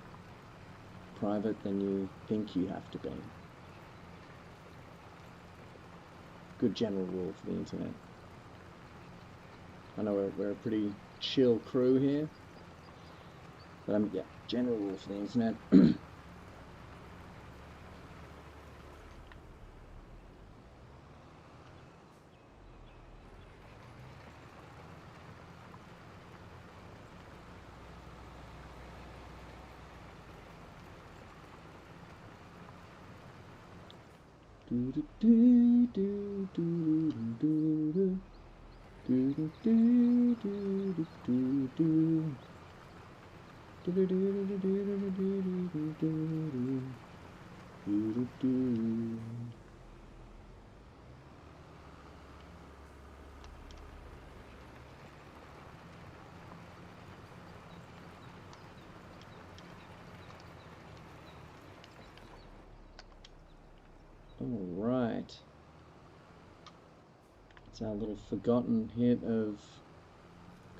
private than you think you have to be. Good general rule for the internet. I know we're a pretty chill crew here, but yeah, general rule for the internet. All right. It's our little forgotten hit of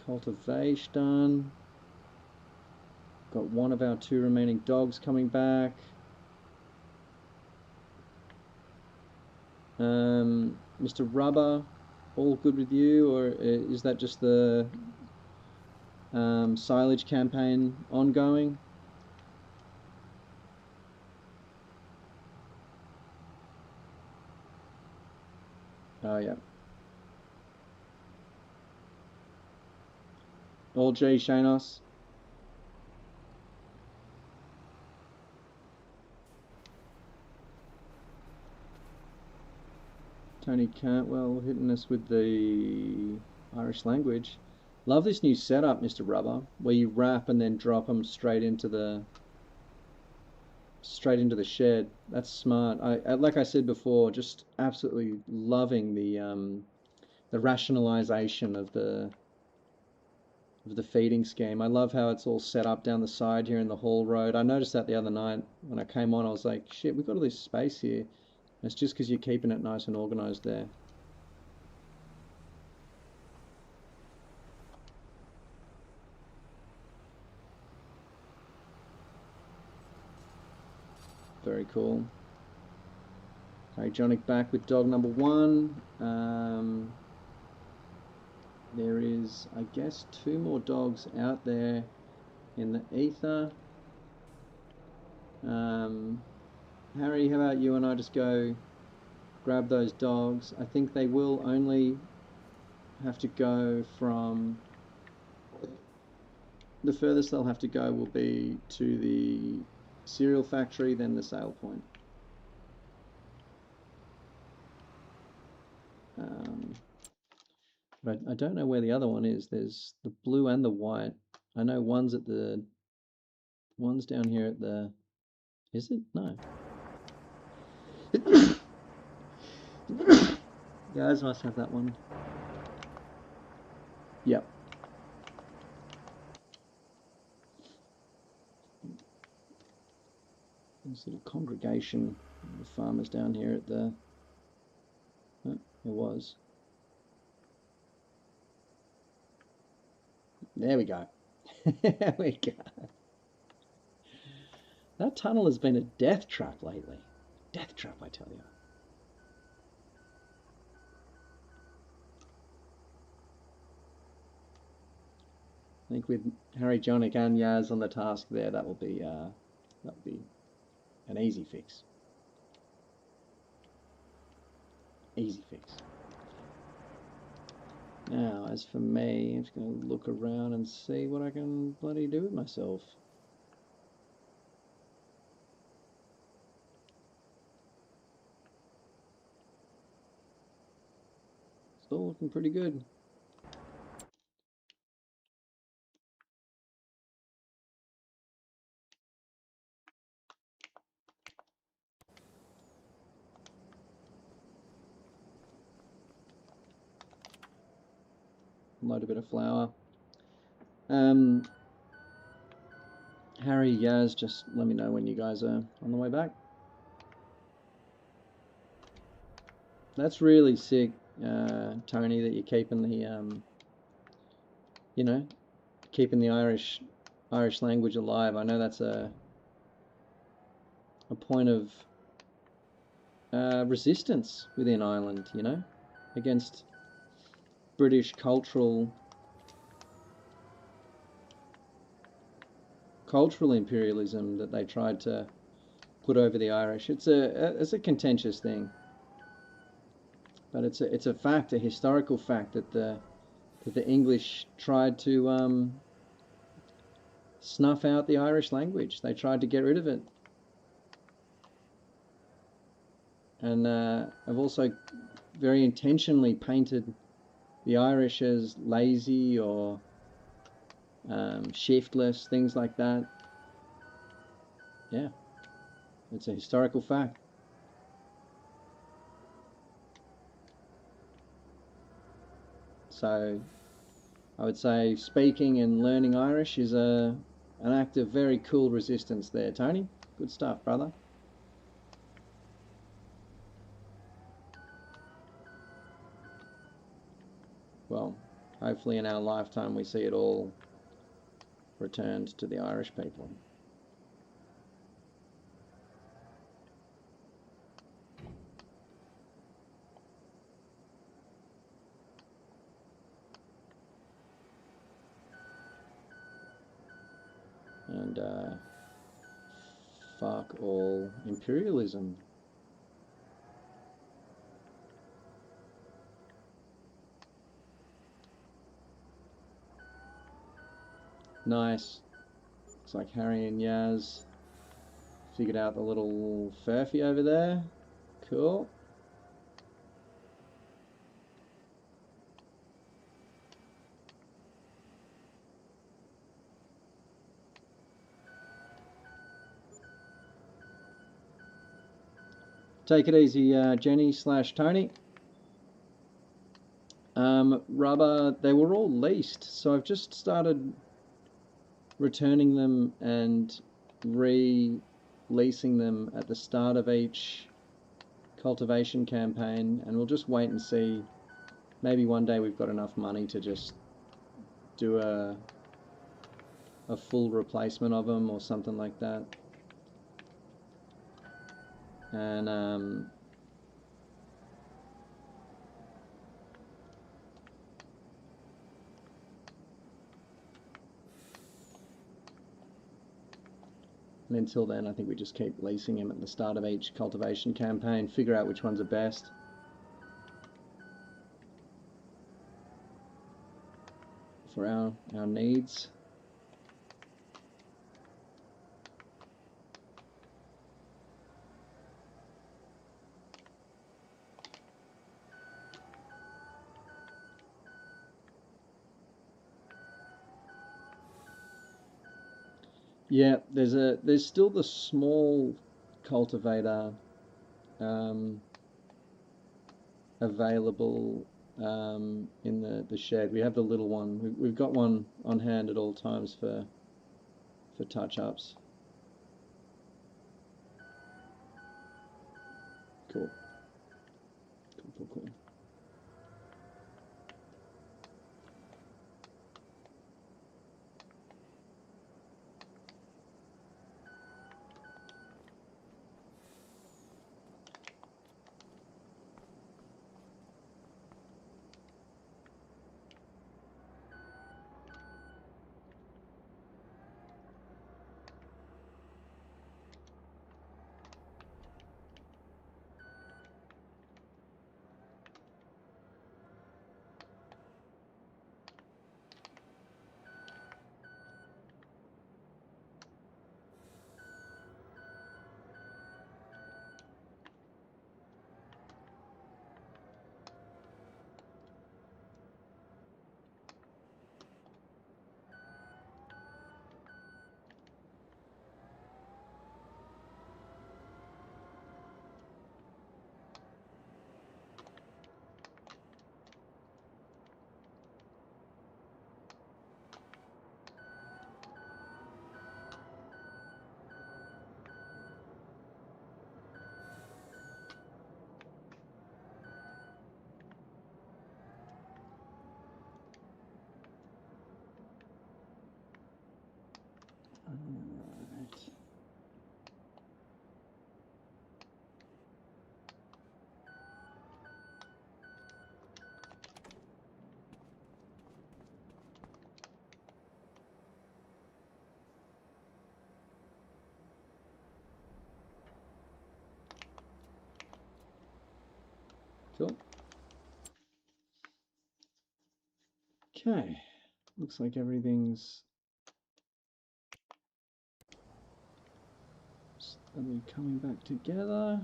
cultivation. Got one of our 2 remaining dogs coming back. Mr. Rubber, all good with you, or is that just the silage campaign ongoing? Oh, yeah. All G, Shanos. Tony Cantwell hitting us with the Irish language. Love this new setup, Mr. Rubber, where you wrap and then drop them straight into the shed. That's smart. Like I said before, just absolutely loving the rationalization of the feeding scheme. I love how it's all set up down the side here in the Hall Road. I noticed that the other night when I came on. I was like, shit, we've got all this space here. It's just because you're keeping it nice and organized there. Very cool. Okay, Jonic back with dog number 1. There is, I guess, 2 more dogs out there in the ether. Harry, how about you and I just go grab those dogs? I think they will only have to go from... The furthest they'll have to go will be to the cereal factory, then the sale point. But I don't know where the other one is. There's the blue and the white. I know one's down here at the... Is it? No. Guys must have that one. Yep. This little congregation of farmers down here at the... Oh, there was. There we go. There we go. That tunnel has been a death trap lately. Death trap, I tell you. I think with Harry, Jonic and Yaz on the task there, that will be an easy fix. Easy fix. Now, as for me, I'm just going to look around and see what I can bloody do with myself. It's all looking pretty good. Load a bit of flour. Harry, Yaz, just let me know when you guys are on the way back. That's really sick, Tony, that you're keeping the, you know, keeping the Irish language alive. I know that's a point of resistance within Ireland, you know, against British cultural imperialism that they tried to put over the Irish. It's a contentious thing, but it's a fact, a historical fact that the English tried to snuff out the Irish language. They tried to get rid of it. And I've also very intentionally painted the Irish as lazy or shiftless, things like that. Yeah, it's a historical fact. So I would say speaking and learning Irish is an act of very cool resistance there, Tony. Good stuff, brother. Well, hopefully in our lifetime we see it all returned to the Irish people. And fuck all imperialism. Nice. Looks like Harry and Yaz figured out the little furphy over there. Cool. Take it easy, Jenny / Tony. Rubber, they were all leased, so I've just started returning them and re-leasing them at the start of each cultivation campaign, and we'll just wait and see. Maybe one day we've got enough money to just do a full replacement of them or something like that. And until then, I think we just keep leasing him at the start of each cultivation campaign, figure out which ones are best. For our needs. Yeah, there's still the small cultivator available in the shed. We have the little one. We've got one on hand at all times for touch-ups. Cool. Cool. Alright. Cool. Okay. Looks like everything's slowly coming back together.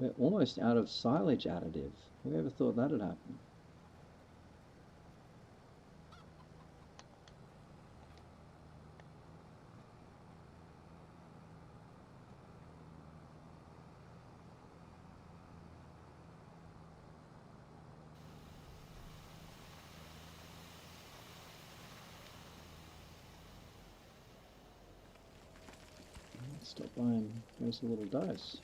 We're almost out of silage additive. Whoever thought that'd happen? Stop buying those little dice.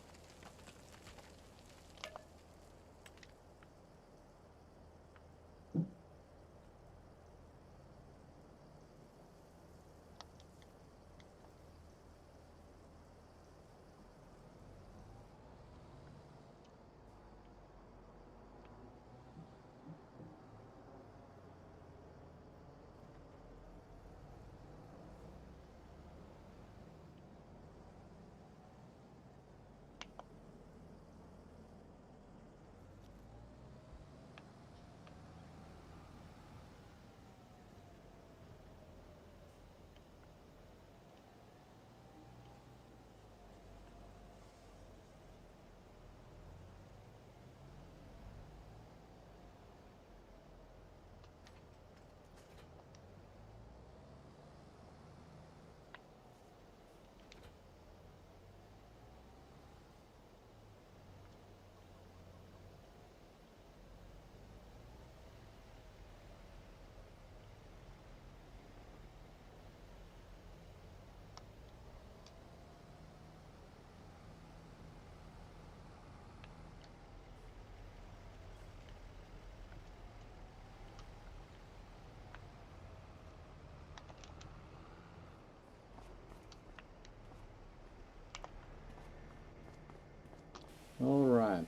All right.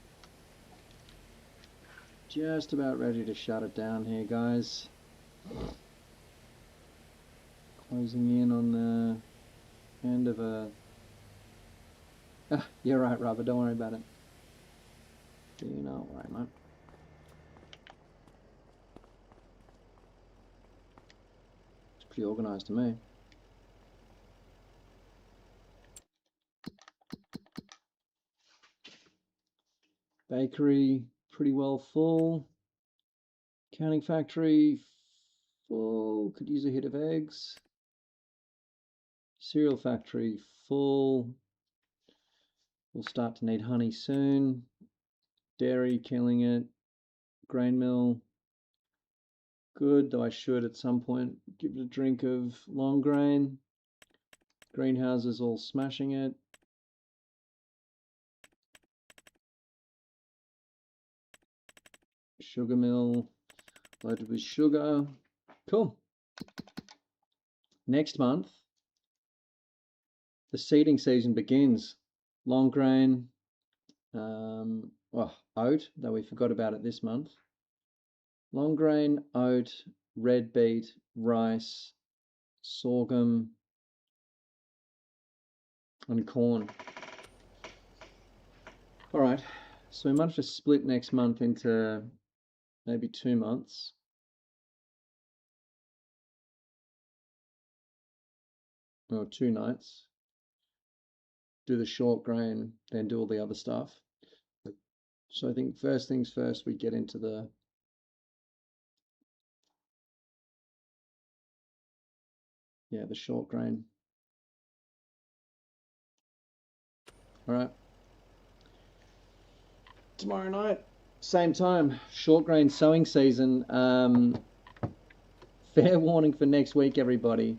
Just about ready to shut it down here, guys. Closing in on the end of a... Ah, you're right, Robert. Don't worry about it. Do not worry, mate. It's pretty organised to me. Bakery, pretty well full. Canning factory, full. Could use a hit of eggs. Cereal factory, full. We'll start to need honey soon. Dairy, killing it. Grain mill, good, though I should at some point give it a drink of long grain. Greenhouses all smashing it. Sugar mill, loaded with sugar. Cool. Next month, the seeding season begins. Long grain, oat, though we forgot about it this month. Long grain, oat, red beet, rice, sorghum, and corn. All right, so we might have to split next month into maybe 2 months. Or 2 nights. Do the short grain, then do all the other stuff. So I think first things first, we get into the short grain. All right. Tomorrow night, same time, short grain sowing season. Fair warning for next week, everybody.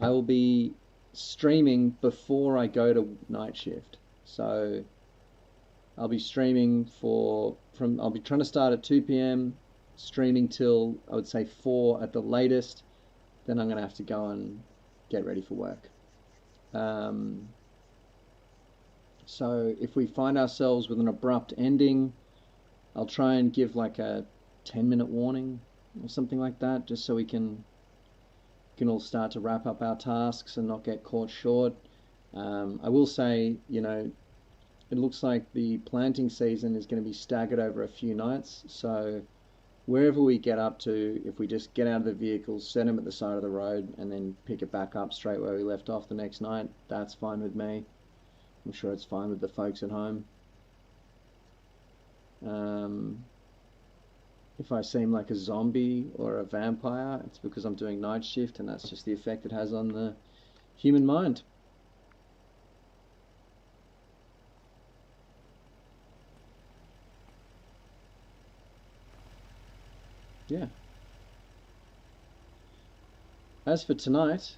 I will be streaming before I go to night shift. So I'll be streaming I'll be trying to start at 2 p.m, streaming till, I would say 4 at the latest. Then I'm going to have to go and get ready for work. So if we find ourselves with an abrupt ending, I'll try and give like a 10-minute warning or something like that, just so we can all start to wrap up our tasks and not get caught short. I will say, it looks like the planting season is going to be staggered over a few nights. So wherever we get up to, if we just get out of the vehicles, set them at the side of the road, and then pick it back up straight where we left off the next night, that's fine with me. I'm sure it's fine with the folks at home. If I seem like a zombie or a vampire, it's because I'm doing night shift, and that's just the effect it has on the human mind. Yeah. As for tonight,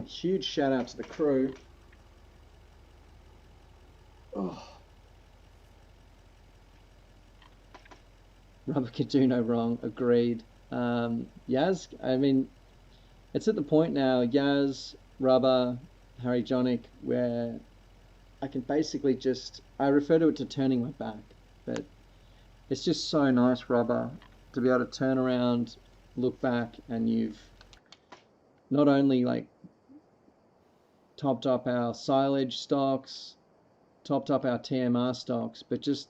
huge shout out to the crew. Oh, Rubber could do no wrong. Agreed. Yaz, I mean, it's at the point now, Yaz, Rubber, Harry Jonic, where I can basically I refer to it to turning my back, but it's just so nice, Rubber, to be able to turn around, look back, and you've not only like topped up our silage stocks, topped up our TMR stocks, but just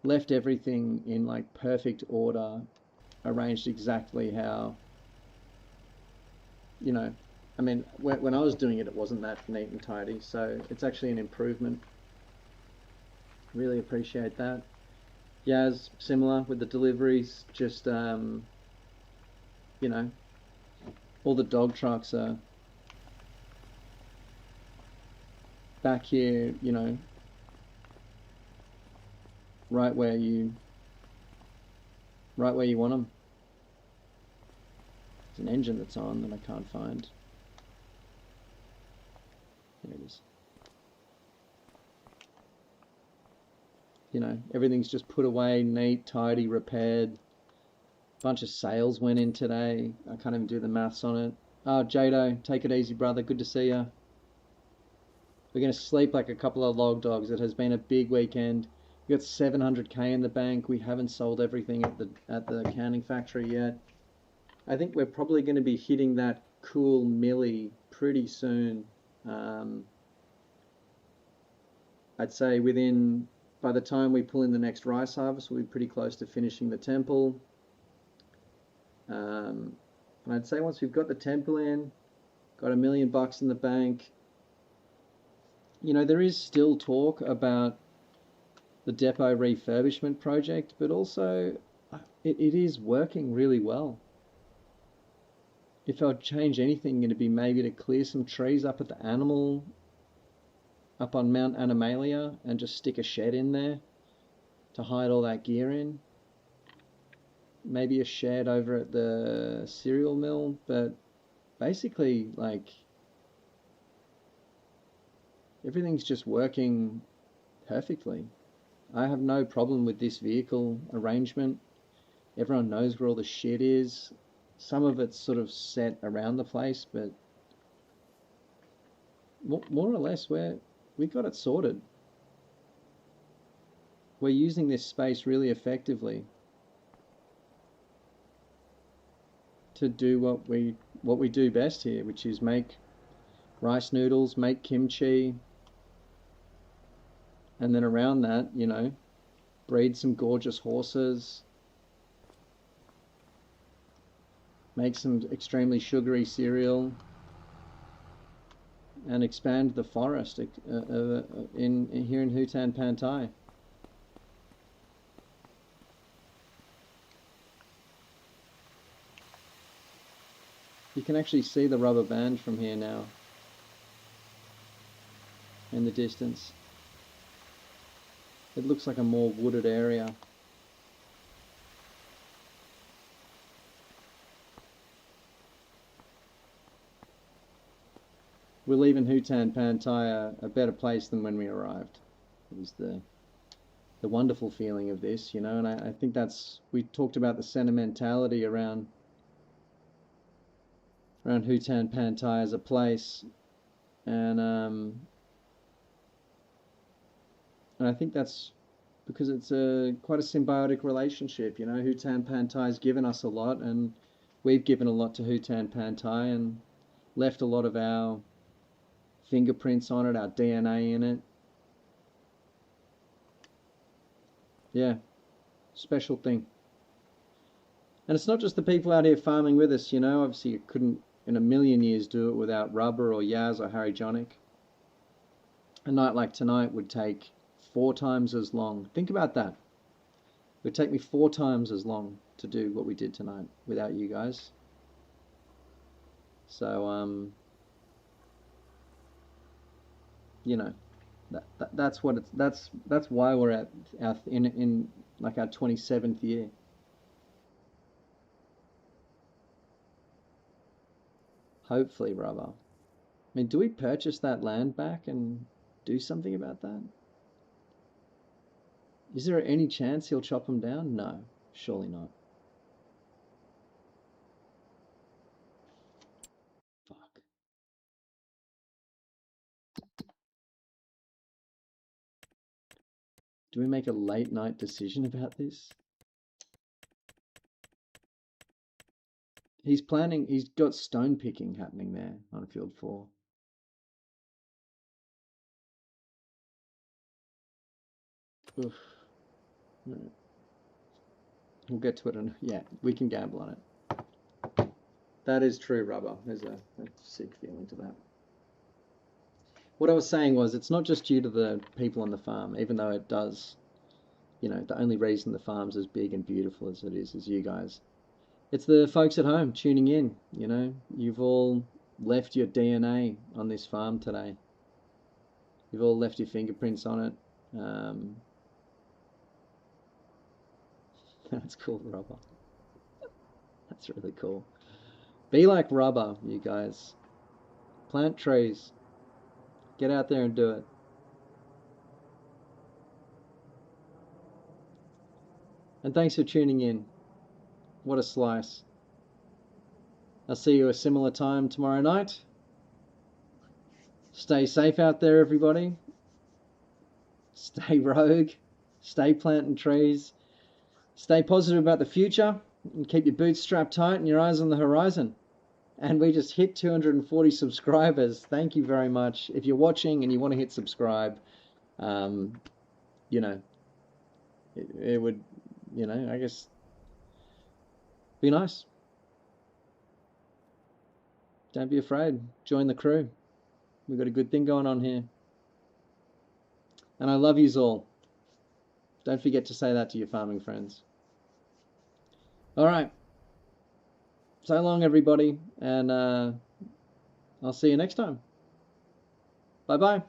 left everything in like perfect order, arranged exactly how, you know, I mean, when I was doing it, it wasn't that neat and tidy, so it's actually an improvement. Really appreciate that. Yaz, similar with the deliveries, just, you know, all the dog trucks are back here, you know, right where you want them. There's an engine that's on that I can't find. There it is. You know, everything's just put away, neat, tidy, repaired. A bunch of sales went in today. I can't even do the maths on it. Oh, Jado, take it easy, brother. Good to see you. We're going to sleep like a couple of log dogs. It has been a big weekend. We got 700k in the bank. We haven't sold everything at the canning factory yet. I think we're probably going to be hitting that cool milli pretty soon. I'd say by the time we pull in the next rice harvest, we'll be pretty close to finishing the temple. And I'd say once we've got the temple in, got $1 million in the bank, you know, there is still talk about the depot refurbishment project, but also it is working really well. If I'd change anything, it'd be maybe to clear some trees up at the animal, up on Mount Animalia, and just stick a shed in there to hide all that gear in. Maybe a shed over at the cereal mill, but basically, like, everything's just working perfectly. I have no problem with this vehicle arrangement. Everyone knows where all the shit is. Some of it's sort of set around the place, but more or less we got it sorted. We're using this space really effectively to do what we do best here, which is make rice noodles, make kimchi, and then around that, you know, breed some gorgeous horses, make some extremely sugary cereal, and expand the forest in here in Hutan Pantai. You can actually see the rubber band from here now in the distance. It looks like a more wooded area. We're leaving Hutan Pantai a better place than when we arrived. It was the wonderful feeling of this, you know, and I think we talked about the sentimentality around Hutan Pantai as a place, and I think that's because it's quite a symbiotic relationship, you know. Hutan Pantai's given us a lot, and we've given a lot to Hutan Pantai and left a lot of our fingerprints on it, our DNA in it. Yeah, special thing. And it's not just the people out here farming with us, you know. Obviously, you couldn't in a million years do it without Rubber or Yaz or Harry Jonic. A night like tonight would take 4 times as long. Think about that. would take me 4 times as long to do what we did tonight without you guys. So you know, that's what it's that's why we're at our in like our 27th year. Hopefully, Rubber. I mean, do we purchase that land back and do something about that? Is there any chance he'll chop them down? No, surely not. Fuck. Do we make a late night decision about this? He's planning, he's got stone picking happening there on field 4. Oof. Right. We'll get to it. Yeah, we can gamble on it. That is true, Rubber. There's a sick feeling to that. What I was saying was, it's not just due to the people on the farm, even though it does, you know, the only reason the farm's as big and beautiful as it is you guys. It's the folks at home tuning in, you know. You've all left your DNA on this farm today. You've all left your fingerprints on it. That's cool, Rubber. That's really cool. Be like Rubber, you guys. Plant trees. Get out there and do it. And thanks for tuning in. What a slice. I'll see you a similar time tomorrow night. Stay safe out there, everybody. Stay rogue. Stay planting trees. Stay positive about the future. And keep your boots strapped tight and your eyes on the horizon. And we just hit 240 subscribers. Thank you very much. If you're watching and you want to hit subscribe, you know, it would, you know, I guess, be nice. Don't be afraid. Join the crew. We've got a good thing going on here. And I love yous all. Don't forget to say that to your farming friends. All right. So long, everybody. And I'll see you next time. Bye-bye.